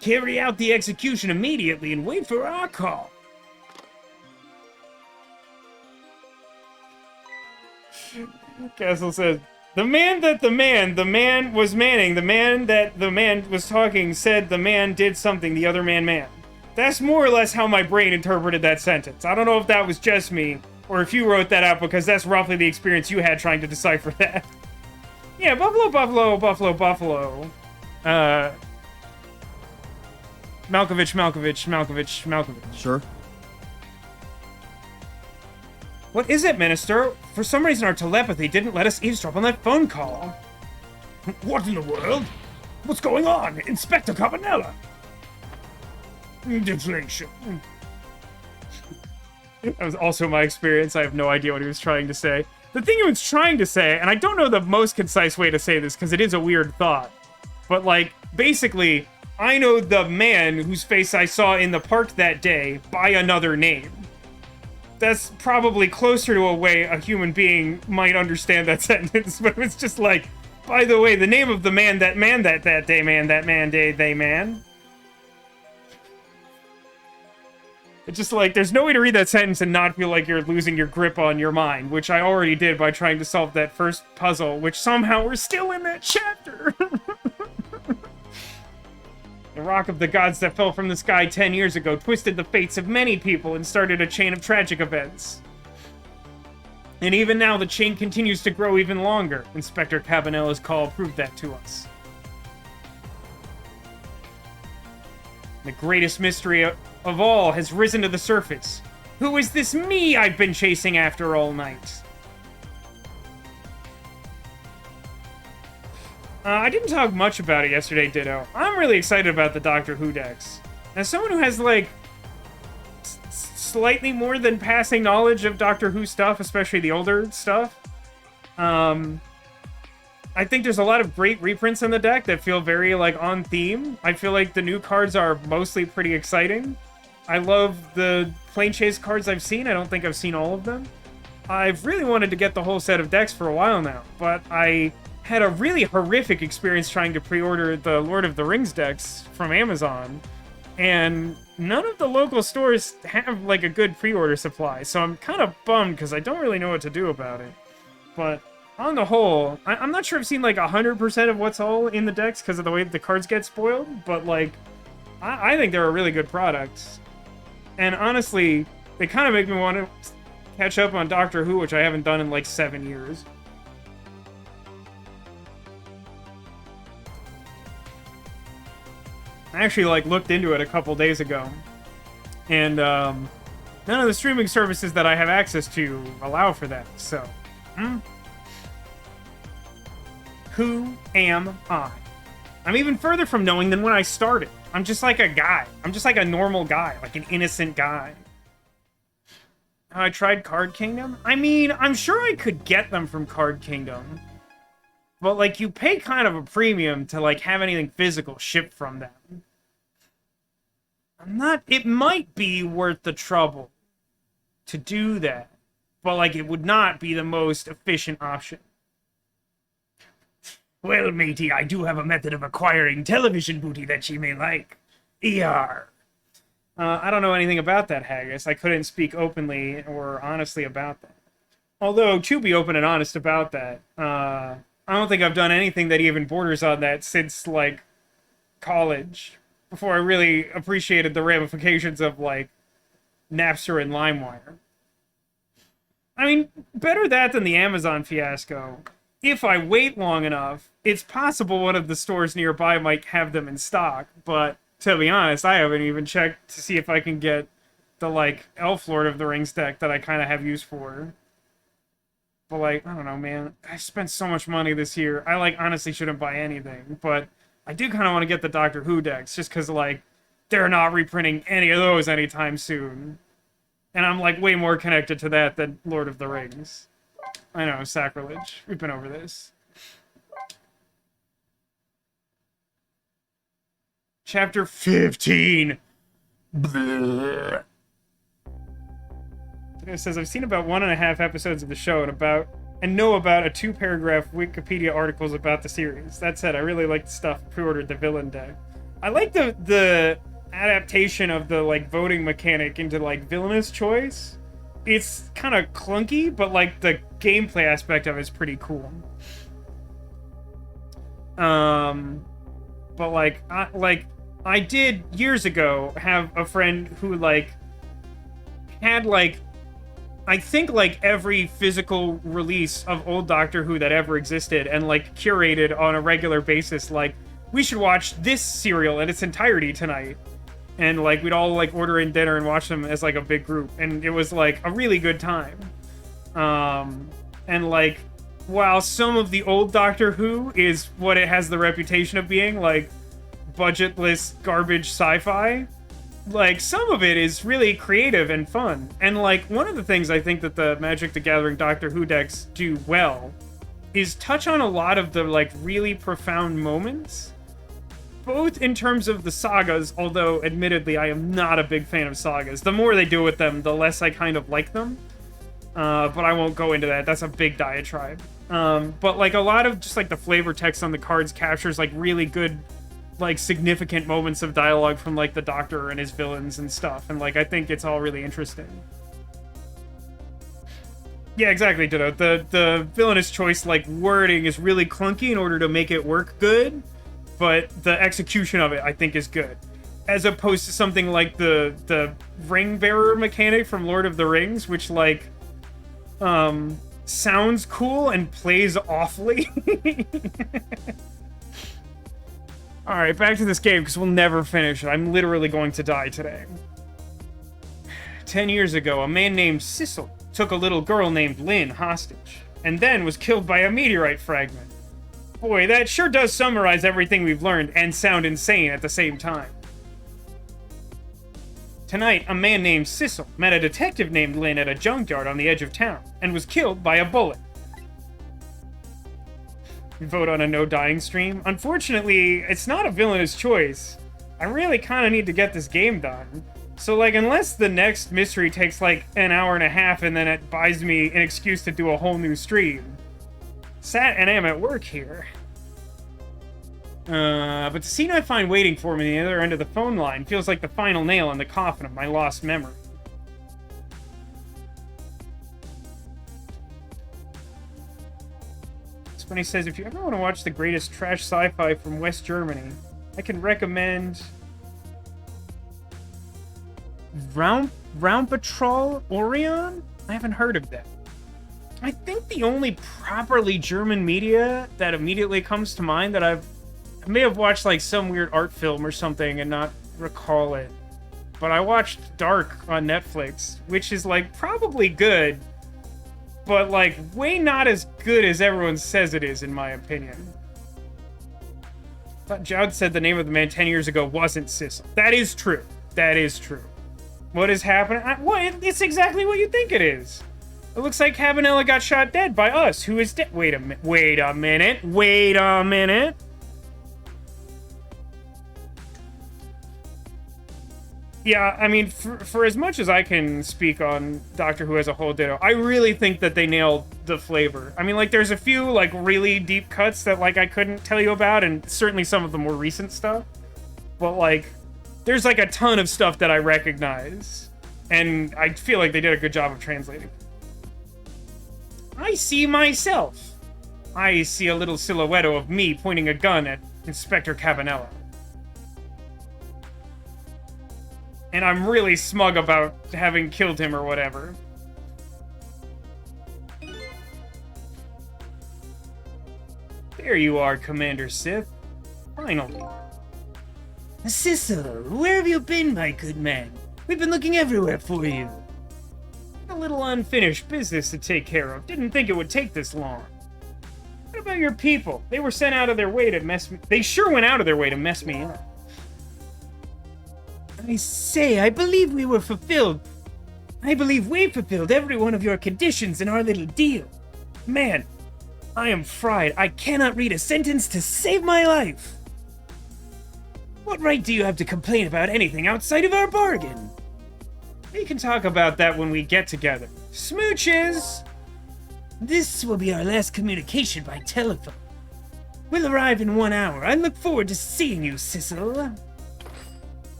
Carry out the execution immediately and wait for our call. Castle says, the man was manning, the man that the man was talking said the man did something, the other man. That's more or less how my brain interpreted that sentence. I don't know if that was just me, or if you wrote that out, because that's roughly the experience you had trying to decipher that. Yeah, Buffalo. Malkovich. Sure. What is it, Minister? For some reason our telepathy didn't let us eavesdrop on that phone call. What in the world? What's going on? Inspector Cabanela! Deflation. That was also my experience. I have no idea what he was trying to say. The thing he was trying to say, and I don't know the most concise way to say this because it is a weird thought, but like, basically, I know the man whose face I saw in the park that day by another name. That's probably closer to a way a human being might understand that sentence, but it's just like, by the way, the name of the man that day, they man. It's just like, there's no way to read that sentence and not feel like you're losing your grip on your mind, which I already did by trying to solve that first puzzle, which somehow we're still in that chapter. The rock of the gods that fell from the sky 10 years ago twisted the fates of many people and started a chain of tragic events. And even now, the chain continues to grow even longer. Inspector Cabanela's call proved that to us. The greatest mystery of all has risen to the surface. Who is this me I've been chasing after all night? I didn't talk much about it yesterday, Ditto. I'm really excited about the Doctor Who decks. As someone who has, like, slightly more than passing knowledge of Doctor Who stuff, especially the older stuff, I think there's a lot of great reprints in the deck that feel very, like, on theme. I feel like the new cards are mostly pretty exciting. I love the Plane Chase cards I've seen. I don't think I've seen all of them. I've really wanted to get the whole set of decks for a while now, but I had a really horrific experience trying to pre-order the Lord of the Rings decks from Amazon, and none of the local stores have, like, a good pre-order supply, so I'm kind of bummed because I don't really know what to do about it. But on the whole, I'm not sure I've seen, like, 100% of what's all in the decks because of the way the cards get spoiled, but, like, I think they're a really good product. And honestly, they kind of make me want to catch up on Doctor Who, which I haven't done in, like, 7 years. I actually, like, looked into it a couple days ago, and none of the streaming services that I have access to allow for that, so... Who am I? I'm even further from knowing than when I started. I'm just like a guy. I'm just like a normal guy, like an innocent guy. I tried Card Kingdom? I mean, I'm sure I could get them from Card Kingdom, but, like, you pay kind of a premium to, like, have anything physical shipped from them. It might be worth the trouble to do that, but, like, it would not be the most efficient option. Well, matey, I do have a method of acquiring television booty that she may like. ER. I don't know anything about that, Haggis. I couldn't speak openly or honestly about that. Although, to be open and honest about that, I don't think I've done anything that even borders on that since, like, college. Before I really appreciated the ramifications of, like, Napster and LimeWire. I mean, better that than the Amazon fiasco. If I wait long enough, it's possible one of the stores nearby might have them in stock, but to be honest, I haven't even checked to see if I can get the, like, Elf Lord of the Rings deck that I kind of have use for. But, like, I don't know, man. I spent so much money this year. I, like, honestly shouldn't buy anything, but I do kind of want to get the Doctor Who decks, just because, like, they're not reprinting any of those anytime soon. And I'm, like, way more connected to that than Lord of the Rings. I know, sacrilege. We've been over this. Chapter 15. Blech. It says, I've seen about 1.5 episodes of the show and know about a 2-paragraph Wikipedia articles about the series. That said, I really like the stuff. Pre-ordered the villain deck. I like the adaptation of the, like, voting mechanic into, like, villainous choice. It's kind of clunky, but, like, the gameplay aspect of it is pretty cool. But, like, I did years ago have a friend who, like, had, like, I think, like, every physical release of old Doctor Who that ever existed and, like, curated on a regular basis, like, we should watch this serial in its entirety tonight. And, like, we'd all, like, order in dinner and watch them as, like, a big group. And it was, like, a really good time. And, like, while some of the old Doctor Who is what it has the reputation of being, like, budgetless garbage sci-fi, like, some of it is really creative and fun. And, like, one of the things I think that the Magic the Gathering Doctor Who decks do well is touch on a lot of the, like, really profound moments. Both in terms of the sagas, although admittedly I am not a big fan of sagas. The more they do with them, the less I kind of like them. But I won't go into that. That's a big diatribe. But, like, a lot of just, like, the flavor text on the cards captures, like, really good, like, significant moments of dialogue from, like, the Doctor and his villains and stuff. And, like, I think it's all really interesting. Yeah, exactly, Ditto. The villainous choice, like, wording is really clunky in order to make it work good. But the execution of it, I think, is good. As opposed to something like the ring bearer mechanic from Lord of the Rings, which, like, sounds cool and plays awfully. Alright, back to this game, because we'll never finish it. I'm literally going to die today. 10 years ago, a man named Sissel took a little girl named Lynn hostage, and then was killed by a meteorite fragment. Boy, that sure does summarize everything we've learned and sound insane at the same time. Tonight, a man named Sissel met a detective named Lynn at a junkyard on the edge of town, and was killed by a bullet. vote on a no dying stream. Unfortunately, it's not a villainous choice. I really kind of need to get this game done. So, like, unless the next mystery takes, like, an hour and a half and then it buys me an excuse to do a whole new stream. Sat and am at work here. But the scene I find waiting for me on the other end of the phone line feels like the final nail in the coffin of my lost memory. It's when he says, if you ever want to watch the greatest trash sci-fi from West Germany, I can recommend... Raumpatrol Orion? I haven't heard of that. I think the only properly German media that immediately comes to mind that I may have watched like some weird art film or something and not recall it. But I watched Dark on Netflix, which is like probably good, but like way not as good as everyone says it is, in my opinion. I thought Jowd said the name of the man 10 years ago wasn't Sissel. That is true. That is true. What is happening? It's exactly what you think it is. It looks like Cabanela got shot dead by us. Who is dead? Wait a minute. Wait a minute. Wait a minute. Yeah, I mean, for as much as I can speak on Doctor Who as a whole ditto, I really think that they nailed the flavor. I mean, like, there's a few, like, really deep cuts that, like, I couldn't tell you about, and certainly some of the more recent stuff. But, like, there's, like, a ton of stuff that I recognize. And I feel like they did a good job of translating. I see myself. I see a little silhouette of me pointing a gun at Inspector Cabanela. And I'm really smug about having killed him or whatever. There you are, Commander Sith. Finally. Sissel, where have you been, my good man? We've been looking everywhere for you. A little unfinished business to take care of. Didn't think it would take this long. What about your people? They were sent out of their way to mess me... They sure went out of their way to mess me up. I say, I believe we were fulfilled. I believe we fulfilled every one of your conditions in our little deal. Man, I am fried. I cannot read a sentence to save my life. What right do you have to complain about anything outside of our bargain? We can talk about that when we get together. Smooches! This will be our last communication by telephone. We'll arrive in 1 hour. I look forward to seeing you, Sissel.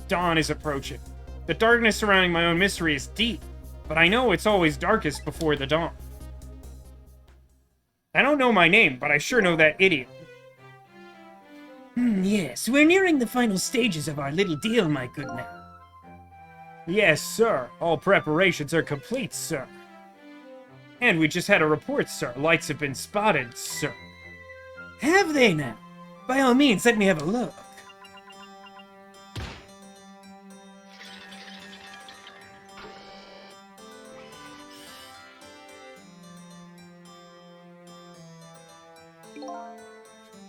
Dawn is approaching. The darkness surrounding my own mystery is deep, but I know it's always darkest before the dawn. I don't know my name, but I sure know that idiom. Yes, we're nearing the final stages of our little deal, my good man. Yes, sir. All preparations are complete, sir. And we just had a report, sir. Lights have been spotted, sir. Have they now? By all means, let me have a look.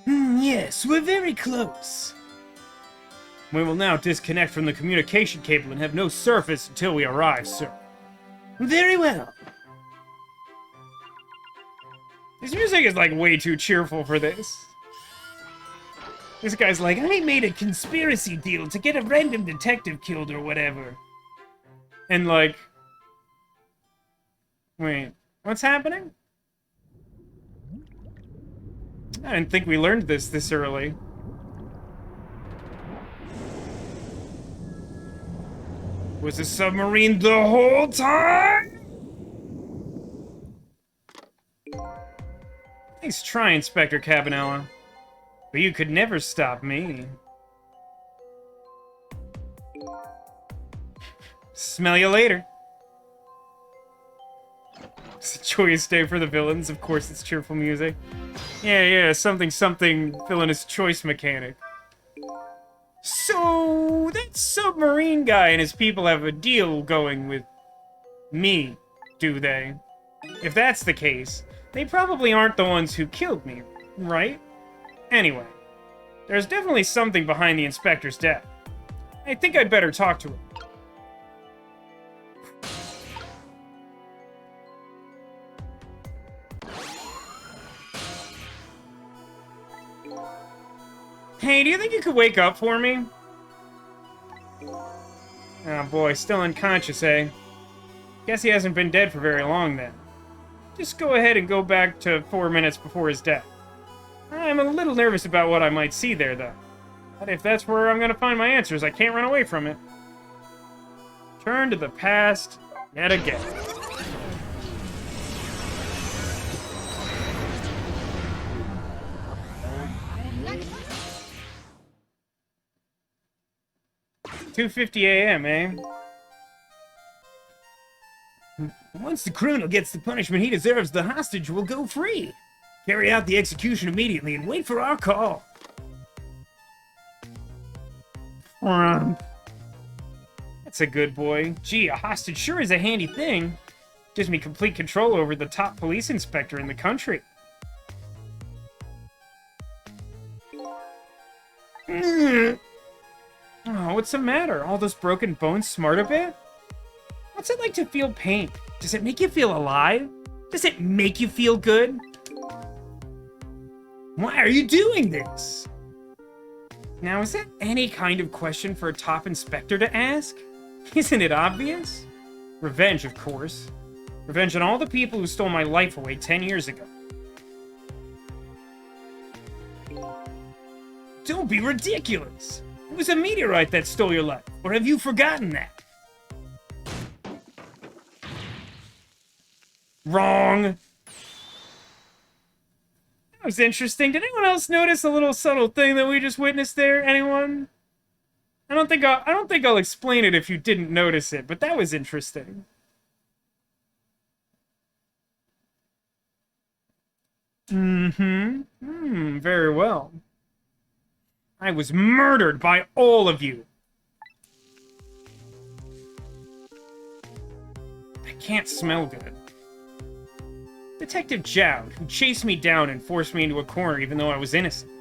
Yes, we're very close. We will now disconnect from the communication cable and have no surface until we arrive, sir. Very well. This music is, like, way too cheerful for this. This guy's like, I made a conspiracy deal to get a random detective killed or whatever. and, like... Wait, what's happening? I didn't think we learned this early. Was the submarine the whole time? Nice try, Inspector Cabanela. But you could never stop me. Smell you later. It's a joyous day for the villains. Of course, it's cheerful music. Yeah, something villainous choice mechanic. So, that submarine guy and his people have a deal going with me, do they? If that's the case, they probably aren't the ones who killed me, right? Anyway, there's definitely something behind the inspector's death. I think I'd better talk to him. Hey, do you think you could wake up for me? Oh boy, still unconscious, eh? Guess he hasn't been dead for very long then. Just go ahead and go back to 4 minutes before his death. I'm a little nervous about what I might see there, though. But if that's where I'm gonna find my answers, I can't run away from it. Turn to the past yet again. $2:50 a.m., eh? Once the criminal gets the punishment he deserves, the hostage will go free. Carry out the execution immediately and wait for our call. That's a good boy. Gee, a hostage sure is a handy thing. Gives me complete control over the top police inspector in the country. Oh, what's the matter? All those broken bones smart a bit? What's it like to feel pain? Does it make you feel alive? Does it make you feel good? Why are you doing this? Now, is that any kind of question for a top inspector to ask? Isn't it obvious? Revenge, of course. Revenge on all the people who stole my life away 10 years ago. Don't be ridiculous. It was a meteorite that stole your life. Or have you forgotten that? Wrong. That was interesting. Did anyone else notice a little subtle thing that we just witnessed there? Anyone? I don't think I'll explain it if you didn't notice it, but that was interesting. Very well. I was murdered by all of you. I can't smell good. Detective Jowd, who chased me down and forced me into a corner even though I was innocent.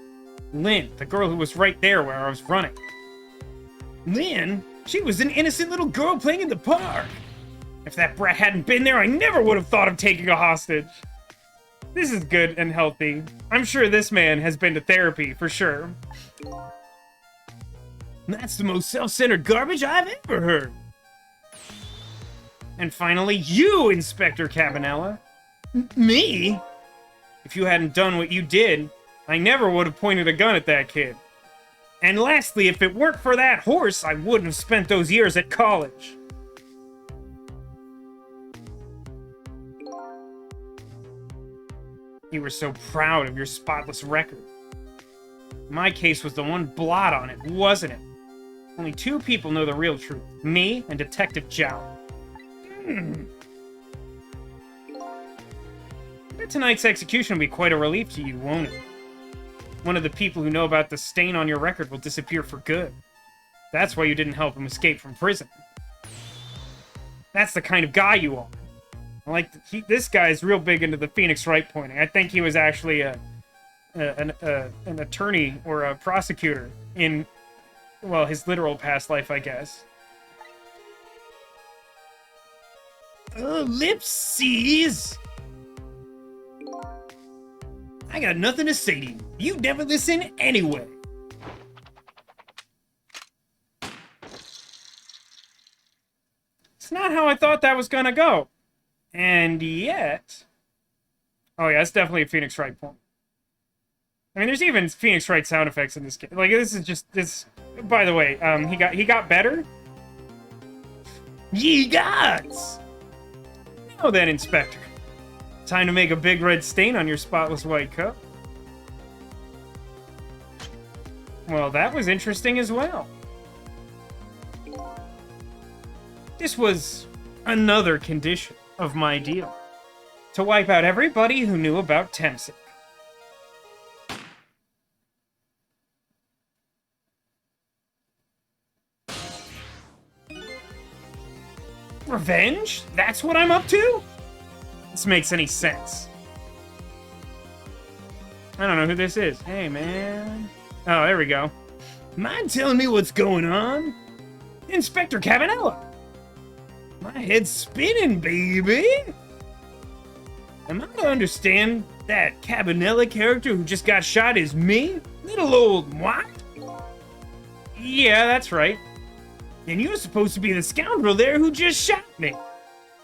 Lynn, the girl who was right there where I was running. Lynn? She was an innocent little girl playing in the park. If that brat hadn't been there, I never would have thought of taking a hostage. This is good and healthy. I'm sure this man has been to therapy, for sure. That's the most self-centered garbage I've ever heard. And finally, you, Inspector Cabanela. Me? If you hadn't done what you did, I never would have pointed a gun at that kid. And lastly, if it weren't for that horse, I wouldn't have spent those years at college. You were so proud of your spotless record. My case was the one blot on it, wasn't it? Only two people know the real truth. Me and Detective Jowd. Bet tonight's execution will be quite a relief to you, won't it? One of the people who know about the stain on your record will disappear for good. That's why you didn't help him escape from prison. That's the kind of guy you are. This guy's real big into the Phoenix Wright pointing. I think he was actually an attorney or a prosecutor in, well, his literal past life, I guess. Ellipses! I got nothing to say to you. You never listen anyway. It's not how I thought that was gonna go. And yet... Oh yeah, it's definitely a Phoenix Wright point. I mean, there's even Phoenix Wright sound effects in this game. Like, this is just... this. By the way, he got better? Ye gods! Now then, Inspector. Time to make a big red stain on your spotless white coat. Well, that was interesting as well. This was another condition of my deal. To wipe out everybody who knew about Temsic. Revenge? That's what I'm up to? This makes any sense. I don't know who this is. Hey, man. Oh, there we go. Mind telling me what's going on? Inspector Cabanela! My head's spinning, baby! Am I to understand that Cabanela character who just got shot is me? Little old what? Yeah, that's right. And you're supposed to be the scoundrel there who just shot me.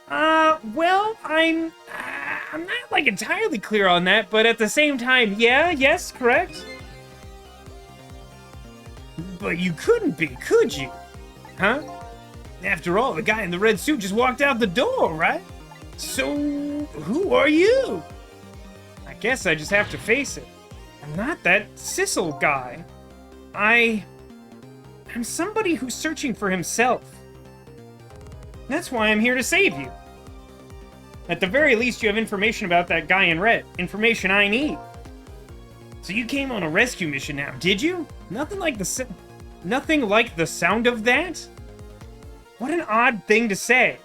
Well, I'm not, like, entirely clear on that, but at the same time, yeah, yes, correct. But you couldn't be, could you? Huh? After all, the guy in the red suit just walked out the door, right? So, who are you? I guess I just have to face it. I'm not that Sissel guy. I'm somebody who's searching for himself. That's why I'm here to save you. At the very least, you have information about that guy in red. Information I need. So you came on a rescue mission now, did you? Nothing like the sound of that? What an odd thing to say.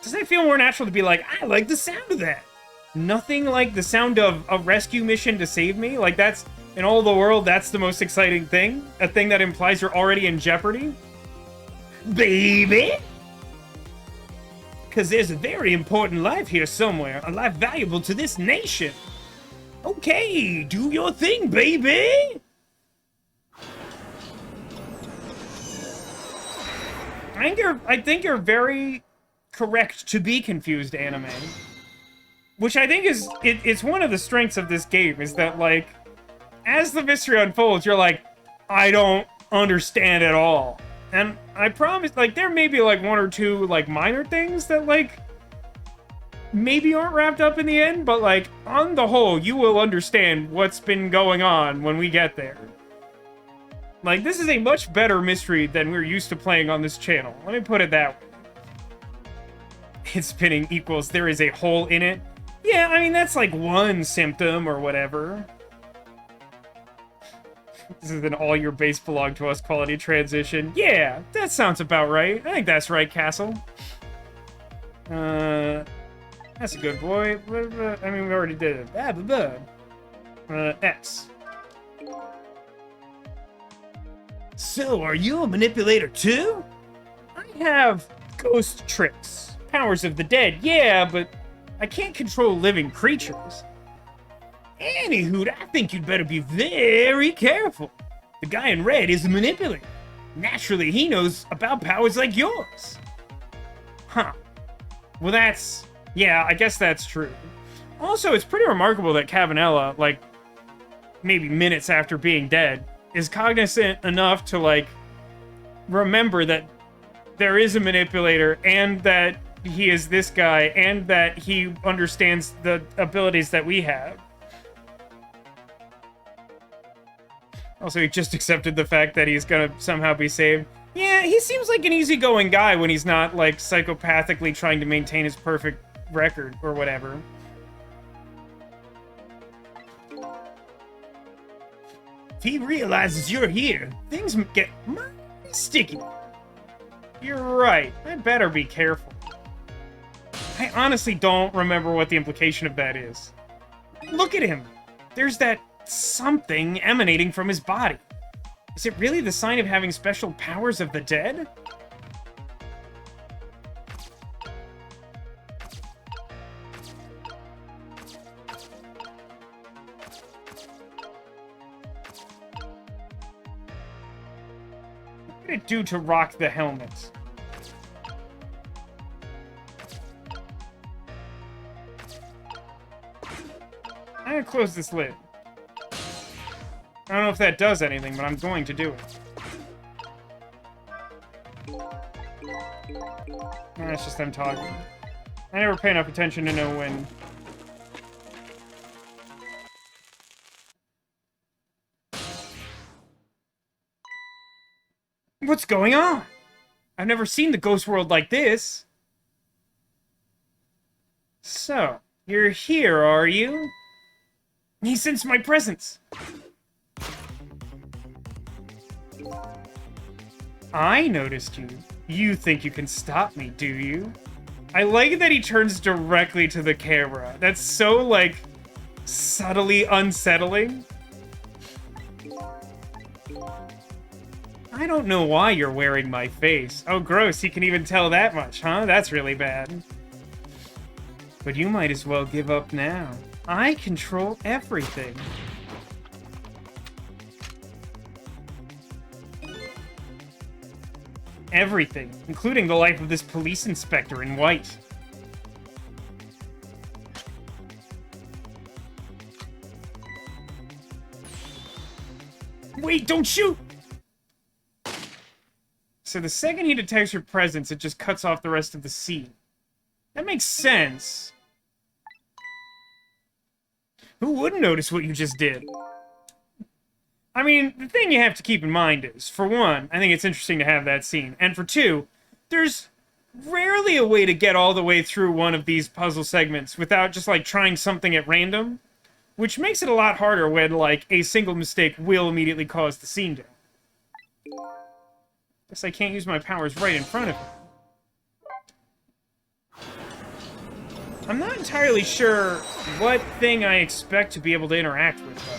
Doesn't it feel more natural to be like, I like the sound of that? Nothing like the sound of a rescue mission to save me? Like that's, in all the world, that's the most exciting thing? A thing that implies you're already in jeopardy? Baby? Because there's a very important life here somewhere, a life valuable to this nation. Okay, do your thing, baby! I think you're very correct to be confused, anime. Which I think is, it's one of the strengths of this game, is that, like, as the mystery unfolds, you're like, I don't understand at all. And I promise, like, there may be, like, one or two, like, minor things that, like, maybe aren't wrapped up in the end, but, like, on the whole, you will understand what's been going on when we get there. Like, this is a much better mystery than we're used to playing on this channel. Let me put it that way. Hit spinning equals there is a hole in it. Yeah, I mean, that's like one symptom or whatever. This is an all your base belong to us quality transition. Yeah, that sounds about right. I think that's right, Castle. That's a good boy. I mean, we already did it. X. So, are you a manipulator too? I have ghost tricks. Powers of the dead, yeah, but I can't control living creatures. Anywho, I think you'd better be very careful. The guy in red is a manipulator. Naturally, he knows about powers like yours. Huh. Well, that's... yeah, I guess that's true. Also, it's pretty remarkable that Cavanella, like, maybe minutes after being dead, is cognizant enough to, like, remember that there is a manipulator, and that he is this guy, and that he understands the abilities that we have. Also, he just accepted the fact that he's gonna somehow be saved. Yeah, he seems like an easygoing guy when he's not, like, psychopathically trying to maintain his perfect record, or whatever. If he realizes you're here, things get mighty sticky. You're right. I better be careful. I honestly don't remember what the implication of that is. Look at him! There's that something emanating from his body. Is it really the sign of having special powers of the dead? What did it do to rock the helmet? I'm gonna close this lid. I don't know if that does anything, but I'm going to do it. That's just them talking. I never pay enough attention to know when. What's going on? I've never seen the ghost world like this. So, you're here, are you? He sensed my presence. I noticed you. You think you can stop me, do you? I like that he turns directly to the camera. That's so, like, subtly unsettling. I don't know why you're wearing my face. Oh, gross, you can even tell that much, huh? That's really bad. But you might as well give up now. I control everything. everything, including the life of this police inspector in white. Wait, don't shoot! So the second he detects your presence, it just cuts off the rest of the scene. That makes sense. Who wouldn't notice what you just did? I mean, the thing you have to keep in mind is, for one, I think it's interesting to have that scene. And for two, there's rarely a way to get all the way through one of these puzzle segments without just, like, trying something at random. Which makes it a lot harder when, like, a single mistake will immediately cause the scene down. Guess I can't use my powers right in front of him. I'm not entirely sure what thing I expect to be able to interact with, though.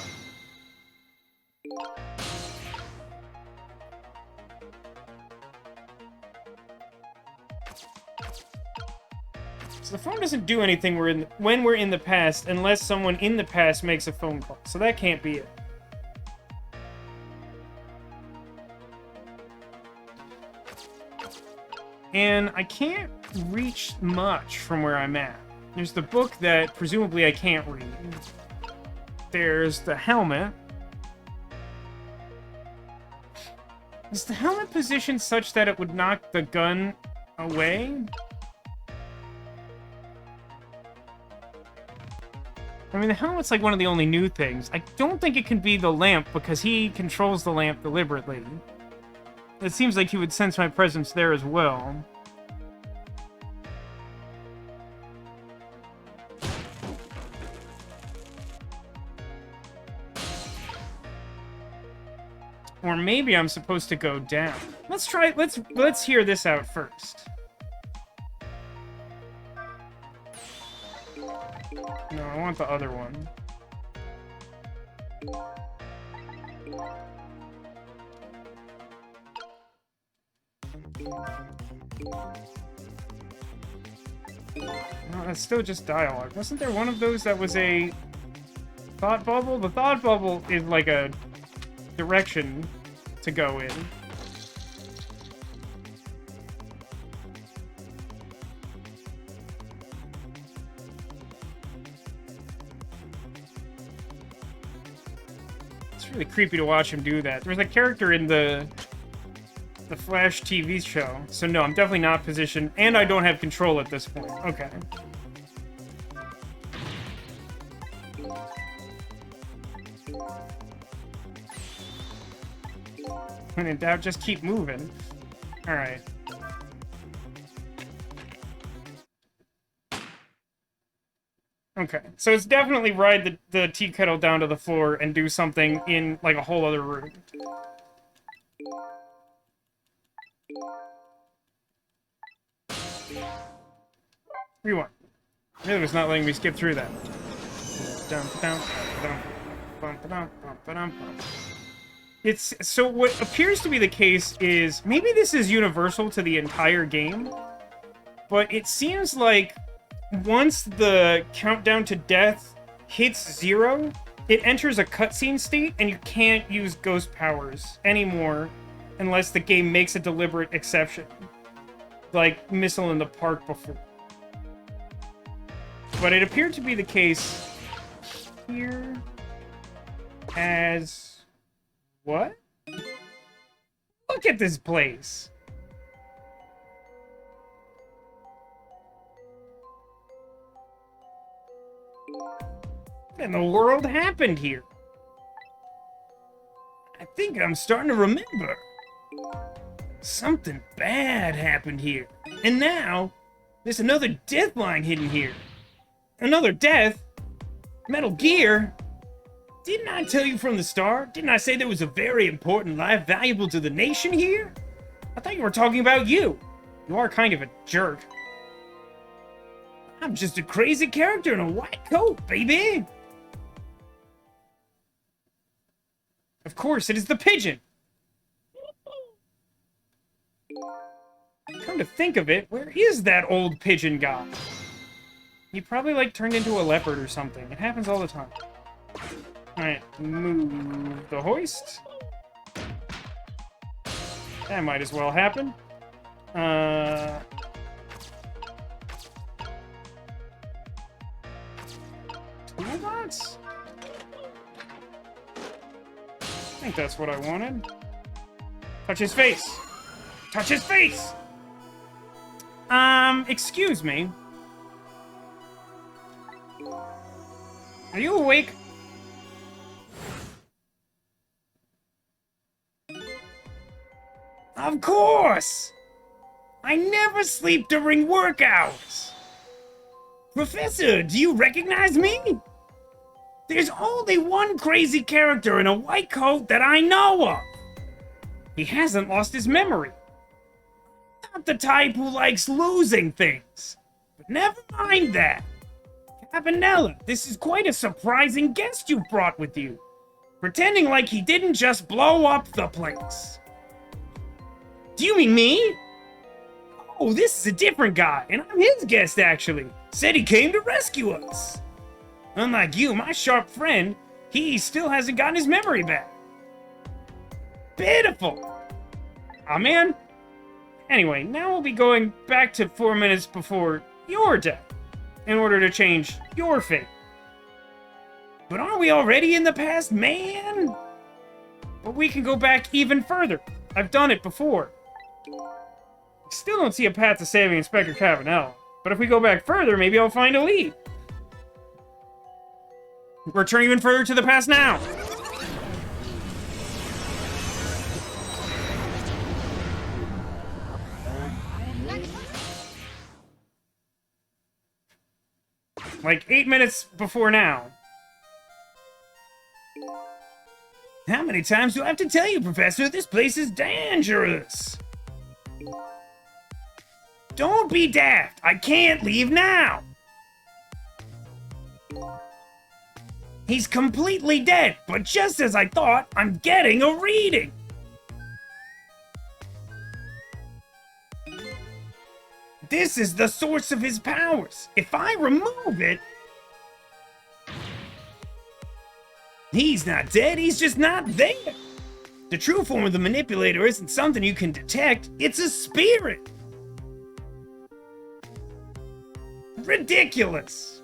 So the phone doesn't do anything when we're in the past unless someone in the past makes a phone call. So that can't be it. And I can't reach much from where I'm at. There's the book that presumably I can't read. There's the helmet. Is the helmet positioned such that it would knock the gun away? I mean, the helmet's like one of the only new things. I don't think it can be the lamp because he controls the lamp deliberately. It seems like he would sense my presence there as well. Or maybe I'm supposed to go down. Let's hear this out first. No, I want the other one. No, that's still just dialogue. Wasn't there one of those that was a thought bubble? The thought bubble is like a direction to go in. It's really creepy to watch him do that. There's a character in the Flash TV show, so no, I'm definitely not positioned, and I don't have control at this point. Okay. When in doubt, just keep moving. Alright. Okay, so it's definitely ride the tea kettle down to the floor and do something in, like, a whole other room. Rewind. Really was not letting me skip through that. It's so what appears to be the case is maybe this is universal to the entire game, but it seems like once the countdown to death hits 0, it enters a cutscene state and you can't use ghost powers anymore unless the game makes a deliberate exception, like Missile in the Park before. But it appeared to be the case here as... What? Look at this place! What in the world happened here? I think I'm starting to remember. Something bad happened here. And now, there's another death line hidden here. Another death? Metal Gear? Didn't I tell you from the start? Didn't I say there was a very important life valuable to the nation here? I thought you were talking about you. You are kind of a jerk. I'm just a crazy character in a white coat, baby! Of course, it is the pigeon! Come to think of it, where is that old pigeon guy? He probably, like, turned into a leopard or something. It happens all the time. Alright, move the hoist. That might as well happen. Toolbox? I think that's what I wanted. Touch his face! Touch his face! Excuse me. Are you awake? Of course! I never sleep during work hours! Professor, do you recognize me? There's only one crazy character in a white coat that I know of. He hasn't lost his memory. Not the type who likes losing things. But never mind that. Cabanella, this is quite a surprising guest you brought with you. Pretending like he didn't just blow up the place. Do you mean me? Oh, this is a different guy, and I'm his guest actually. Said he came to rescue us. Unlike you, my sharp friend, he still hasn't gotten his memory back. Pitiful. Aw, man. Anyway, now we'll be going back to 4 minutes before your death in order to change your fate. But aren't we already in the past, man? But we can go back even further. I've done it before. I still don't see a path to saving Inspector Cabanel. But if we go back further, maybe I'll find a lead. Return even further to the past now. Like 8 minutes before now. How many times do I have to tell you, Professor? This place is dangerous. Don't be daft. I can't leave now. He's completely dead, but just as I thought, I'm getting a reading. This is the source of his powers. If I remove it... He's not dead, he's just not there. The true form of the manipulator isn't something you can detect, it's a spirit. Ridiculous.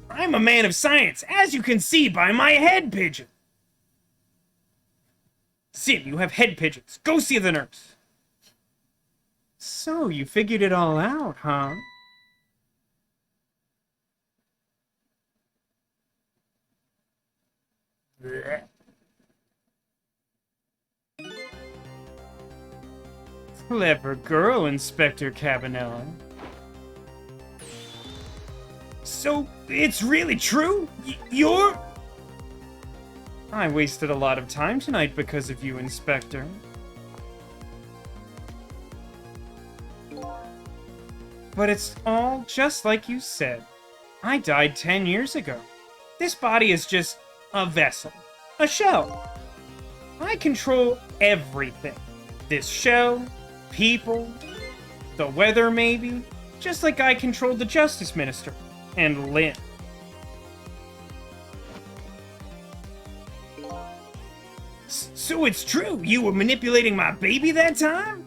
I'm a man of science, as you can see by my head pigeon. Sim, you have head pigeons. Go see the nurse. So, you figured it all out, huh? Blech. Clever girl, Inspector Cabanella. So, it's really true? You're... I wasted a lot of time tonight because of you, Inspector. But it's all just like you said. I died 10 years ago. This body is just a vessel, a shell. I control everything. This shell, people, the weather maybe, just like I controlled the Justice Minister and Lynn. So it's true, you were manipulating my baby that time?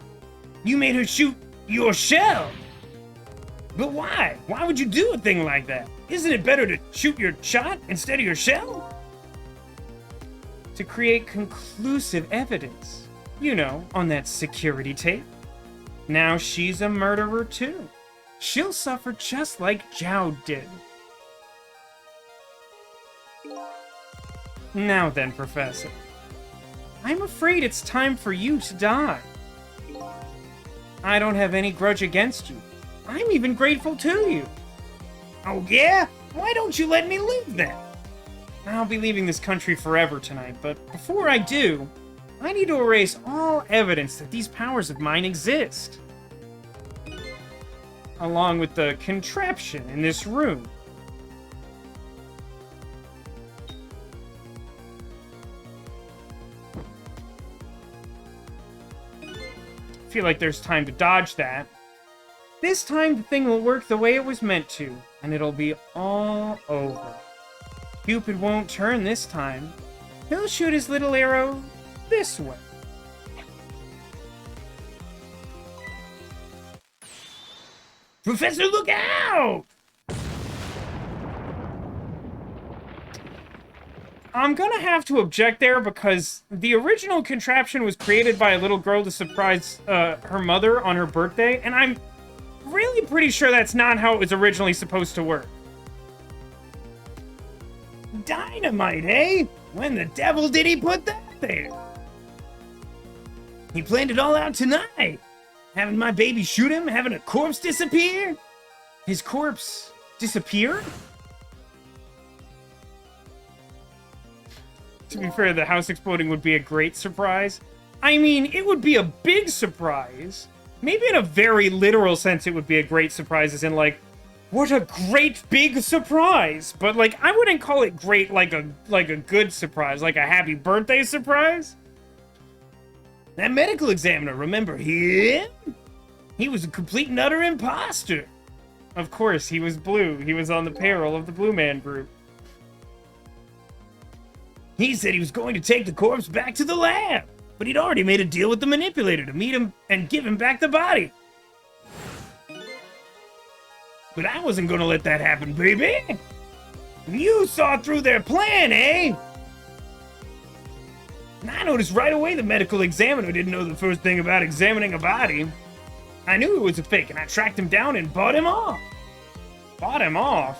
You made her shoot your shell? But why? Why would you do a thing like that? Isn't it better to shoot your shot instead of your shell? To create conclusive evidence. You know, on that security tape. Now she's a murderer too. She'll suffer just like Zhao did. Now then, Professor. I'm afraid it's time for you to die. I don't have any grudge against you. I'm even grateful to you. Oh yeah? Why don't you let me live then? I'll be leaving this country forever tonight, but before I do, I need to erase all evidence that these powers of mine exist. Along with the contraption in this room. I feel like there's time to dodge that. This time the thing will work the way it was meant to, and it'll be all over. Cupid won't turn this time. He'll shoot his little arrow this way. Professor, look out! I'm gonna have to object there because the original contraption was created by a little girl to surprise her mother on her birthday, and I'm really pretty sure that's not how it was originally supposed to work. Dynamite, eh? When the devil did he put that there? He planned it all out tonight. Having my baby shoot him, having a corpse disappear. His corpse disappeared? To be fair, the house exploding would be a great surprise. I mean, it would be a big surprise. Maybe in a very literal sense it would be a great surprise, as in, like, what a great big surprise! But, like, I wouldn't call it great like a good surprise, like a happy birthday surprise. That medical examiner, remember him? He was a complete and utter imposter. Of course, he was blue. He was on the payroll of the Blue Man Group. He said he was going to take the corpse back to the lab, but he'd already made a deal with the manipulator to meet him and give him back the body. But I wasn't gonna let that happen, baby. You saw through their plan, eh? And I noticed right away the medical examiner didn't know the first thing about examining a body. I knew it was a fake, and I tracked him down and bought him off. Bought him off?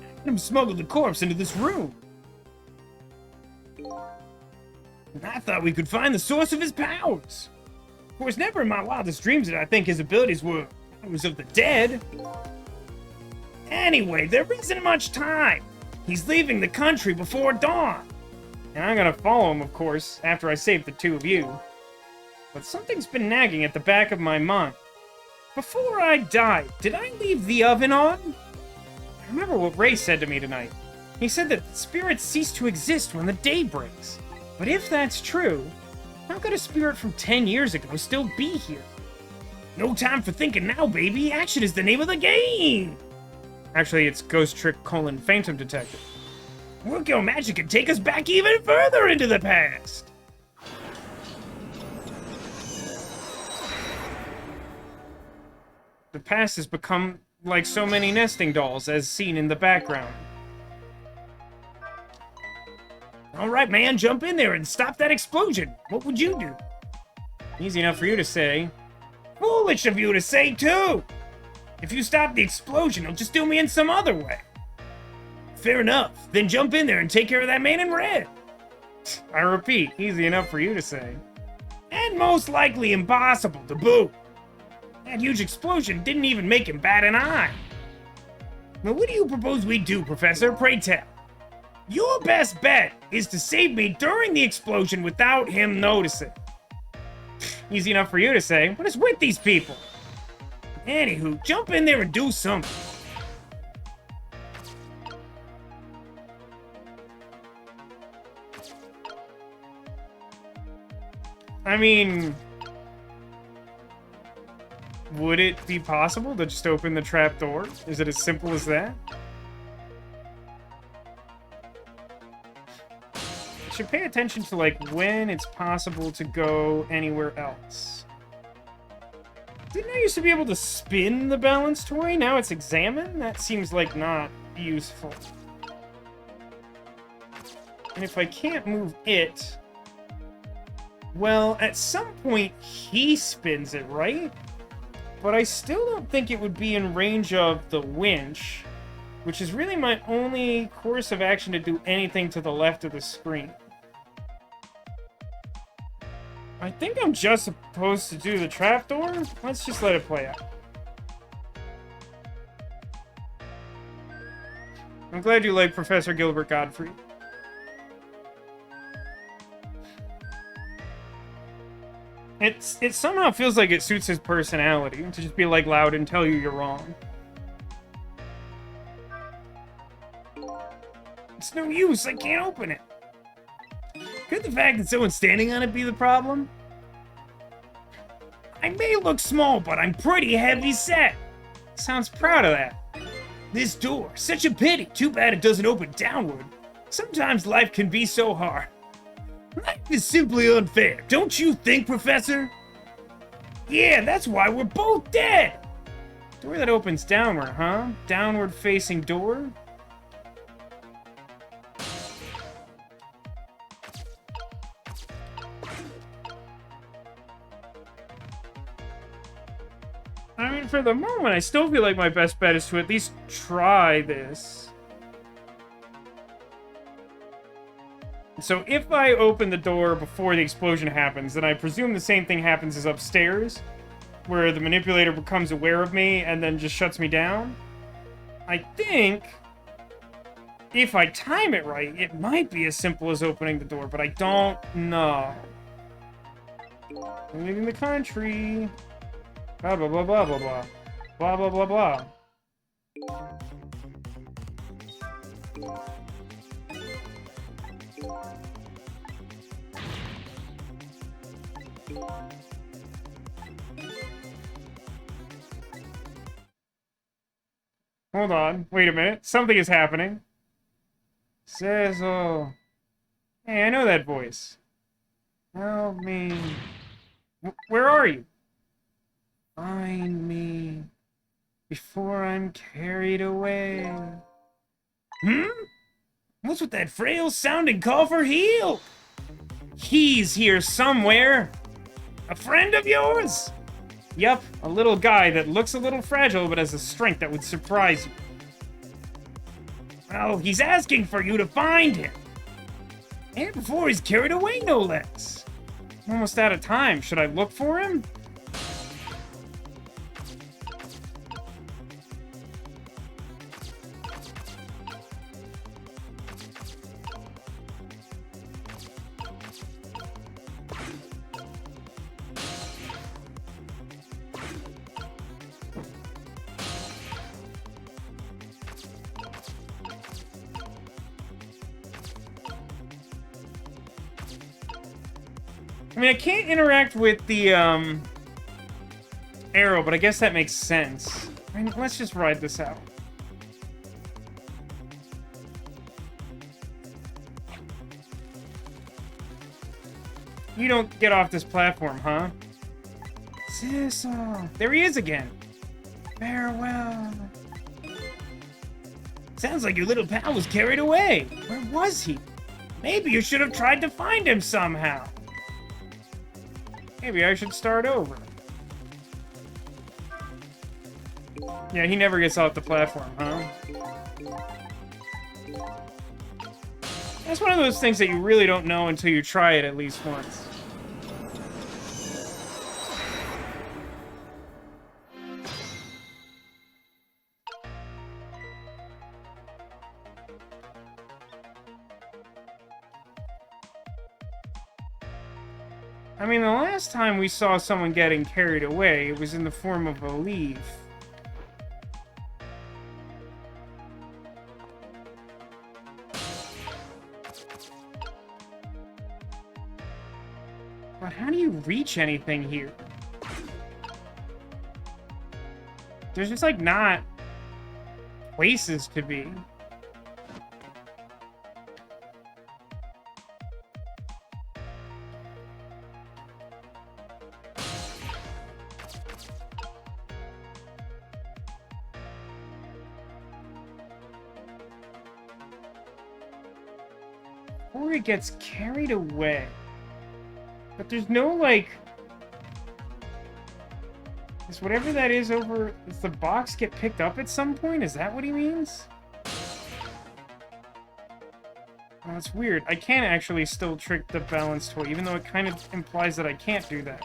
I had him smuggle the corpse into this room. And I thought we could find the source of his powers. Of course, never in my wildest dreams did I think his abilities were powers of the dead. Anyway, there isn't much time. He's leaving the country before dawn. And I'm gonna follow him, of course, after I save the two of you. But something's been nagging at the back of my mind. Before I died, did I leave the oven on? I remember what Ray said to me tonight. He said that spirits cease to exist when the day breaks. But if that's true, how could a spirit from 10 years ago still be here? No time for thinking now, baby. Action is the name of the game. Actually, it's Ghost Trick: Phantom Detective. Work your magic and take us back even further into the past. The past has become like so many nesting dolls, as seen in the background. All right, man, jump in there and stop that explosion. What would you do? Easy enough for you to say. Foolish of you to say, too. If you stop the explosion, it'll just do me in some other way. Fair enough. Then jump in there and take care of that man in red. I repeat, easy enough for you to say. And most likely impossible to boot. That huge explosion didn't even make him bat an eye. Now, what do you propose we do, Professor? Pray tell. Your best bet is to save me during the explosion without him noticing. Easy enough for you to say. What is with these people? Anywho, jump in there and do something. I mean, would it be possible to just open the trap door? Is it as simple as that? I should pay attention to, like, when it's possible to go anywhere else. Didn't I used to be able to spin the balance toy? Now it's examine? That seems like not useful. And if I can't move it... Well, at some point, he spins it, right? But I still don't think it would be in range of the winch, which is really my only course of action to do anything to the left of the screen. I think I'm just supposed to do the trapdoor. Let's just let it play out. I'm glad you like Professor Gilbert Godfrey. It somehow feels like it suits his personality to just be, like, loud and tell you you're wrong. It's no use, I can't open it. Could the fact that someone's standing on it be the problem? I may look small, but I'm pretty heavy set. Sounds proud of that. This door, such a pity. Too bad it doesn't open downward. Sometimes life can be so hard. Life is simply unfair, don't you think, Professor? Yeah, that's why we're both dead. Door that opens downward, huh? Downward facing door? I mean, for the moment, I still feel like my best bet is to at least try this. So if I open the door before the explosion happens, then I presume the same thing happens as upstairs, where the manipulator becomes aware of me and then just shuts me down. I think, if I time it right, it might be as simple as opening the door, but I don't know. I'm leaving the country. Blah, blah, blah, blah, blah, blah. Blah, blah, blah, blah. Hold on. Wait a minute. Something is happening. Cecil. Hey, I know that voice. Help me. Where are you? Find me before I'm carried away. What's with that frail sounding call for help? He's here somewhere. A friend of yours? Yep, a little guy that looks a little fragile but has a strength that would surprise you. Well, he's asking for you to find him. And before he's carried away, no less. I'm almost out of time. Should I look for him? I mean, I can't interact with the, arrow, but I guess that makes sense. I mean, let's just ride this out. You don't get off this platform, huh? Cecil! There he is again! Farewell! Sounds like your little pal was carried away! Where was he? Maybe you should have tried to find him somehow! Maybe I should start over. Yeah, he never gets off the platform, huh? That's one of those things that you really don't know until you try it at least once. I mean, the last time we saw someone getting carried away, it was in the form of a leaf. But how do you reach anything here? There's just, like, not places to be. Or it gets carried away. But there's no, like... Is whatever that is over... Does the box get picked up at some point? Is that what he means? Oh, it's weird. I can actually still trick the balance toy, even though it kind of implies that I can't do that.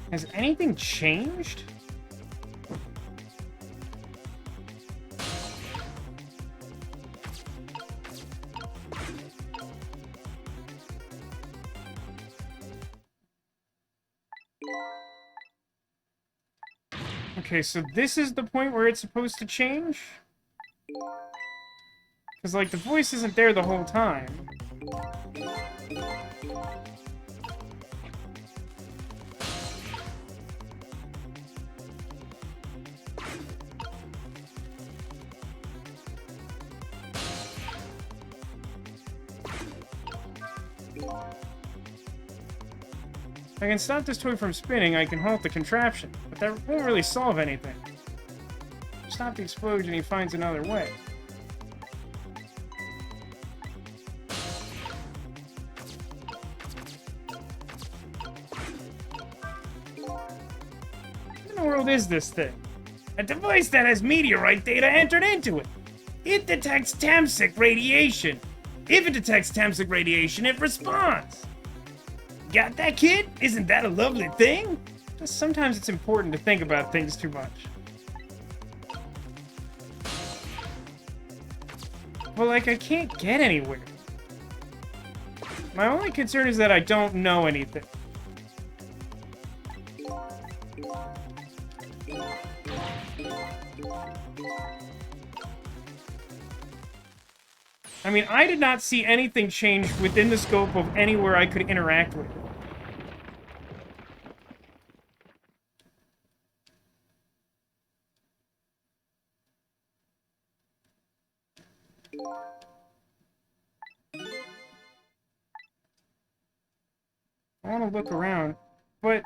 Has anything changed? Okay, so this is the point where it's supposed to change? Because, like, the voice isn't there the whole time. If I can stop this toy from spinning, I can halt the contraption, but that won't really solve anything. Stop the explosion, he finds another way. What in the world is this thing? A device that has meteorite data entered into it. It detects Tamsic radiation. If it detects Tamsic radiation, it responds. Got that, kid? Isn't that a lovely thing? Just sometimes it's important to think about things too much. Well, like, I can't get anywhere. My only concern is that I don't know anything. I mean, I did not see anything change within the scope of anywhere I could interact with. I want to look around, but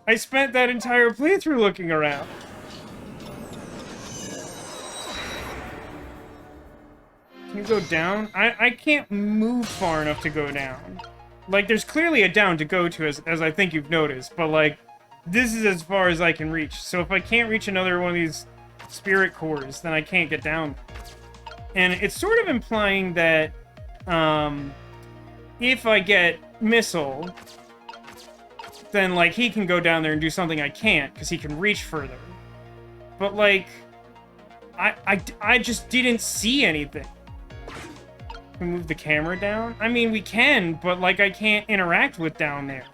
I spent that entire playthrough looking around. Can you go down? I can't move far enough to go down. Like, there's clearly a down to go to, as I think you've noticed, but, like, this is as far as I can reach. So if I can't reach another one of these spirit cores, then I can't get down. And it's sort of implying that, if I get Missile, then, like, he can go down there and do something I can't, because he can reach further. But, like, I just didn't see anything. Can we move the camera down? I mean, we can, but, like, I can't interact with down there.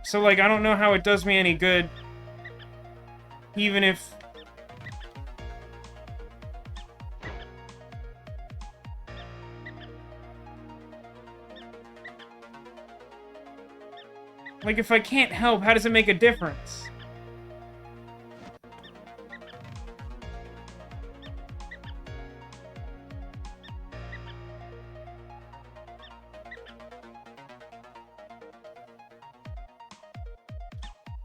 So, like, I don't know how it does me any good. Even if... Like, if I can't help, how does it make a difference?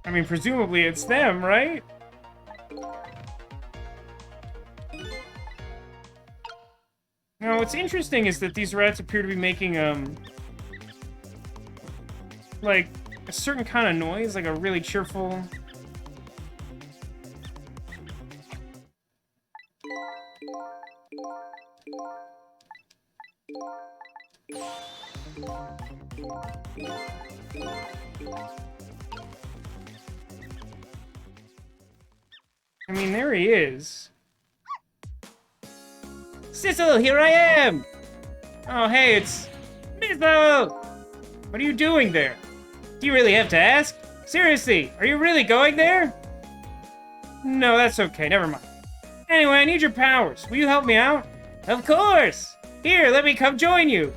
I mean, presumably it's them, right? Now, what's interesting is that these rats appear to be making, like, a certain kind of noise, like a really cheerful... I mean, there he is. Sissel, here I am! Oh, hey, it's... Missile! What are you doing there? Do you really have to ask? Seriously, are you really going there? No, that's okay, never mind. Anyway, I need your powers. Will you help me out? Of course! Here, let me come join you!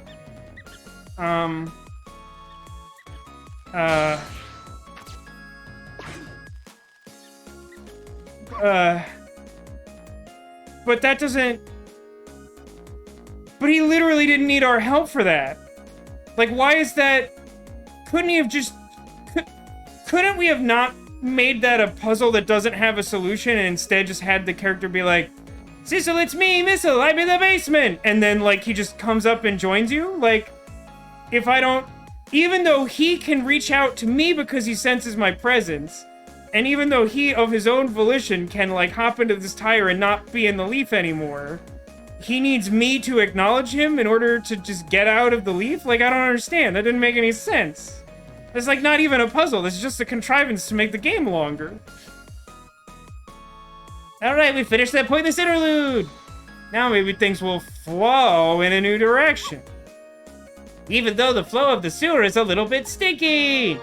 But that doesn't... But he literally didn't need our help for that. Like, why is that... Couldn't he have just... Couldn't we have not made that a puzzle that doesn't have a solution and instead just had the character be like, Sissel, it's me, Missile, I'm in the basement! And then, like, he just comes up and joins you? Like, if I don't... Even though he can reach out to me because he senses my presence, and even though he, of his own volition, can, like, hop into this tire and not be in the leaf anymore, he needs me to acknowledge him in order to just get out of the leaf? Like, I don't understand. That didn't make any sense. It's, like, not even a puzzle. This is just a contrivance to make the game longer. Alright, we finished that pointless interlude! Now maybe things will flow in a new direction. Even though the flow of the sewer is a little bit stinky!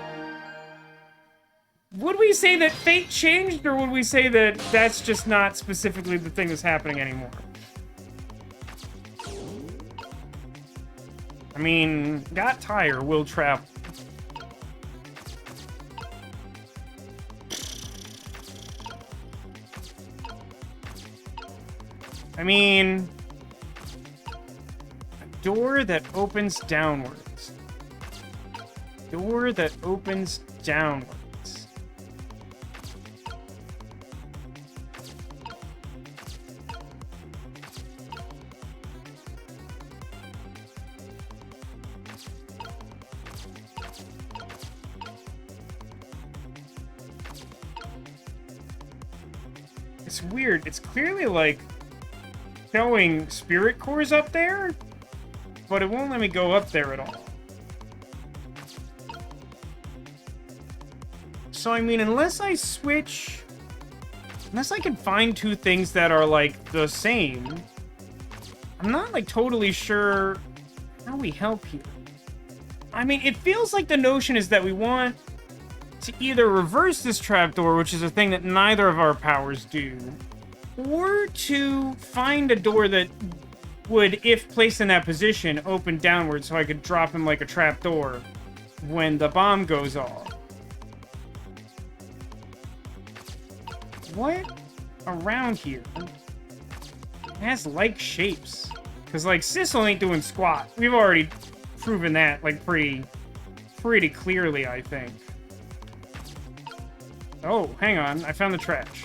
Would we say that fate changed, or would we say that that's just not specifically the thing that's happening anymore? I mean, got tire, will travel. I mean... A door that opens downwards. door that opens downwards. It's weird. It's clearly like showing spirit cores up there, but it won't let me go up there at all. So, I mean, unless I can find two things that are, like, the same, I'm not, like, totally sure how we help here. I mean, it feels like the notion is that we want to either reverse this trapdoor, which is a thing that neither of our powers do, or to find a door that would, if placed in that position, open downward so I could drop him like a trapdoor when the bomb goes off. What around here has like shapes? Because like Sissel ain't doing squat. We've already proven that like pretty clearly, I think. Oh, hang on. I found the trash.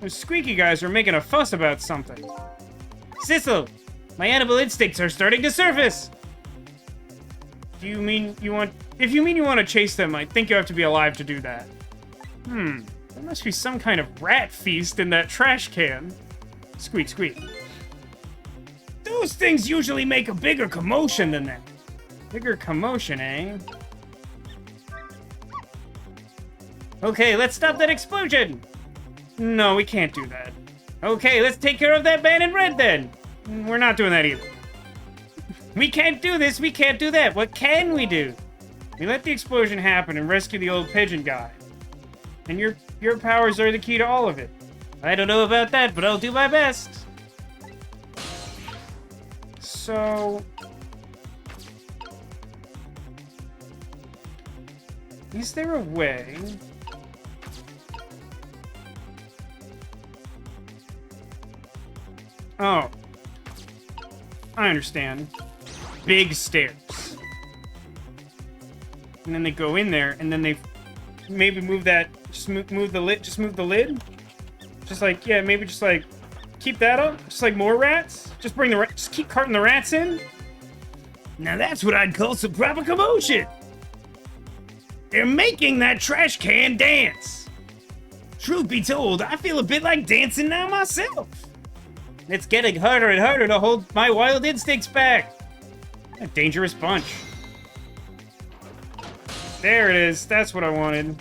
Those squeaky guys are making a fuss about something. Sissel, my animal instincts are starting to surface. Do you mean you want... If you mean you want to chase them, I think you have to be alive to do that. There must be some kind of rat feast in that trash can. Squeak, squeak. Those things usually make a bigger commotion than that. Bigger commotion, eh? Okay, let's stop that explosion! No, we can't do that. Okay, let's take care of that man in red then! We're not doing that either. We can't do this, we can't do that. What can we do? We let the explosion happen and rescue the old pigeon guy. And your powers are the key to all of it. I don't know about that, but I'll do my best. So... is there a way... Oh. I understand. Big stairs. And then they go in there, and then they maybe move that, just move the lid, just move the lid. Just like, yeah, maybe just like, keep that up. Just like more rats. Just bring the just keep carting the rats in. Now that's what I'd call some proper commotion. They're making that trash can dance. Truth be told, I feel a bit like dancing now myself. It's getting harder and harder to hold my wild instincts back. A dangerous bunch. There it is. That's what I wanted.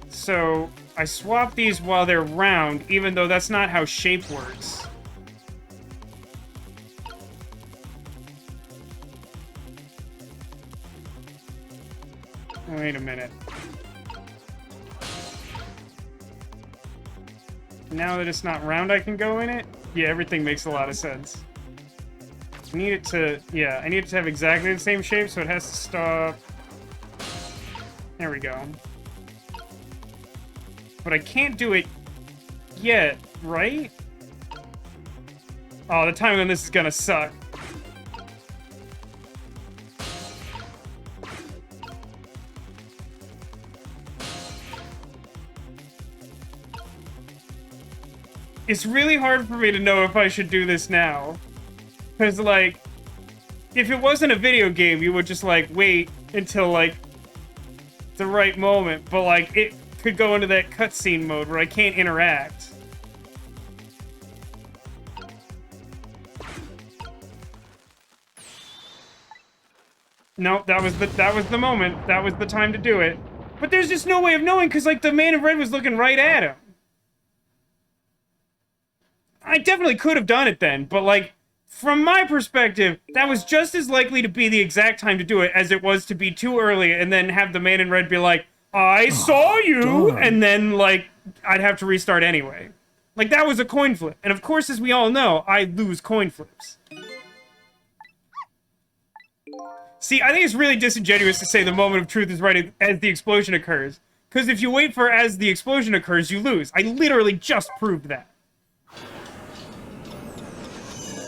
So, I swap these while they're round, even though that's not how shape works. Wait a minute. Now that it's not round, I can go in it? Yeah, everything makes a lot of sense. I need it to, yeah, I need it to have exactly the same shape, so it has to stop. There we go. But I can't do it yet, right? Oh, the timing on this is gonna suck. It's really hard for me to know if I should do this now. Because, like, if it wasn't a video game, you would just, like, wait until, like, the right moment. But, like, it could go into that cutscene mode where I can't interact. No, that was the moment. That was the time to do it. But there's just no way of knowing, because, like, the man in red was looking right at him. I definitely could have done it then, but, like, from my perspective, that was just as likely to be the exact time to do it as it was to be too early and then have the man in red be like, I saw you, darn. and then, like, I'd have to restart anyway. Like, that was a coin flip. And of course, as we all know, I lose coin flips. See, I think it's really disingenuous to say the moment of truth is right as the explosion occurs. Because if you wait for as the explosion occurs, you lose. I literally just proved that.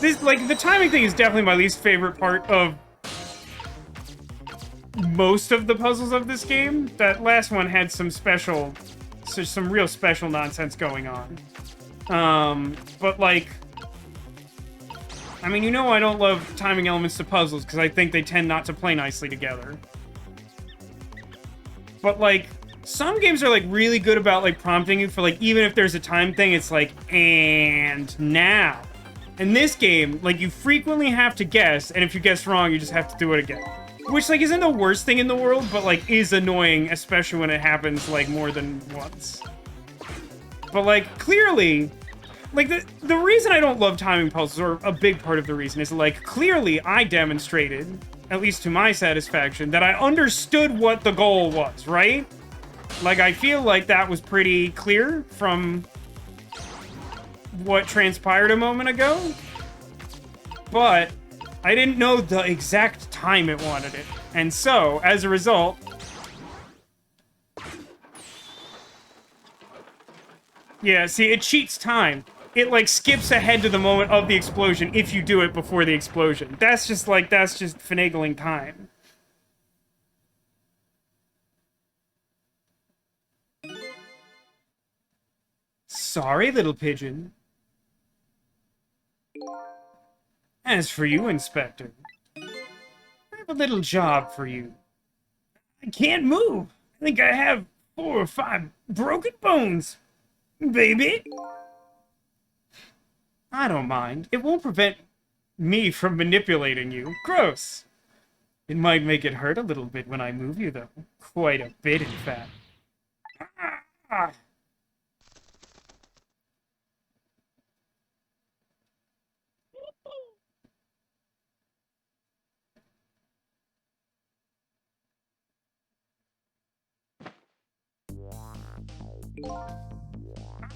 This, like, the timing thing is definitely my least favorite part of most of the puzzles of this game. That last one had some real special nonsense going on. But, like, I mean, you know I don't love timing elements to puzzles because I think they tend not to play nicely together. But, like, some games are, like, really good about, like, prompting you for, like, even if there's a time thing, it's like, and now. In this game, like, you frequently have to guess, and if you guess wrong, you just have to do it again. Which, like, isn't the worst thing in the world, but, like, is annoying, especially when it happens, like, more than once. But, like, clearly, like, the reason I don't love timing puzzles, or a big part of the reason, is, like, clearly I demonstrated, at least to my satisfaction, that I understood what the goal was, right? Like, I feel like that was pretty clear from what transpired a moment ago. But I didn't know the exact time it wanted it. And so, as a result, yeah, see, it cheats time. It, like, skips ahead to the moment of the explosion if you do it before the explosion. That's just finagling time. Sorry, little pigeon. As for you, Inspector, I have a little job for you. I can't move. I think I have 4 or 5 broken bones, baby. I don't mind. It won't prevent me from manipulating you. Gross. It might make it hurt a little bit when I move you, though. Quite a bit, in fact. Ah.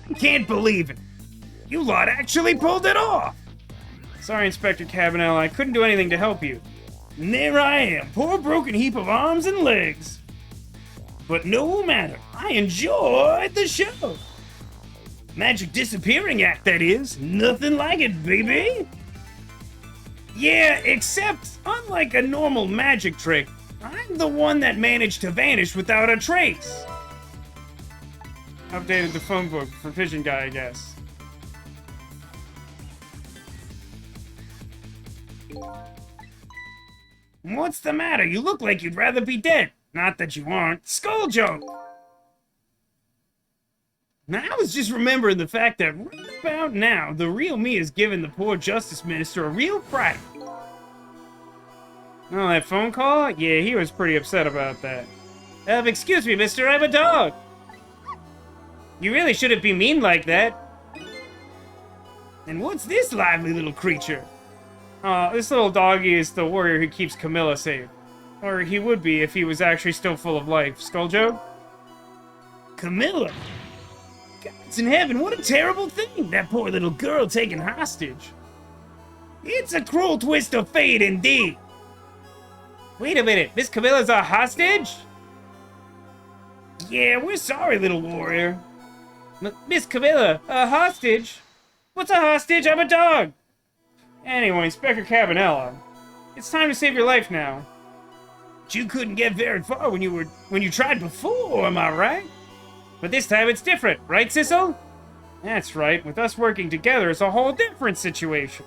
I can't believe it. You lot actually pulled it off. Sorry, Inspector Cabanel, I couldn't do anything to help you. And there I am, poor broken heap of arms and legs. But no matter, I enjoyed the show. Magic disappearing act, that is. Nothing like it, baby. Yeah, except, unlike a normal magic trick, I'm the one that managed to vanish without a trace. Updated the phone book for Pigeon Guy, I guess. What's the matter? You look like you'd rather be dead. Not that you aren't. Skull joke! Now, I was just remembering the fact that right about now, the real me is giving the poor Justice Minister a real fright. Oh, that phone call? Yeah, he was pretty upset about that. Excuse me, mister, I'm a dog. You really shouldn't be mean like that. And what's this lively little creature? This little doggy is the warrior who keeps Camilla safe. Or he would be if he was actually still full of life. Skull joke? Camilla? Gods in heaven, what a terrible thing! That poor little girl taken hostage. It's a cruel twist of fate indeed. Wait a minute, Miss Camilla's a hostage? Yeah, we're sorry, little warrior. Miss Camilla, a hostage? What's a hostage? I'm a dog! Anyway, Inspector Cabanella, it's time to save your life now. But you couldn't get very far when you tried before, am I right? But this time it's different, right, Sissel? That's right, with us working together, it's a whole different situation.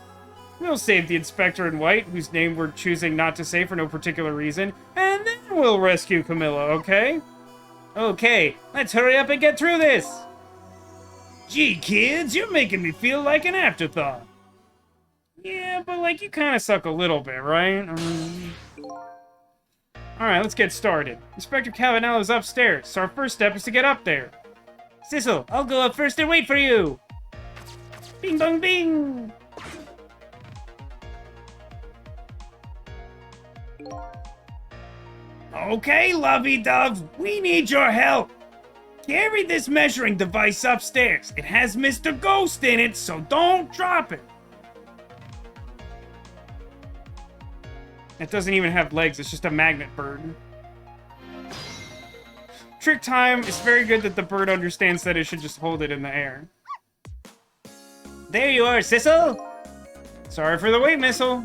We'll save the Inspector in White, whose name we're choosing not to say for no particular reason, and then we'll rescue Camilla, okay? Okay, let's hurry up and get through this! Gee, kids, you're making me feel like an afterthought. Yeah, but, like, you kind of suck a little bit, right? Alright, let's get started. Inspector Cavanella's upstairs, so our first step is to get up there. Sissel, I'll go up first and wait for you! Bing bong bing! Okay, lovey-dove, we need your help! Carry this measuring device upstairs. It has Mr. Ghost in it, so don't drop it. It doesn't even have legs, it's just a magnet bird. Trick time. It's very good that the bird understands that it should just hold it in the air. There you are, Sissel! Sorry for the wait, missile.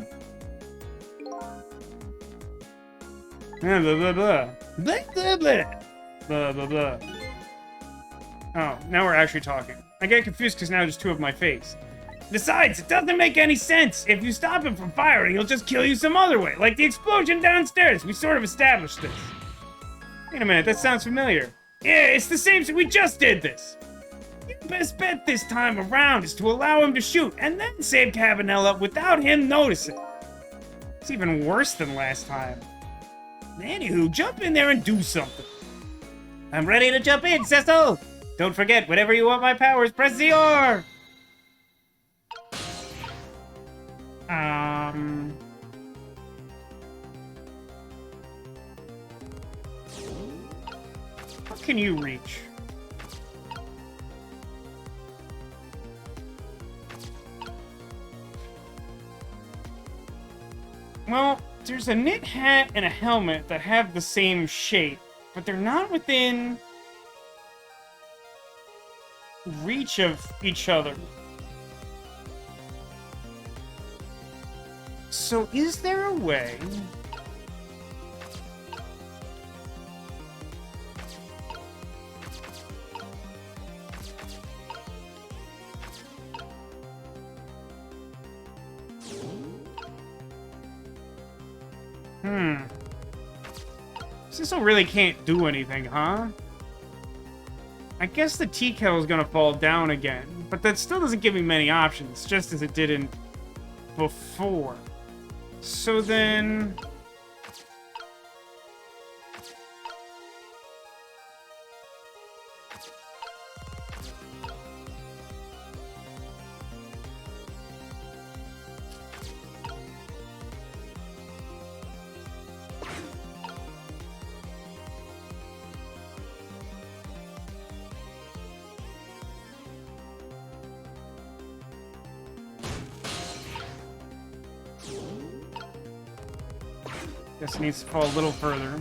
Blah, blah, blah, blah. Blah, blah, blah. Blah, blah, blah. Oh, now we're actually talking. I get confused because now there's two of my face. Besides, it doesn't make any sense. If you stop him from firing, he'll just kill you some other way, like the explosion downstairs. We sort of established this. Wait a minute, that sounds familiar. Yeah, it's the same. We just did this. Your best bet this time around is to allow him to shoot, and then save Cabanella without him noticing. It's even worse than last time. Anywho, jump in there and do something. I'm ready to jump in, Cecil! Don't forget, whenever you want my powers, press ZR! What can you reach? Well, there's a knit hat and a helmet that have the same shape, but they're not within reach of each other. So is there a way? Cecil really can't do anything, huh? I guess the tea kettle's gonna fall down again, but that still doesn't give me many options, just as it didn't before. So then... guess it needs to fall a little further.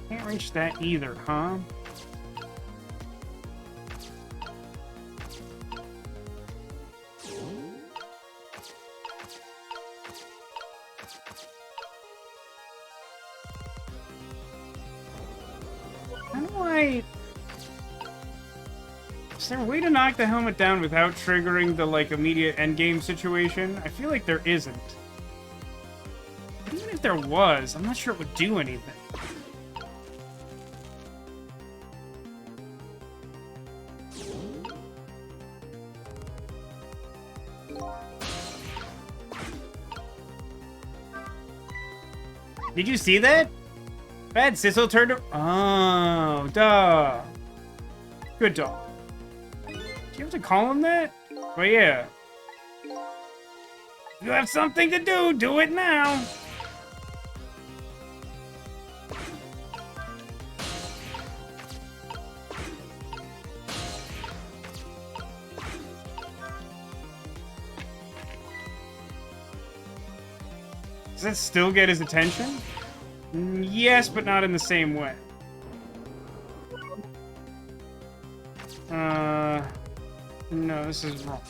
Can't reach that either, huh? How do I... Is there a way to knock the helmet down without triggering the, like, immediate endgame situation? I feel like there isn't. But even if there was, I'm not sure it would do anything. Did you see that? Bad Sissel turned to... Oh, duh. Good dog. Do you have to call him that? But yeah. If you have something to do, do it now. Does that still get his attention? Yes, but not in the same way. No, this is wrong.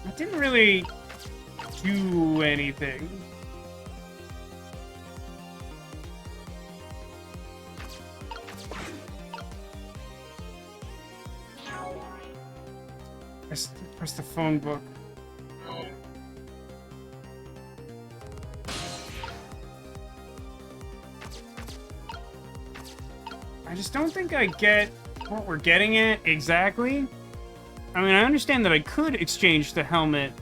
It didn't really do anything. Press the phone book. I just don't think I get what we're getting at exactly. I mean, I understand that I could exchange the helmet.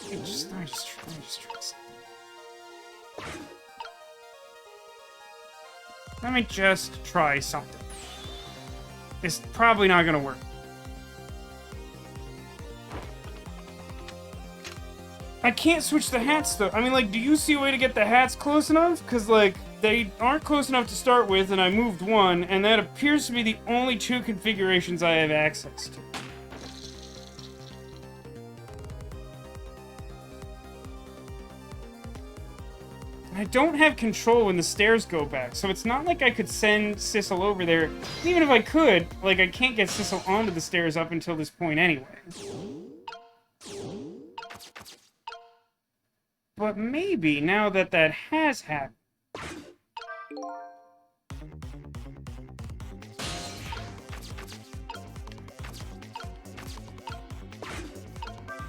Let me just try something. Let me just try something. It's probably not gonna work. I can't switch the hats, though. I mean, like, do you see a way to get the hats close enough? Because, like, they aren't close enough to start with, and I moved one, and that appears to be the only two configurations I have access to. I don't have control when the stairs go back, so it's not like I could send Sissel over there. Even if I could, like, I can't get Sissel onto the stairs up until this point anyway. But maybe, now that that has happened...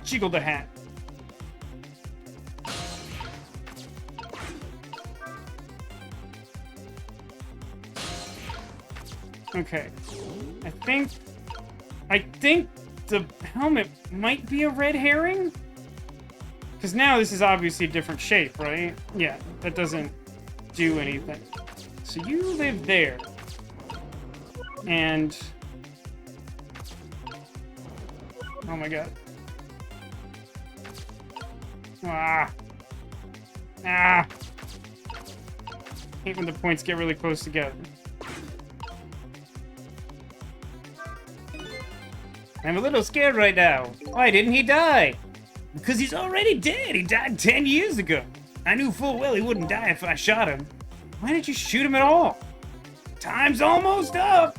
Jiggle the hat. Okay. I think the helmet might be a red herring? Because now this is obviously a different shape, right? Yeah, that doesn't do anything. So you live there. And... oh my god. Ah! Ah! I hate when the points get really close together. I'm a little scared right now. Why didn't he die? Because he's already dead. He died 10 years ago. I knew full well he wouldn't die if I shot him. Why didn't you shoot him at all? Time's almost up.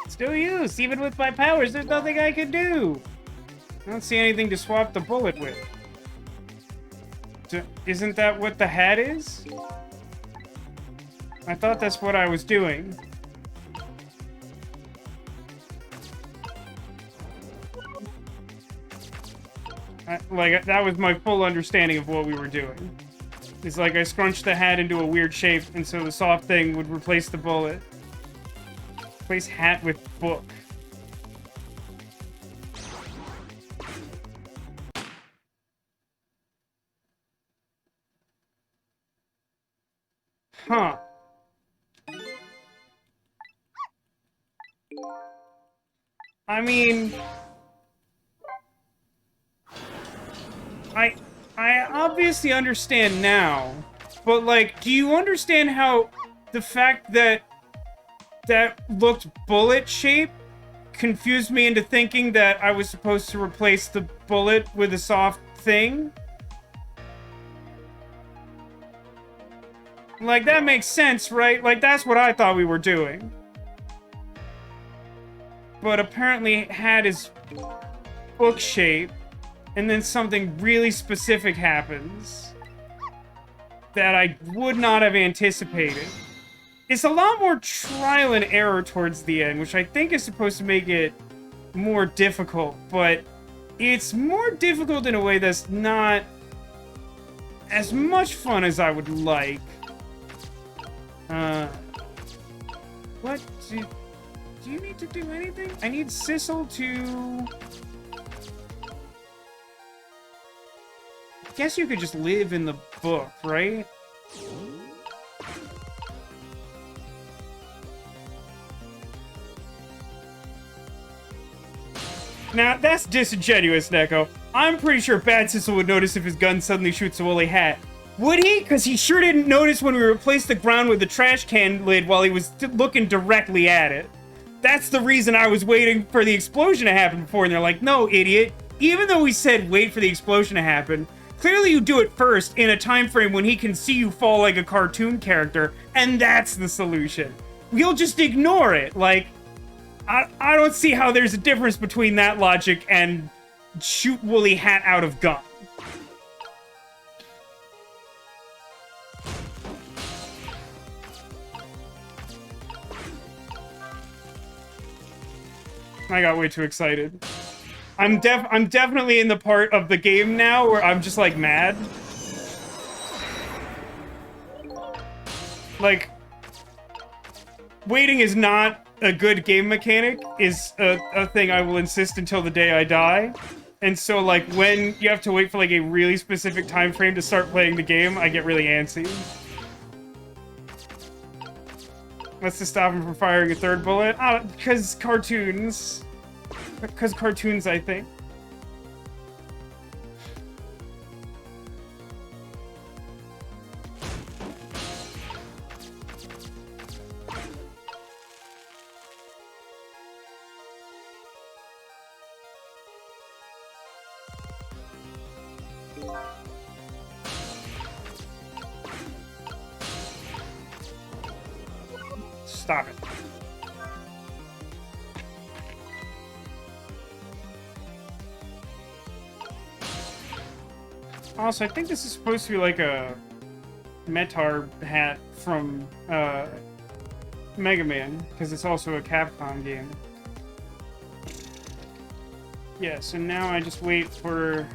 Still use. Even with my powers, there's nothing I can do. I don't see anything to swap the bullet with. Isn't that what the hat is? I thought that's what I was doing. Like, that was my full understanding of what we were doing. It's like I scrunched the hat into a weird shape, and so the soft thing would replace the bullet. Replace hat with book. Huh. I mean... I obviously understand now, but, like, do you understand how the fact that that looked bullet-shaped confused me into thinking that I was supposed to replace the bullet with a soft thing? Like, that makes sense, right? Like, that's what I thought we were doing. But apparently it had his book shape, and then something really specific happens that I would not have anticipated. It's a lot more trial and error towards the end, which I think is supposed to make it more difficult, but it's more difficult in a way that's not as much fun as I would like. What? Do you need to do anything? I need Sissel to... I guess you could just live in the book, right? Now, that's disingenuous, Neko. I'm pretty sure Bad Sissel would notice if his gun suddenly shoots a woolly hat. Would he? Because he sure didn't notice when we replaced the ground with the trash can lid while he was looking directly at it. That's the reason I was waiting for the explosion to happen before, and they're like, no, idiot. Even though we said wait for the explosion to happen, clearly you do it first in a time frame when he can see you fall like a cartoon character, and that's the solution. We'll just ignore it. Like, I don't see how there's a difference between that logic and shoot woolly hat out of gun. I got way too excited. I'm definitely in the part of the game now where I'm just like mad. Like, waiting is not a good game mechanic, is a thing I will insist until the day I die. And so, like, when you have to wait for, like, a really specific time frame to start playing the game, I get really antsy. What's to stop him from firing a third bullet? Because cartoons. Because cartoons, I think. Stop it. Also, I think this is supposed to be like a Metar hat from Mega Man, because it's also a Capcom game. Yeah, so now I just wait for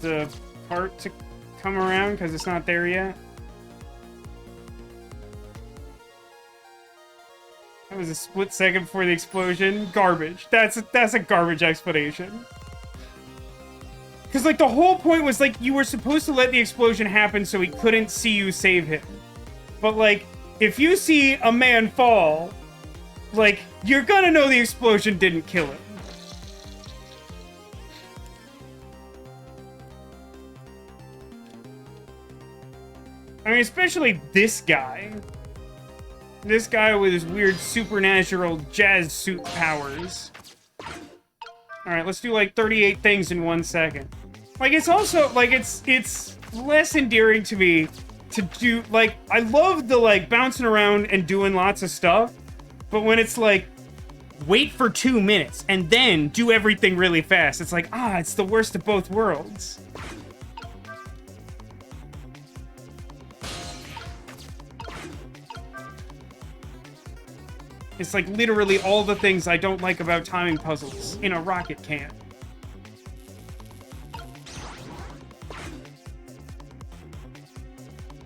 the part to come around, because it's not there yet. That was a split second before the explosion. Garbage. That's a garbage explanation. Because, like, the whole point was, like, you were supposed to let the explosion happen so he couldn't see you save him. But, like, if you see a man fall, like, you're gonna know the explosion didn't kill him. I mean, especially this guy. This guy with his weird supernatural jazz suit powers. Alright, let's do like 38 things in 1 second. Like, it's also, like, it's less endearing to me to do, like, I love the, like, bouncing around and doing lots of stuff, but when it's like, wait for 2 minutes and then do everything really fast, it's like, it's the worst of both worlds. It's like literally all the things I don't like about timing puzzles in a rocket can.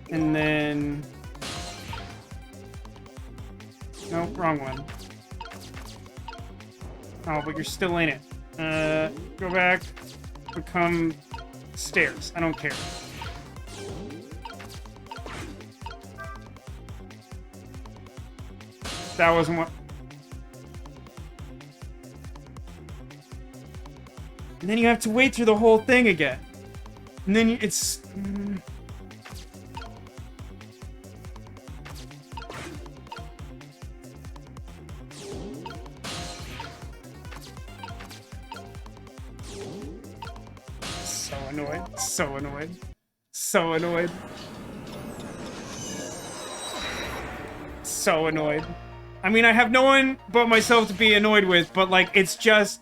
And then... Nope, wrong one. Oh, but you're still in it. Go back. Become stairs. I don't care. That wasn't what... And then you have to wait through the whole thing again. And then it's... So annoyed. So annoyed. So annoyed. So annoyed. I mean, I have no one but myself to be annoyed with, but, like, it's just...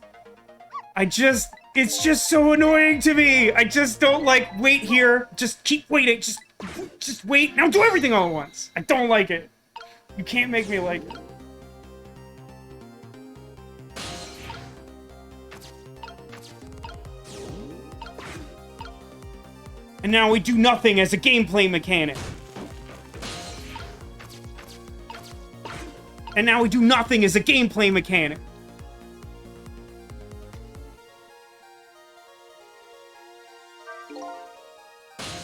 It's just so annoying to me! I just don't, like, wait here. Just keep waiting. Just wait. Now do everything all at once. I don't like it. You can't make me like it. And now we do nothing as a gameplay mechanic. And now we do nothing as a gameplay mechanic.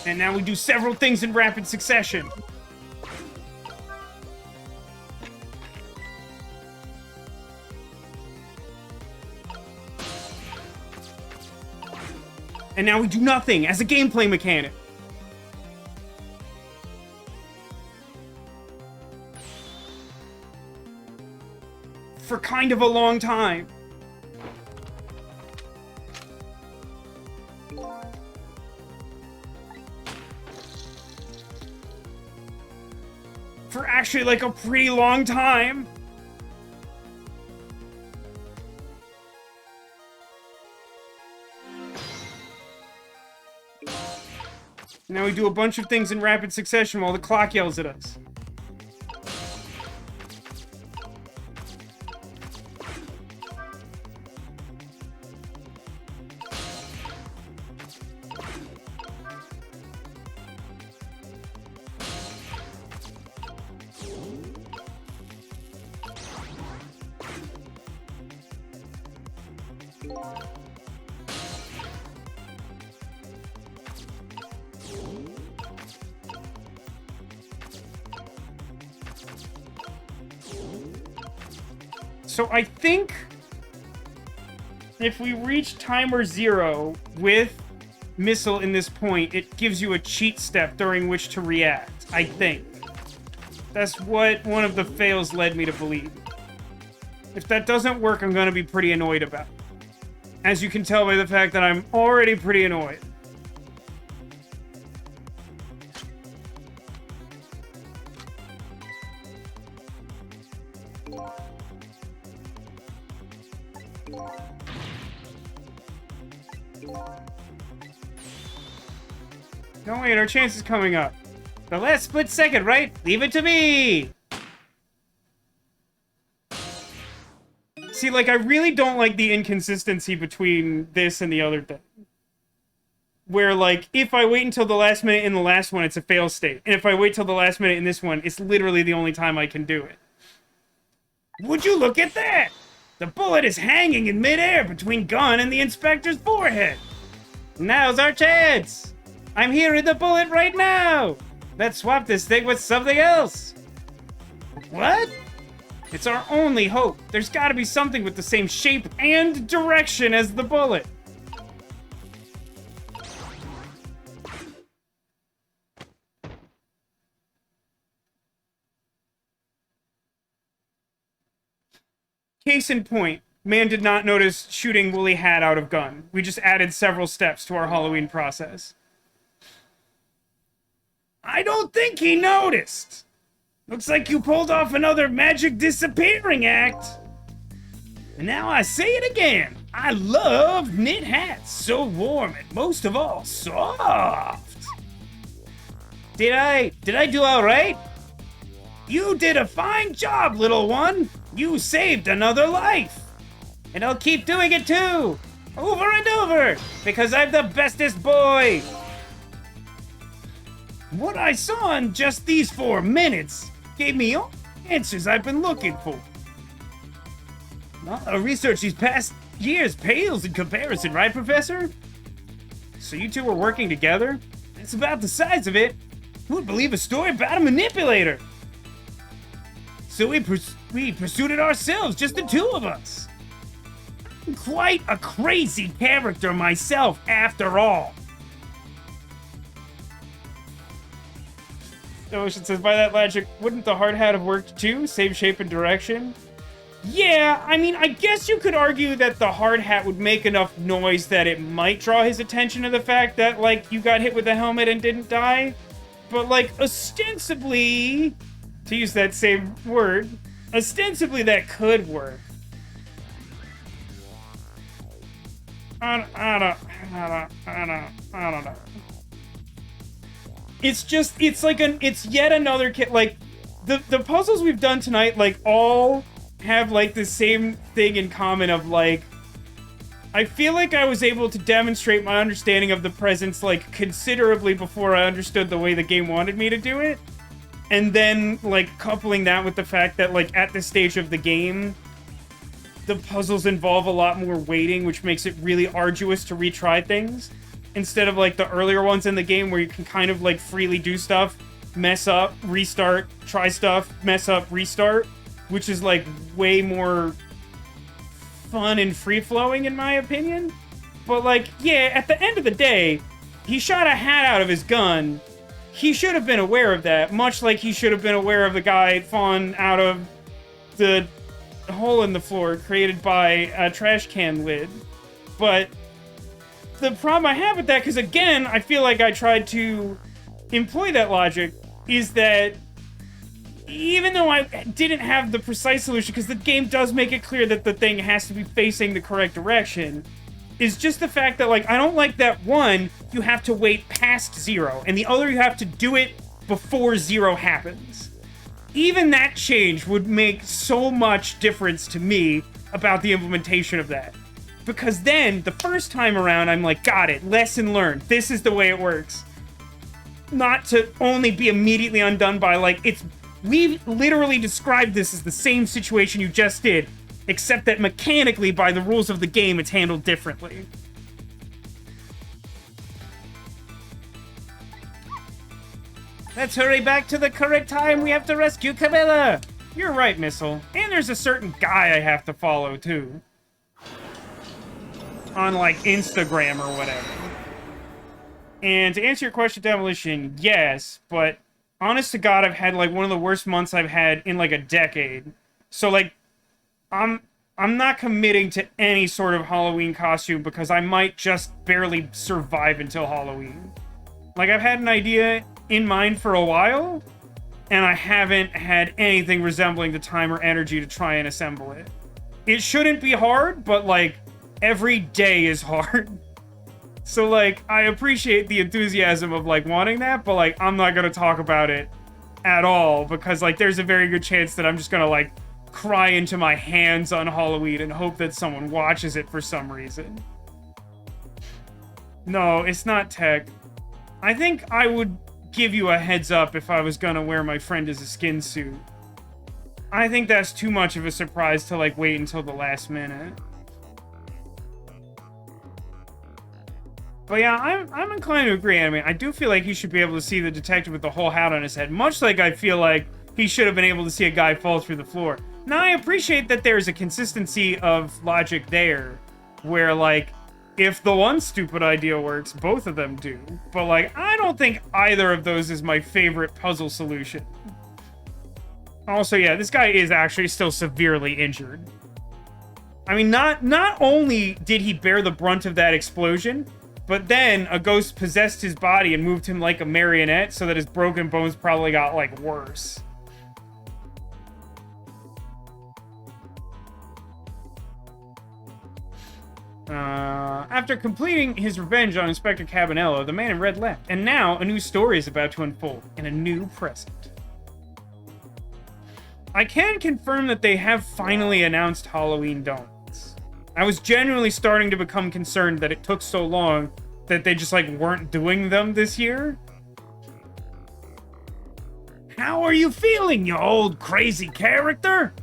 And now we do several things in rapid succession. And now we do nothing as a gameplay mechanic. For kind of a long time. For actually, like, a pretty long time. Now we do a bunch of things in rapid succession while the clock yells at us. So I think if we reach timer 0 with missile in this point, it gives you a cheat step during which to react. I think. That's what one of the fails led me to believe. If that doesn't work, I'm going to be pretty annoyed about it. As you can tell by the fact that I'm already pretty annoyed. No, wait, our chance is coming up. The last split second, right? Leave it to me! See, like, I really don't like the inconsistency between this and the other thing. Where, like, if I wait until the last minute in the last one, it's a fail state. And if I wait till the last minute in this one, it's literally the only time I can do it. Would you look at that? The bullet is hanging in midair between Gunn and the inspector's forehead. Now's our chance! I'm hearing the bullet right now! Let's swap this thing with something else! What? It's our only hope. There's gotta be something with the same shape and direction as the bullet. Case in point, man did not notice shooting woolly hat out of gun. We just added several steps to our Halloween process. I don't think he noticed. Looks like you pulled off another magic disappearing act. And now I say it again. I love knit hats. So warm and most of all, soft. Did I do all right? You did a fine job, little one. You saved another life. And I'll keep doing it too. Over and over. Because I'm the bestest boy. What I saw in just these 4 minutes gave me all the answers I've been looking for. All the research these past years pales in comparison, right, Professor? So you two were working together? It's about the size of it. Who would believe a story about a manipulator? So we pursued it ourselves, just the 2 of us. I'm quite a crazy character myself, after all. Ocean says, by that logic, wouldn't the hard hat have worked too? Same shape and direction? Yeah, I mean, I guess you could argue that the hard hat would make enough noise that it might draw his attention to the fact that, like, you got hit with a helmet and didn't die. But, like, ostensibly, to use that same word, ostensibly that could work. I don't know. It's just, it's yet another kit, like, the puzzles we've done tonight, like, all have, like, the same thing in common of, like, I feel like I was able to demonstrate my understanding of the presence, like, considerably before I understood the way the game wanted me to do it. And then, like, coupling that with the fact that, like, at this stage of the game, the puzzles involve a lot more waiting, which makes it really arduous to retry things. Instead of, like, the earlier ones in the game where you can kind of, like, freely do stuff, mess up, restart, try stuff, mess up, restart, which is, like, way more fun and free-flowing, in my opinion. But, like, yeah, at the end of the day, he shot a hat out of his gun. He should have been aware of that, much like he should have been aware of the guy falling out of the hole in the floor created by a trash can lid. But the problem I have with that, because again, I feel like I tried to employ that logic, is that even though I didn't have the precise solution, because the game does make it clear that the thing has to be facing the correct direction, is just the fact that, like, I don't like that one, you have to wait past 0, and the other you have to do it before 0 happens. Even that change would make so much difference to me about the implementation of that. Because then, the first time around, I'm like, got it, lesson learned, this is the way it works. Not to only be immediately undone by, like, we've literally described this as the same situation you just did, except that mechanically, by the rules of the game, it's handled differently. Let's hurry back to the correct time, we have to rescue Camilla! You're right, Missile. And there's a certain guy I have to follow, too. On, like, Instagram or whatever. And to answer your question, Demolition, yes, but honest to God, I've had, like, one of the worst months I've had in, like, a decade. So, like, I'm not committing to any sort of Halloween costume because I might just barely survive until Halloween. Like, I've had an idea in mind for a while, and I haven't had anything resembling the time or energy to try and assemble it. It shouldn't be hard, but, like, every day is hard. So, like, I appreciate the enthusiasm of, like, wanting that, but, like, I'm not gonna talk about it at all, because, like, there's a very good chance that I'm just gonna, like, cry into my hands on Halloween and hope that someone watches it for some reason. No, it's not tech. I think I would give you a heads up if I was gonna wear my friend as a skin suit. I think that's too much of a surprise to, like, wait until the last minute. But yeah, I'm inclined to agree. I mean, I do feel like he should be able to see the detective with the whole hat on his head, much like I feel like he should have been able to see a guy fall through the floor. Now, I appreciate that there's a consistency of logic there, where, like, if the one stupid idea works, both of them do. But, like, I don't think either of those is my favorite puzzle solution. Also, yeah, this guy is actually still severely injured. I mean, not only did he bear the brunt of that explosion, but then a ghost possessed his body and moved him like a marionette so that his broken bones probably got, like, worse. After completing his revenge on Inspector Cabanello, the man in red left, and now a new story is about to unfold in a new present. I can confirm that they have finally announced Halloween donuts. I was genuinely starting to become concerned that it took so long that they just, like, weren't doing them this year. How are you feeling, you old crazy character?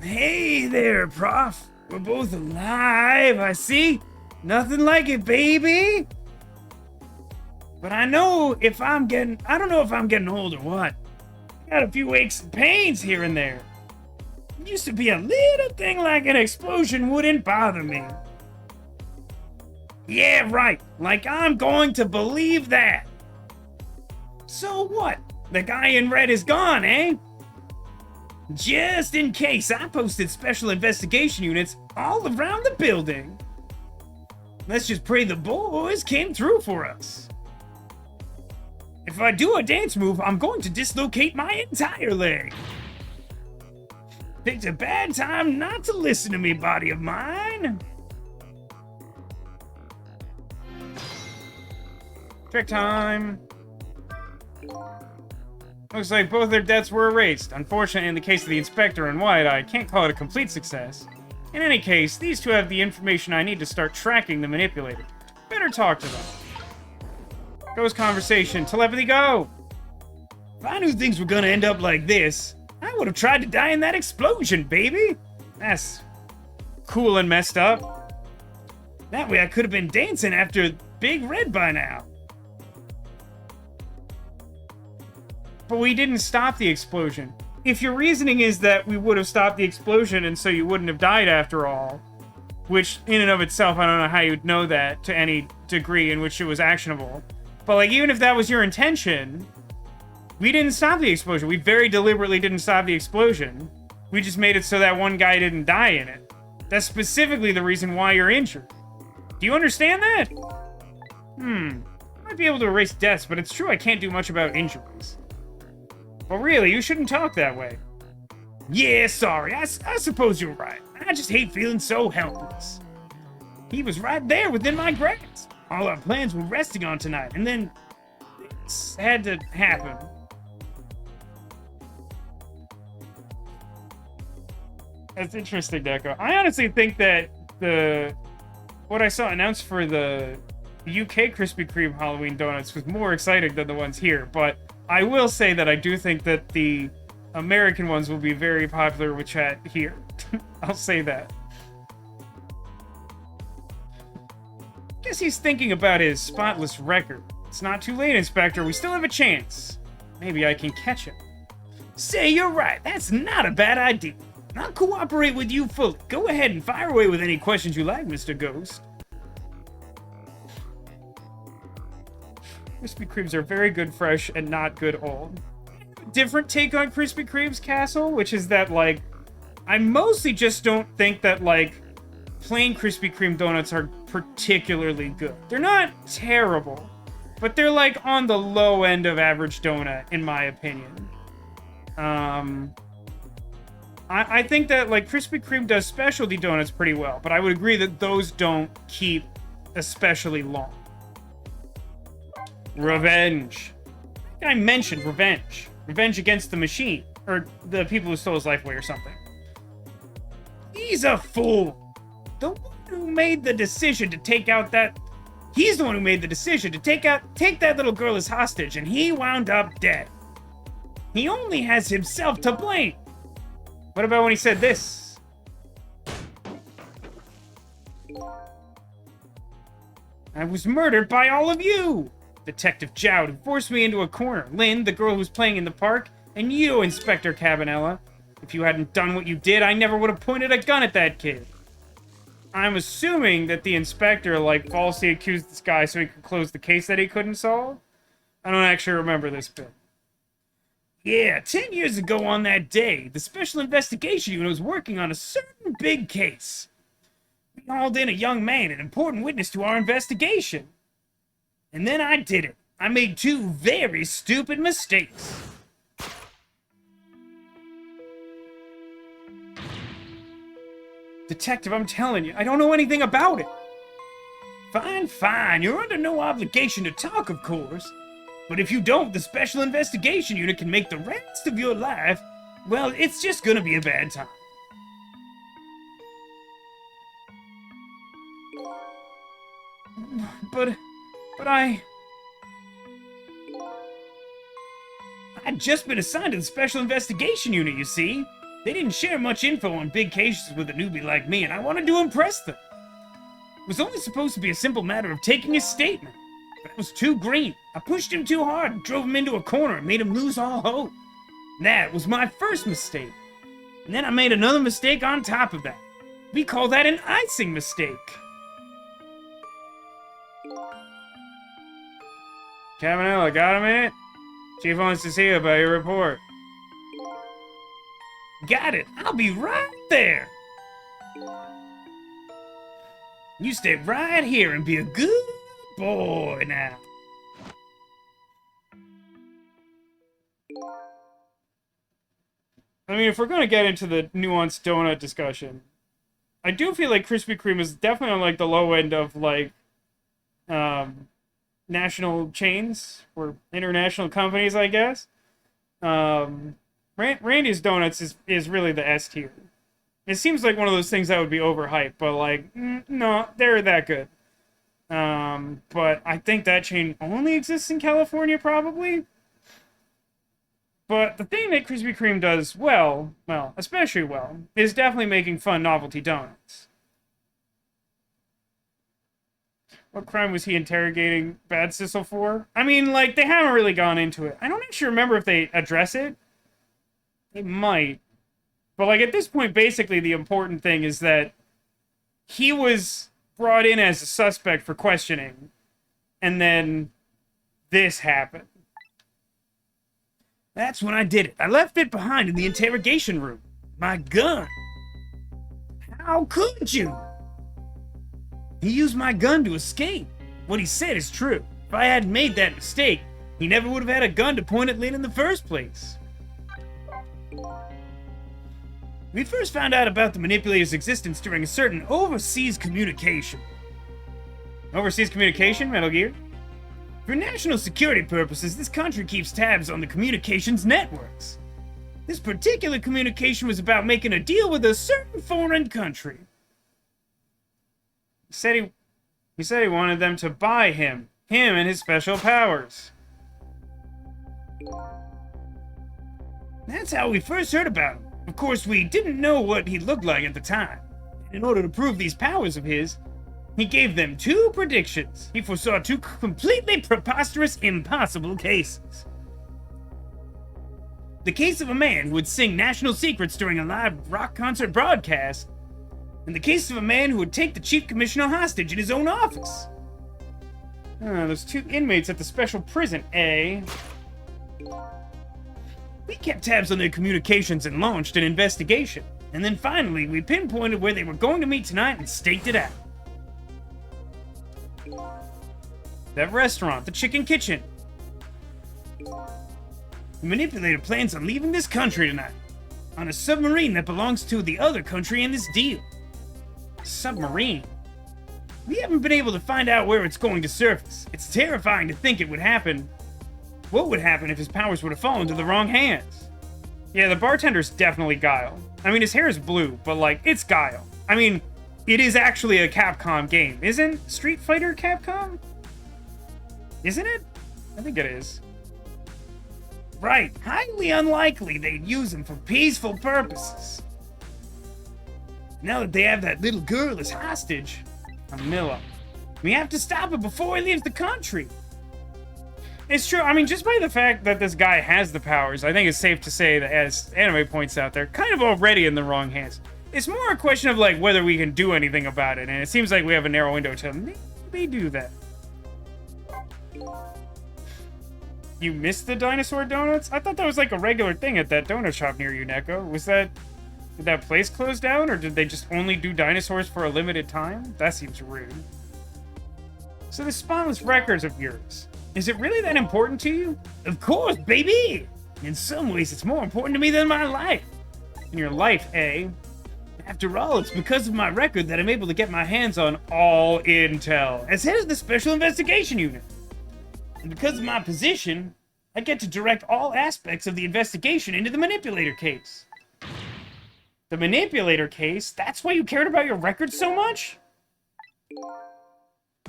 Hey there, Prof. We're both alive, I see. Nothing like it, baby. But I don't know if I'm getting old or what. I got a few aches and pains here and there. Used to be a little thing like an explosion wouldn't bother me. Yeah, right. Like I'm going to believe that. So what? The guy in red is gone, eh? Just in case, I posted special investigation units all around the building. Let's just pray the boys came through for us. If I do a dance move, I'm going to dislocate my entire leg. Picked a bad time not to listen to me, body of mine. Trick time. Looks like both their deaths were erased. Unfortunately, in the case of the Inspector and White, I can't call it a complete success. In any case, these two have the information I need to start tracking the manipulator. Better talk to them. Ghost conversation. Telepathy, go! If I knew things were gonna end up like this, I would have tried to die in that explosion, baby! That's cool and messed up. That way I could have been dancing after Big Red by now. But we didn't stop the explosion. If your reasoning is that we would have stopped the explosion and so you wouldn't have died after all, which in and of itself, I don't know how you'd know that to any degree in which it was actionable. But like, even if that was your intention, we didn't stop the explosion. We very deliberately didn't stop the explosion. We just made it so that one guy didn't die in it. That's specifically the reason why you're injured. Do you understand that? Might be able to erase deaths, but it's true I can't do much about injuries. Well, really, you shouldn't talk that way. Yeah, sorry, I suppose you're right. I just hate feeling so helpless. He was right there within my grasp. All our plans were resting on tonight, and then this had to happen. That's interesting, Deco. I honestly think that what I saw announced for the UK Krispy Kreme Halloween donuts was more exciting than the ones here, but I will say that I do think that the American ones will be very popular with chat here. I'll say that. Guess he's thinking about his spotless record. It's not too late, Inspector. We still have a chance. Maybe I can catch him. Say, you're right. That's not a bad idea. I'll cooperate with you fully. Go ahead and fire away with any questions you like, Mr. Ghost. Krispy Kremes are very good fresh and not good old. Different take on Krispy Kreme's castle, which is that, like, I mostly just don't think that, like, plain Krispy Kreme donuts are particularly good. They're not terrible, but they're, like, on the low end of average donut, in my opinion. I think that, like, Krispy Kreme does specialty donuts pretty well, but I would agree that those don't keep especially long. Revenge. I mentioned revenge. Revenge against the machine, or the people who stole his life away or something. He's a fool. The one who made the decision to take out that... He's the one who made the decision to take that little girl as hostage, and he wound up dead. He only has himself to blame. What about when he said this? I was murdered by all of you! Detective Jowd, who forced me into a corner. Lynn, the girl who was playing in the park, and you, Inspector Cabanella. If you hadn't done what you did, I never would have pointed a gun at that kid. I'm assuming that the inspector, like, falsely accused this guy so he could close the case that he couldn't solve. I don't actually remember this bit. Yeah, 10 years ago on that day, the Special Investigation Unit was working on a certain big case. We hauled in a young man, an important witness to our investigation. And then I did it. I made two very stupid mistakes. Detective, I'm telling you, I don't know anything about it. Fine, fine. You're under no obligation to talk, of course. But if you don't, the Special Investigation Unit can make the rest of your life, well, it's just gonna be a bad time. But I'd just been assigned to the Special Investigation Unit, you see. They didn't share much info on big cases with a newbie like me, and I wanted to impress them. It was only supposed to be a simple matter of taking his statement, but it was too green. I pushed him too hard and drove him into a corner and made him lose all hope. That was my first mistake. And then I made another mistake on top of that. We call that an icing mistake. Cabanella, got a minute? Chief wants to see you about your report. Got it. I'll be right there. You stay right here and be a good boy now. I mean, if we're going to get into the nuanced donut discussion, I do feel like Krispy Kreme is definitely on, like, the low end of, like, national chains or international companies, I guess. Randy's Donuts is really the S tier. It seems like one of those things that would be overhyped, but, like, no, they're that good. But I think that chain only exists in California, probably. But the thing that Krispy Kreme does well, especially well, is definitely making fun novelty donuts. What crime was he interrogating Bad Sissel for? I mean, like, they haven't really gone into it. I don't actually remember if they address it. They might. But, like, at this point, basically, the important thing is that he was brought in as a suspect for questioning, and then this happened. That's when I did it. I left it behind in the interrogation room. My gun. How could you? He used my gun to escape. What he said is true. If I hadn't made that mistake, he never would have had a gun to point at Lynn in the first place. We first found out about the manipulator's existence during a certain overseas communication. Overseas communication, Metal Gear? For national security purposes, this country keeps tabs on the communications networks. This particular communication was about making a deal with a certain foreign country. He said he wanted them to buy him and his special powers. That's how we first heard about him. Of course, we didn't know what he looked like at the time. In order to prove these powers of his, He gave them 2 predictions. He foresaw 2 completely preposterous, impossible cases. The case of a man who would sing national secrets during a live rock concert broadcast, and the case of a man who would take the chief commissioner hostage in his own office. Those 2 inmates at the special prison, eh? We kept tabs on their communications and launched an investigation. And then finally, we pinpointed where they were going to meet tonight and staked it out. That restaurant, the Chicken Kitchen. The manipulator plans on leaving this country tonight on a submarine that belongs to the other country in this deal. Submarine? We haven't been able to find out where it's going to surface. It's terrifying to think it would happen. What would happen if his powers were to fall into the wrong hands? Yeah, the bartender's definitely Guile. I mean, his hair is blue, but like, it's Guile. I mean, it is actually a Capcom game, isn't Street Fighter Capcom? Isn't it? I think it is. Right, highly unlikely they'd use him for peaceful purposes. Now that they have that little girl as hostage, Camilla, we have to stop it before he leaves the country. It's true, I mean, just by the fact that this guy has the powers, I think it's safe to say that, as Anime points out, they're kind of already in the wrong hands. It's more a question of, like, whether we can do anything about it, and it seems like we have a narrow window to maybe do that. You missed the dinosaur donuts? I thought that was like a regular thing at that donut shop near you, Neko. Did that place close down, or did they just only do dinosaurs for a limited time? That seems rude. So the spotless records of yours, is it really that important to you? Of course, baby! In some ways, it's more important to me than my life. In your life, eh? After all, it's because of my record that I'm able to get my hands on all intel as head of the Special Investigation Unit. And because of my position, I get to direct all aspects of the investigation into the manipulator case. The manipulator case? That's why you cared about your record so much?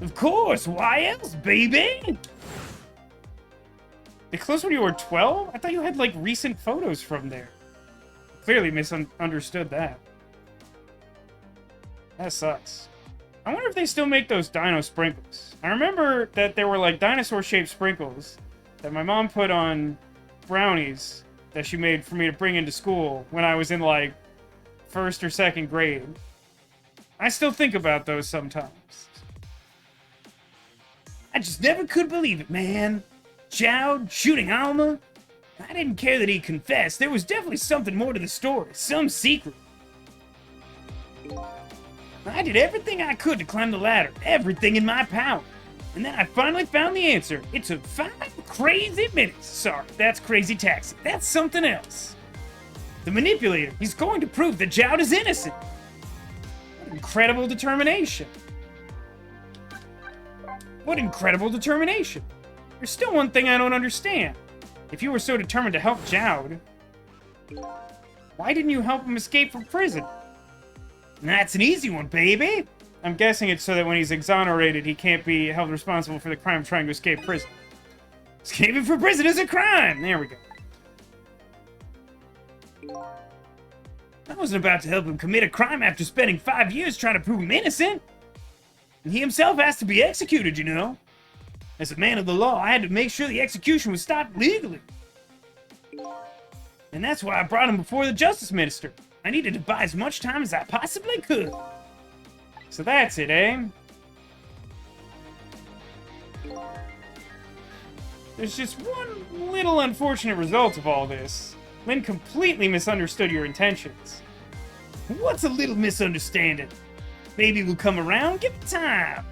Of course, why else, baby? They closed when you were 12? I thought you had, like, recent photos from there. Clearly misunderstood that. That sucks. I wonder if they still make those dino sprinkles. I remember that there were, like, dinosaur-shaped sprinkles that my mom put on brownies that she made for me to bring into school when I was in, like, 1st or 2nd grade. I still think about those sometimes. I just never could believe it, man. Jowd shooting Alma. I didn't care that he confessed. There was definitely something more to the story. Some secret. I did everything I could to climb the ladder. Everything in my power. And then I finally found the answer. It took 5 crazy minutes. Sorry, that's Crazy Taxi. That's something else. The manipulator, he's going to prove that Jowd is innocent. What incredible determination. What incredible determination. There's still one thing I don't understand. If you were so determined to help Jowd, why didn't you help him escape from prison? That's an easy one, baby. I'm guessing it's so that when he's exonerated, he can't be held responsible for the crime of trying to escape prison. Escaping from prison is a crime! There we go. I wasn't about to help him commit a crime after spending 5 years trying to prove him innocent. And he himself has to be executed, you know. As a man of the law, I had to make sure the execution was stopped legally. And that's why I brought him before the Justice Minister. I needed to buy as much time as I possibly could. So that's it, eh? There's just one little unfortunate result of all this. Lynn completely misunderstood your intentions. What's a little misunderstanding? Maybe we'll come around, give it time.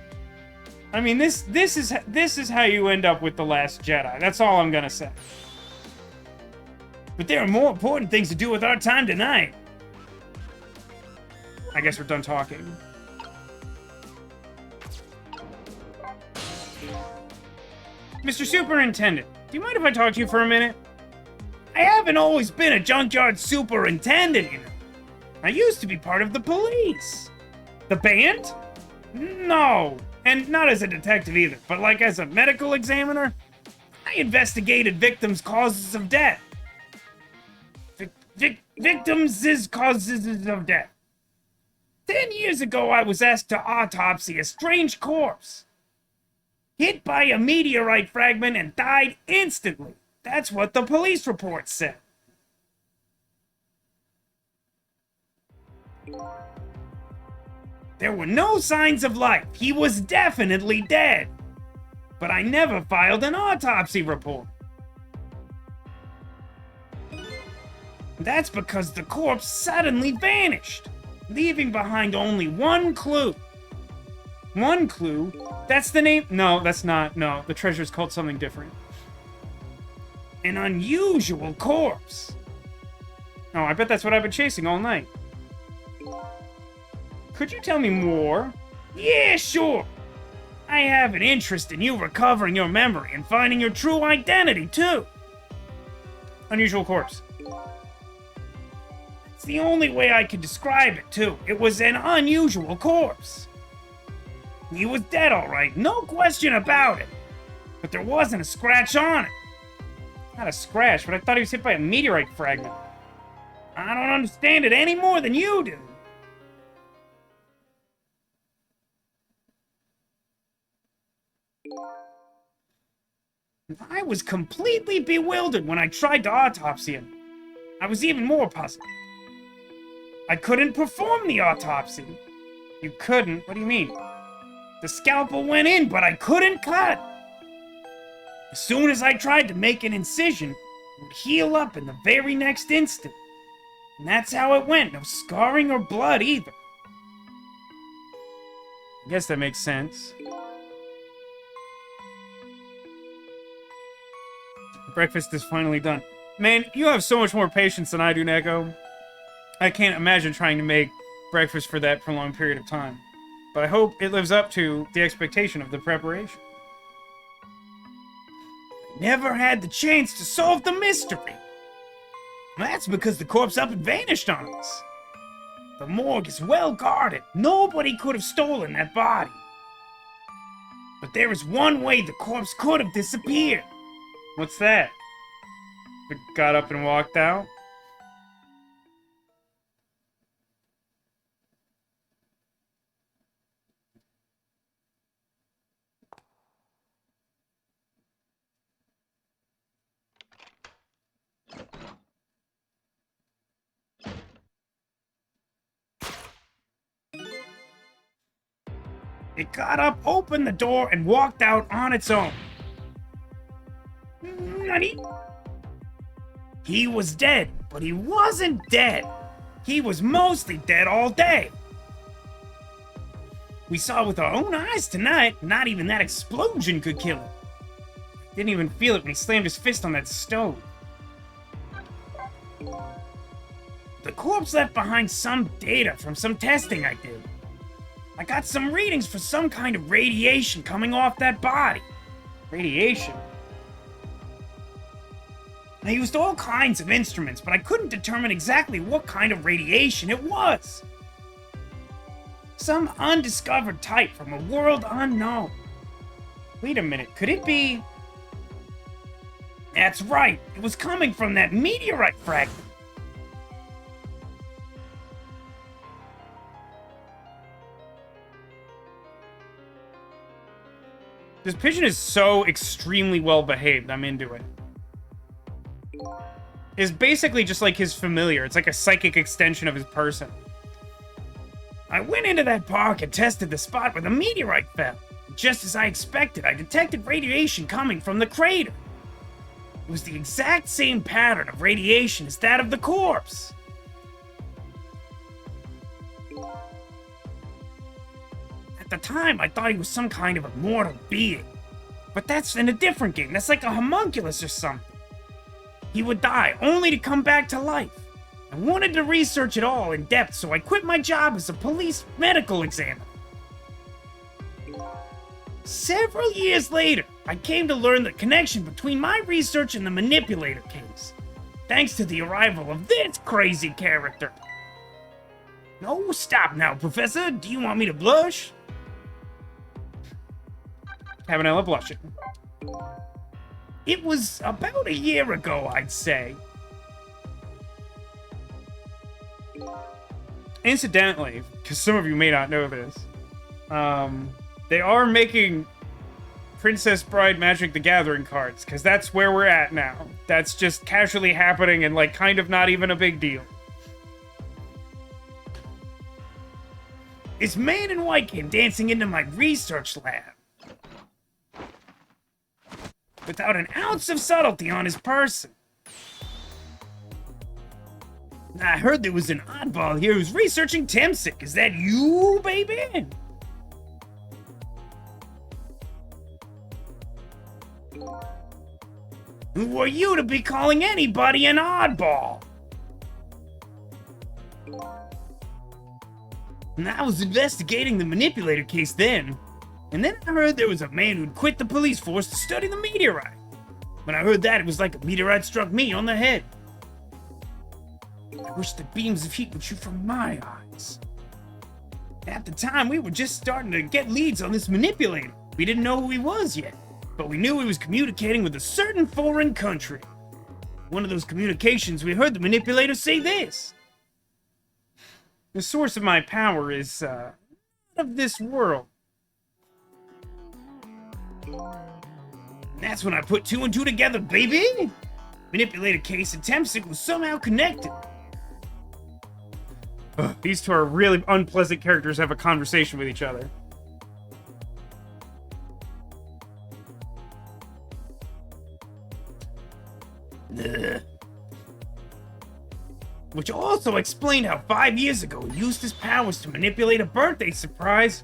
I mean, this is how you end up with The Last Jedi. That's all I'm gonna say. But there are more important things to do with our time tonight. I guess we're done talking. Mr. Superintendent, do you mind if I talk to you for a minute? I haven't always been a junkyard superintendent, you know. I used to be part of the police. The band? No, and not as a detective either, but like as a medical examiner. I investigated victims' causes of death. Victims' causes of death. 10 years ago, I was asked to autopsy a strange corpse. Hit by a meteorite fragment and died instantly. That's what the police report said. There were no signs of life. He was definitely dead. But I never filed an autopsy report. That's because the corpse suddenly vanished, leaving behind only one clue. One clue? That's the name? No, that's not. No, the treasure's called something different. An unusual corpse. Oh, I bet that's what I've been chasing all night. Could you tell me more? Yeah, sure. I have an interest in you recovering your memory and finding your true identity, too. Unusual corpse. It's the only way I could describe it, too. It was an unusual corpse. He was dead, all right, no question about it. But there wasn't a scratch on it. Not a scratch, but I thought he was hit by a meteorite fragment. I don't understand it any more than you do. I was completely bewildered when I tried to autopsy him. I was even more puzzled. I couldn't perform the autopsy. You couldn't? What do you mean? The scalpel went in, but I couldn't cut. As soon as I tried to make an incision, it would heal up in the very next instant. And that's how it went. No scarring or blood either. I guess that makes sense. Breakfast is finally done. Man, you have so much more patience than I do, Neko. I can't imagine trying to make breakfast for that prolonged period of time. But I hope it lives up to the expectation of the preparation. I never had the chance to solve the mystery. That's because the corpse up and vanished on us. The morgue is well guarded. Nobody could have stolen that body. But there is one way the corpse could have disappeared. What's that? It got up and walked out? It got up, opened the door, and walked out on its own. Nani? He was dead, but he wasn't dead. He was mostly dead all day. We saw with our own eyes tonight, not even that explosion could kill him. Didn't even feel it when he slammed his fist on that stove. The corpse left behind some data from some testing I did. I got some readings for some kind of radiation coming off that body. Radiation? I used all kinds of instruments, but I couldn't determine exactly what kind of radiation it was. Some undiscovered type from a world unknown. Wait a minute, could it be... That's right, it was coming from that meteorite fragment. This pigeon is so extremely well behaved, I'm into it. It's basically just like his familiar. It's like a psychic extension of his person. I went into that park and tested the spot where the meteorite fell. Just as I expected, I detected radiation coming from the crater. It was the exact same pattern of radiation as that of the corpse. At the time, I thought he was some kind of immortal being. But that's in a different game. That's like a homunculus or something. He would die, only to come back to life. I wanted to research it all in depth, so I quit my job as a police medical examiner. Several years later, I came to learn the connection between my research and the manipulator case, thanks to the arrival of this crazy character. No, stop now, Professor. Do you want me to blush? Cabanella blushing. It was about a year ago, I'd say. incidentally, because some of you may not know this, they are making Princess Bride Magic the Gathering cards, because that's where we're at now. That's just casually happening and, like, kind of not even a big deal. This man in white came dancing into my research lab. Without an ounce of subtlety on his person. I heard there was an oddball here who's researching Temsic. Is that you, baby? Who are you to be calling anybody an oddball? And I was investigating the manipulator case then, and then I heard there was a man who'd quit the police force to study the meteorite. When I heard that, it was like a meteorite struck me on the head. I wish the beams of heat would shoot from my eyes. At the time, we were just starting to get leads on this manipulator. We didn't know who he was yet, but we knew he was communicating with a certain foreign country. One of those communications, we heard the manipulator say this. The source of my power is, of this world. That's when I put two and two together, baby! Manipulator case and Temsic was somehow connected. Ugh, these two are really unpleasant characters to have a conversation with each other. Ugh. Which also explained how 5 years ago he used his powers to manipulate a birthday surprise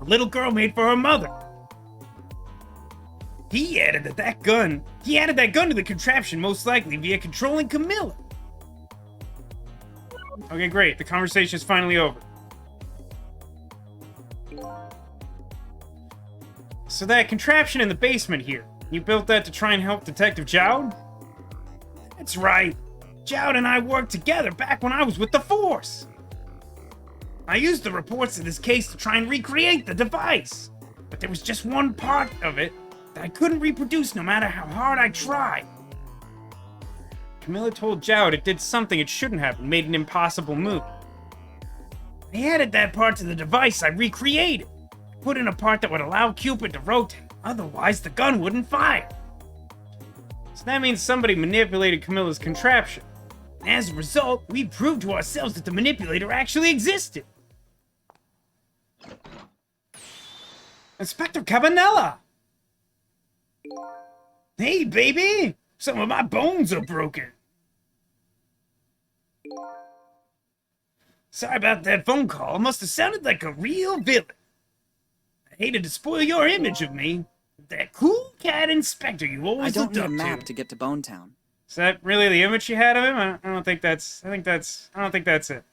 a little girl made for her mother. He added that gun to the contraption, most likely via controlling Camilla. Okay, great. The conversation is finally over. So that contraption in the basement here, you built that to try and help Detective Jowd? That's right. Jowd and I worked together back when I was with the Force. I used the reports of this case to try and recreate the device. But there was just one part of it that I couldn't reproduce no matter how hard I tried. Camilla told Jowd it did something it shouldn't have and made an impossible move. I added that part to the device I recreated. Put in a part that would allow Cupid to rotate, otherwise the gun wouldn't fire. So that means somebody manipulated Camilla's contraption. As a result, we proved to ourselves that the manipulator actually existed. Inspector Cabanela! Hey, baby! Some of my bones are broken. Sorry about that phone call. Must have sounded like a real villain. I hated to spoil your image of me. That cool cat inspector you always looked up to. I don't need a map to get to Bone Town. Is that really the image you had of him? I don't think that's it.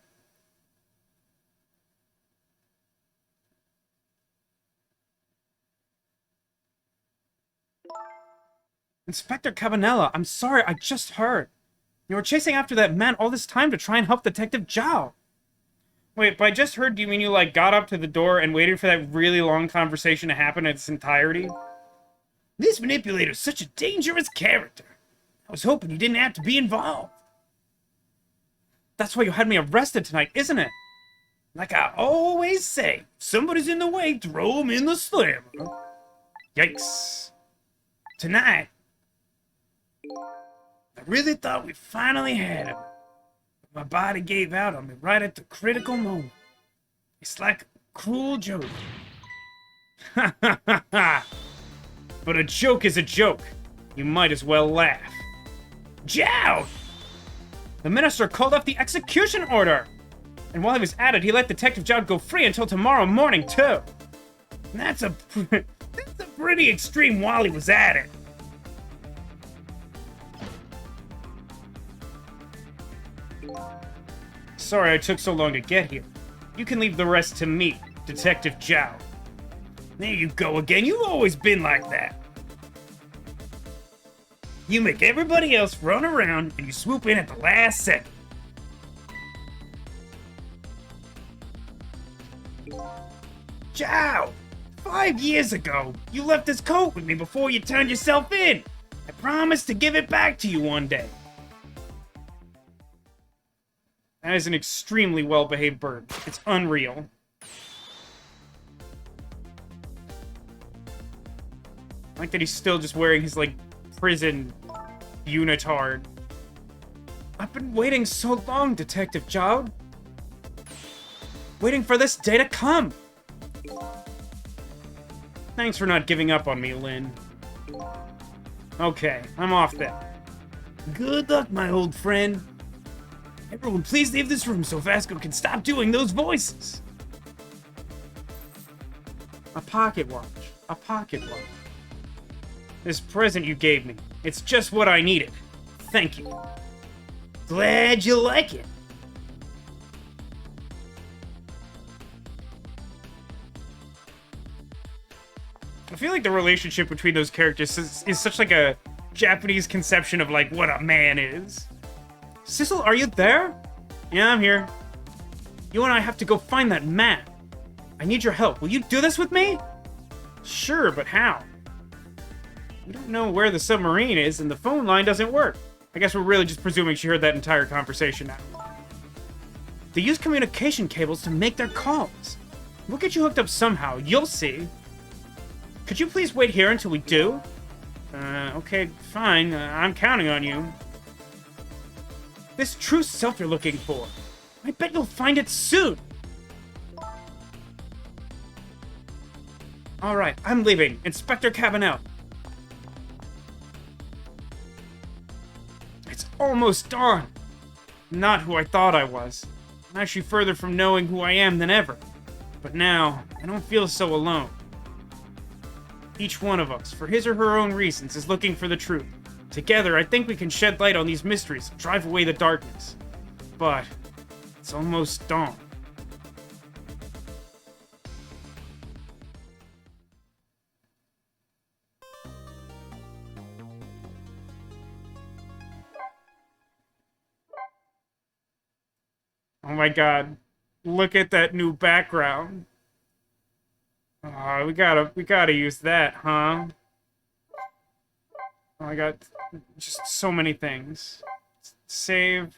Inspector Cabanela, I'm sorry, I just heard. You were chasing after that man all this time to try and help Detective Jowd. Wait, by just heard, do you mean you, like, got up to the door and waited for that really long conversation to happen in its entirety? This manipulator's such a dangerous character. I was hoping you didn't have to be involved. That's why you had me arrested tonight, isn't it? Like I always say, if somebody's in the way, throw them in the slammer. Yikes. Tonight, I really thought we finally had him. But my body gave out on me right at the critical moment. It's like a cruel joke. Ha ha ha ha! But a joke is a joke. You might as well laugh. Jowd! The minister called off the execution order! And while he was at it, he let Detective Jowd go free until tomorrow morning, too. That's a pretty extreme while he was at it. Sorry I took so long to get here. You can leave the rest to me, Detective Jowd. There you go again. You've always been like that. You make everybody else run around and you swoop in at the last second. Jowd! 5 years ago, you left this coat with me before you turned yourself in. I promised to give it back to you one day. That is an extremely well-behaved bird. It's unreal. I like that he's still just wearing his, like, prison unitard. I've been waiting so long, Detective Jowd. Waiting for this day to come. Thanks for not giving up on me, Lynn. Okay, I'm off then. Good luck, my old friend. Everyone, please leave this room so Vasco can stop doing those voices. A pocket watch. A pocket watch. This present you gave me. It's just what I needed. Thank you. Glad you like it. I feel like the relationship between those characters is such like a Japanese conception of like what a man is. Sissel, are you there? Yeah, I'm here. You and I have to go find that map. I need your help. Will you do this with me? Sure, but how? We don't know where the submarine is, and the phone line doesn't work. I guess we're really just presuming she heard that entire conversation now. They use communication cables to make their calls. We'll get you hooked up somehow. You'll see. Could you please wait here until we do? Okay, fine. I'm counting on you. This true self you're looking for. I bet you'll find it soon. Alright, I'm leaving. Inspector Cabin out. It's almost dawn. Not who I thought I was. I'm actually further from knowing who I am than ever. But now, I don't feel so alone. Each one of us, for his or her own reasons, is looking for the truth. Together, I think we can shed light on these mysteries and drive away the darkness. But it's almost dawn. Oh my god. Look at that new background. Oh, we gotta use that, huh? Oh, I got just so many things. Save.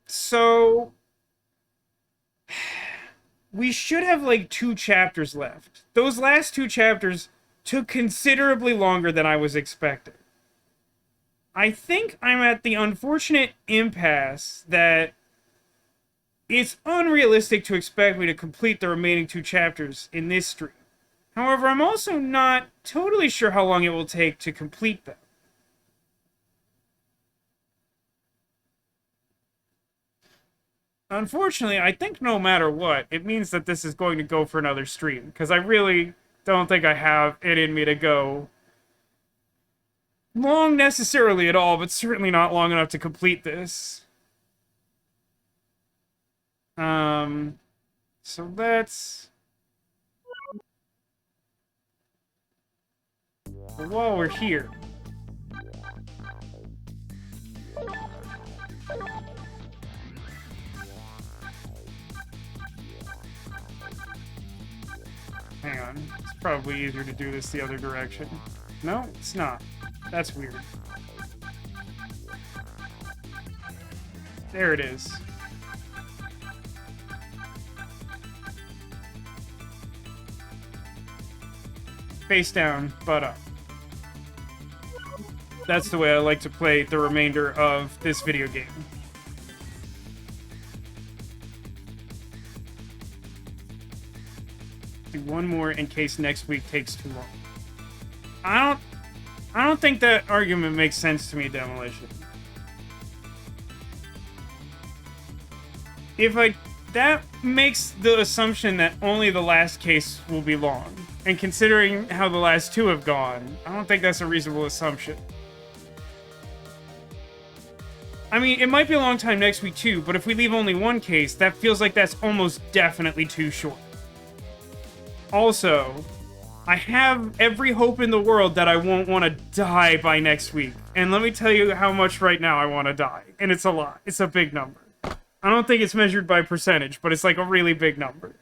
So we should have like 2 chapters left. Those last 2 chapters took considerably longer than I was expecting. I think I'm at the unfortunate impasse that it's unrealistic to expect me to complete the remaining 2 chapters in this stream. However, I'm also not totally sure how long it will take to complete them. Unfortunately, I think no matter what, it means that this is going to go for another stream, because I really don't think I have it in me to go long necessarily at all, but certainly not long enough to complete this. So that's... But while we're here... Hang on. It's probably easier to do this the other direction. No, it's not. That's weird. There it is. Face down, butt up. That's the way I like to play the remainder of this video game. Do one more in case next week takes too long. I don't think that argument makes sense to me, Demolition. That makes the assumption that only the last case will be long. And considering how the last 2 have gone, I don't think that's a reasonable assumption. I mean, it might be a long time next week too, but if we leave only 1 case, that feels like that's almost definitely too short. Also, I have every hope in the world that I won't want to die by next week. And let me tell you how much right now I want to die. And it's a lot. It's a big number. I don't think it's measured by percentage, but it's like a really big number.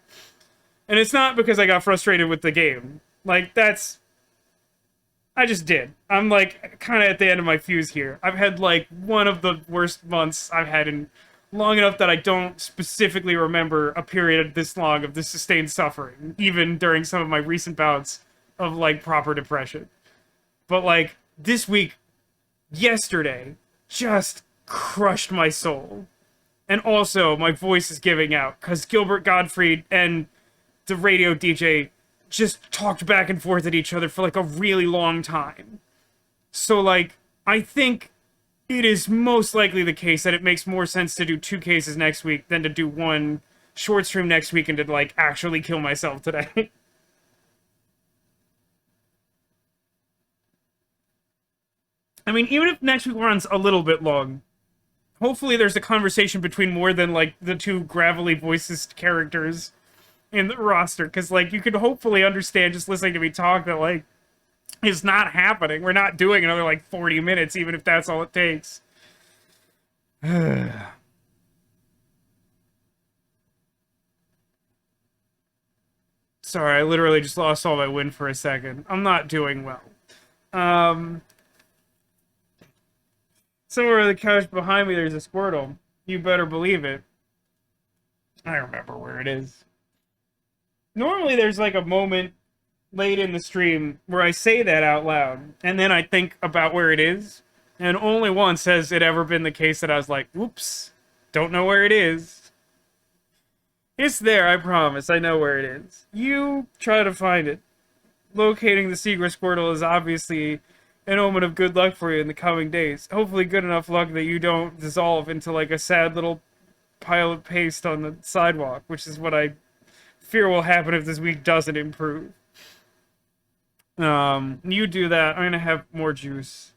And it's not because I got frustrated with the game. Like, that's... I just did. I'm like kind of at the end of my fuse here. I've had like one of the worst months I've had in long enough that I don't specifically remember a period this long of this sustained suffering, even during some of my recent bouts of like proper depression. But like this week, yesterday, just crushed my soul. And also, my voice is giving out because Gilbert Gottfried and the radio DJ just talked back and forth at each other for like a really long time. So, like, I think it is most likely the case that it makes more sense to do 2 cases next week than to do 1 short stream next week and to, like, actually kill myself today. I mean, even if next week runs a little bit long, hopefully there's a conversation between more than, like, the 2 gravelly voiced characters in the roster. Because, like, you could hopefully understand just listening to me talk that, like, it's not happening. We're not doing another, like, 40 minutes, even if that's all it takes. Sorry, I literally just lost all my wind for a second. I'm not doing well. Somewhere on the couch behind me, there's a Squirtle. You better believe it. I remember where it is. Normally, there's like a moment late in the stream where I say that out loud, and then I think about where it is. And only once has it ever been the case that I was like, whoops, don't know where it is. It's there, I promise. I know where it is. You try to find it. Locating the secret Squirtle is obviously an omen of good luck for you in the coming days. Hopefully good enough luck that you don't dissolve into like a sad little pile of paste on the sidewalk, which is what I fear will happen if this week doesn't improve. You do that, I'm gonna have more juice.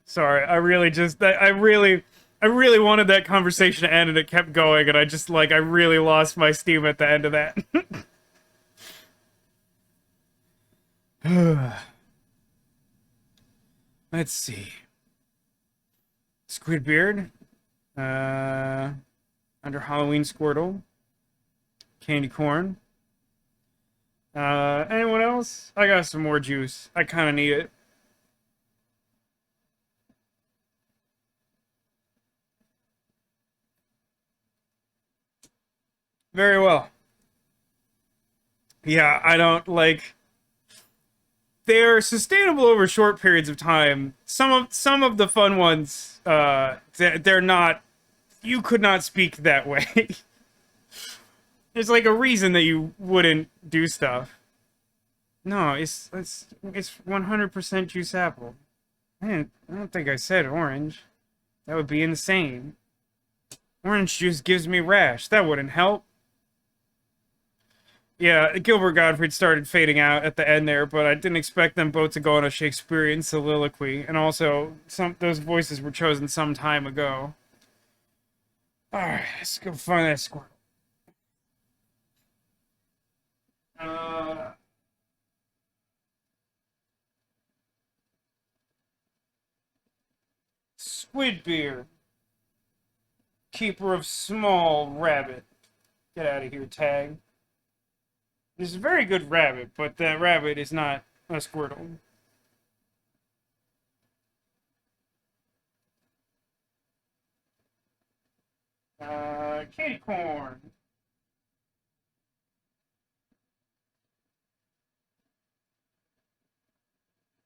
Sorry, I really wanted that conversation to end and it kept going and I just, like, I really lost my steam at the end of that. Let's see. Squidbeard. Under Halloween Squirtle. Candy corn. Anyone else? I got some more juice. I kind of need it. Very well. Yeah, I don't, like... They're sustainable over short periods of time. Some of the fun ones, they're not... You could not speak that way. There's, like, a reason that you wouldn't do stuff. No, it's 100% juice apple. I don't think I said orange. That would be insane. Orange juice gives me rash. That wouldn't help. Yeah, Gilbert Gottfried started fading out at the end there, but I didn't expect them both to go on a Shakespearean soliloquy. And also, those voices were chosen some time ago. Alright, let's go find that Squirtle. Squidbeard. Keeper of small rabbit. Get out of here, tag. This is a very good rabbit, but that rabbit is not a Squirtle. Candy corn.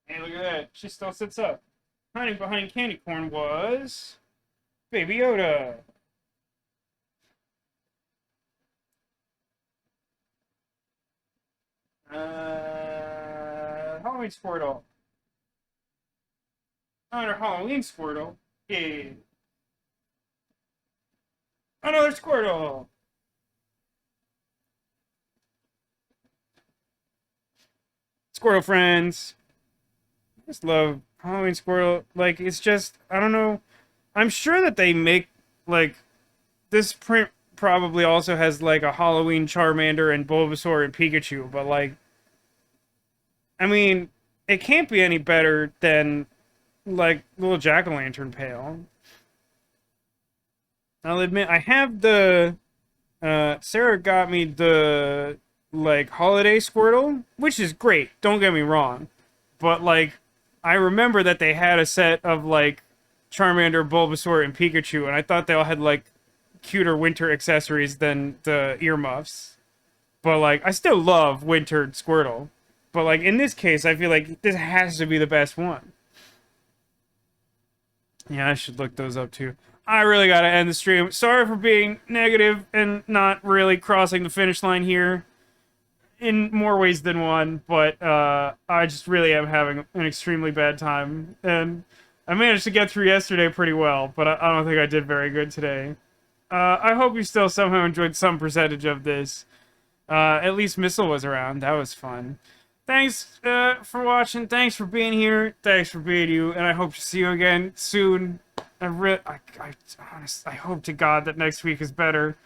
Hey, look at that. She still sits up. Hiding behind candy corn was... Baby Yoda. Halloween Squirtle. Under Halloween Squirtle is... Another Squirtle! Squirtle friends. I just love Halloween Squirtle. Like, it's just, I don't know. I'm sure that they make, like, this print probably also has, like, a Halloween Charmander and Bulbasaur and Pikachu, but, like, I mean, it can't be any better than, like, little Jack-o'-lantern Pale. I'll admit, I have the Sarah got me the, like, holiday Squirtle, which is great, don't get me wrong. But, like, I remember that they had a set of, like, Charmander, Bulbasaur, and Pikachu, and I thought they all had, like, cuter winter accessories than the earmuffs. But, like, I still love winter Squirtle. But, like, in this case, I feel like this has to be the best one. Yeah, I should look those up, too. I really gotta end the stream. Sorry for being negative and not really crossing the finish line here in more ways than one, but I just really am having an extremely bad time. And I managed to get through yesterday pretty well, but I don't think I did very good today. I hope you still somehow enjoyed some percentage of this. At least Missile was around. That was fun. Thanks for watching. Thanks for being here. Thanks for being you. And I hope to see you again soon. I hope to God that next week is better.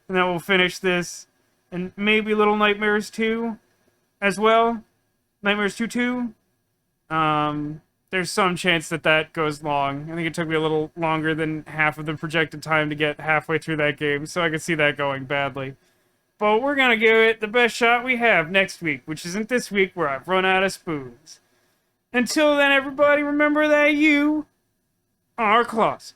And that we'll finish this. And maybe Little Nightmares 2 as well. Nightmares 2 too. There's some chance that that goes long. I think it took me a little longer than half of the projected time to get halfway through that game. So I could see that going badly. But we're gonna give it the best shot we have next week, which isn't this week where I've run out of spoons. Until then, everybody, remember that you are Claus.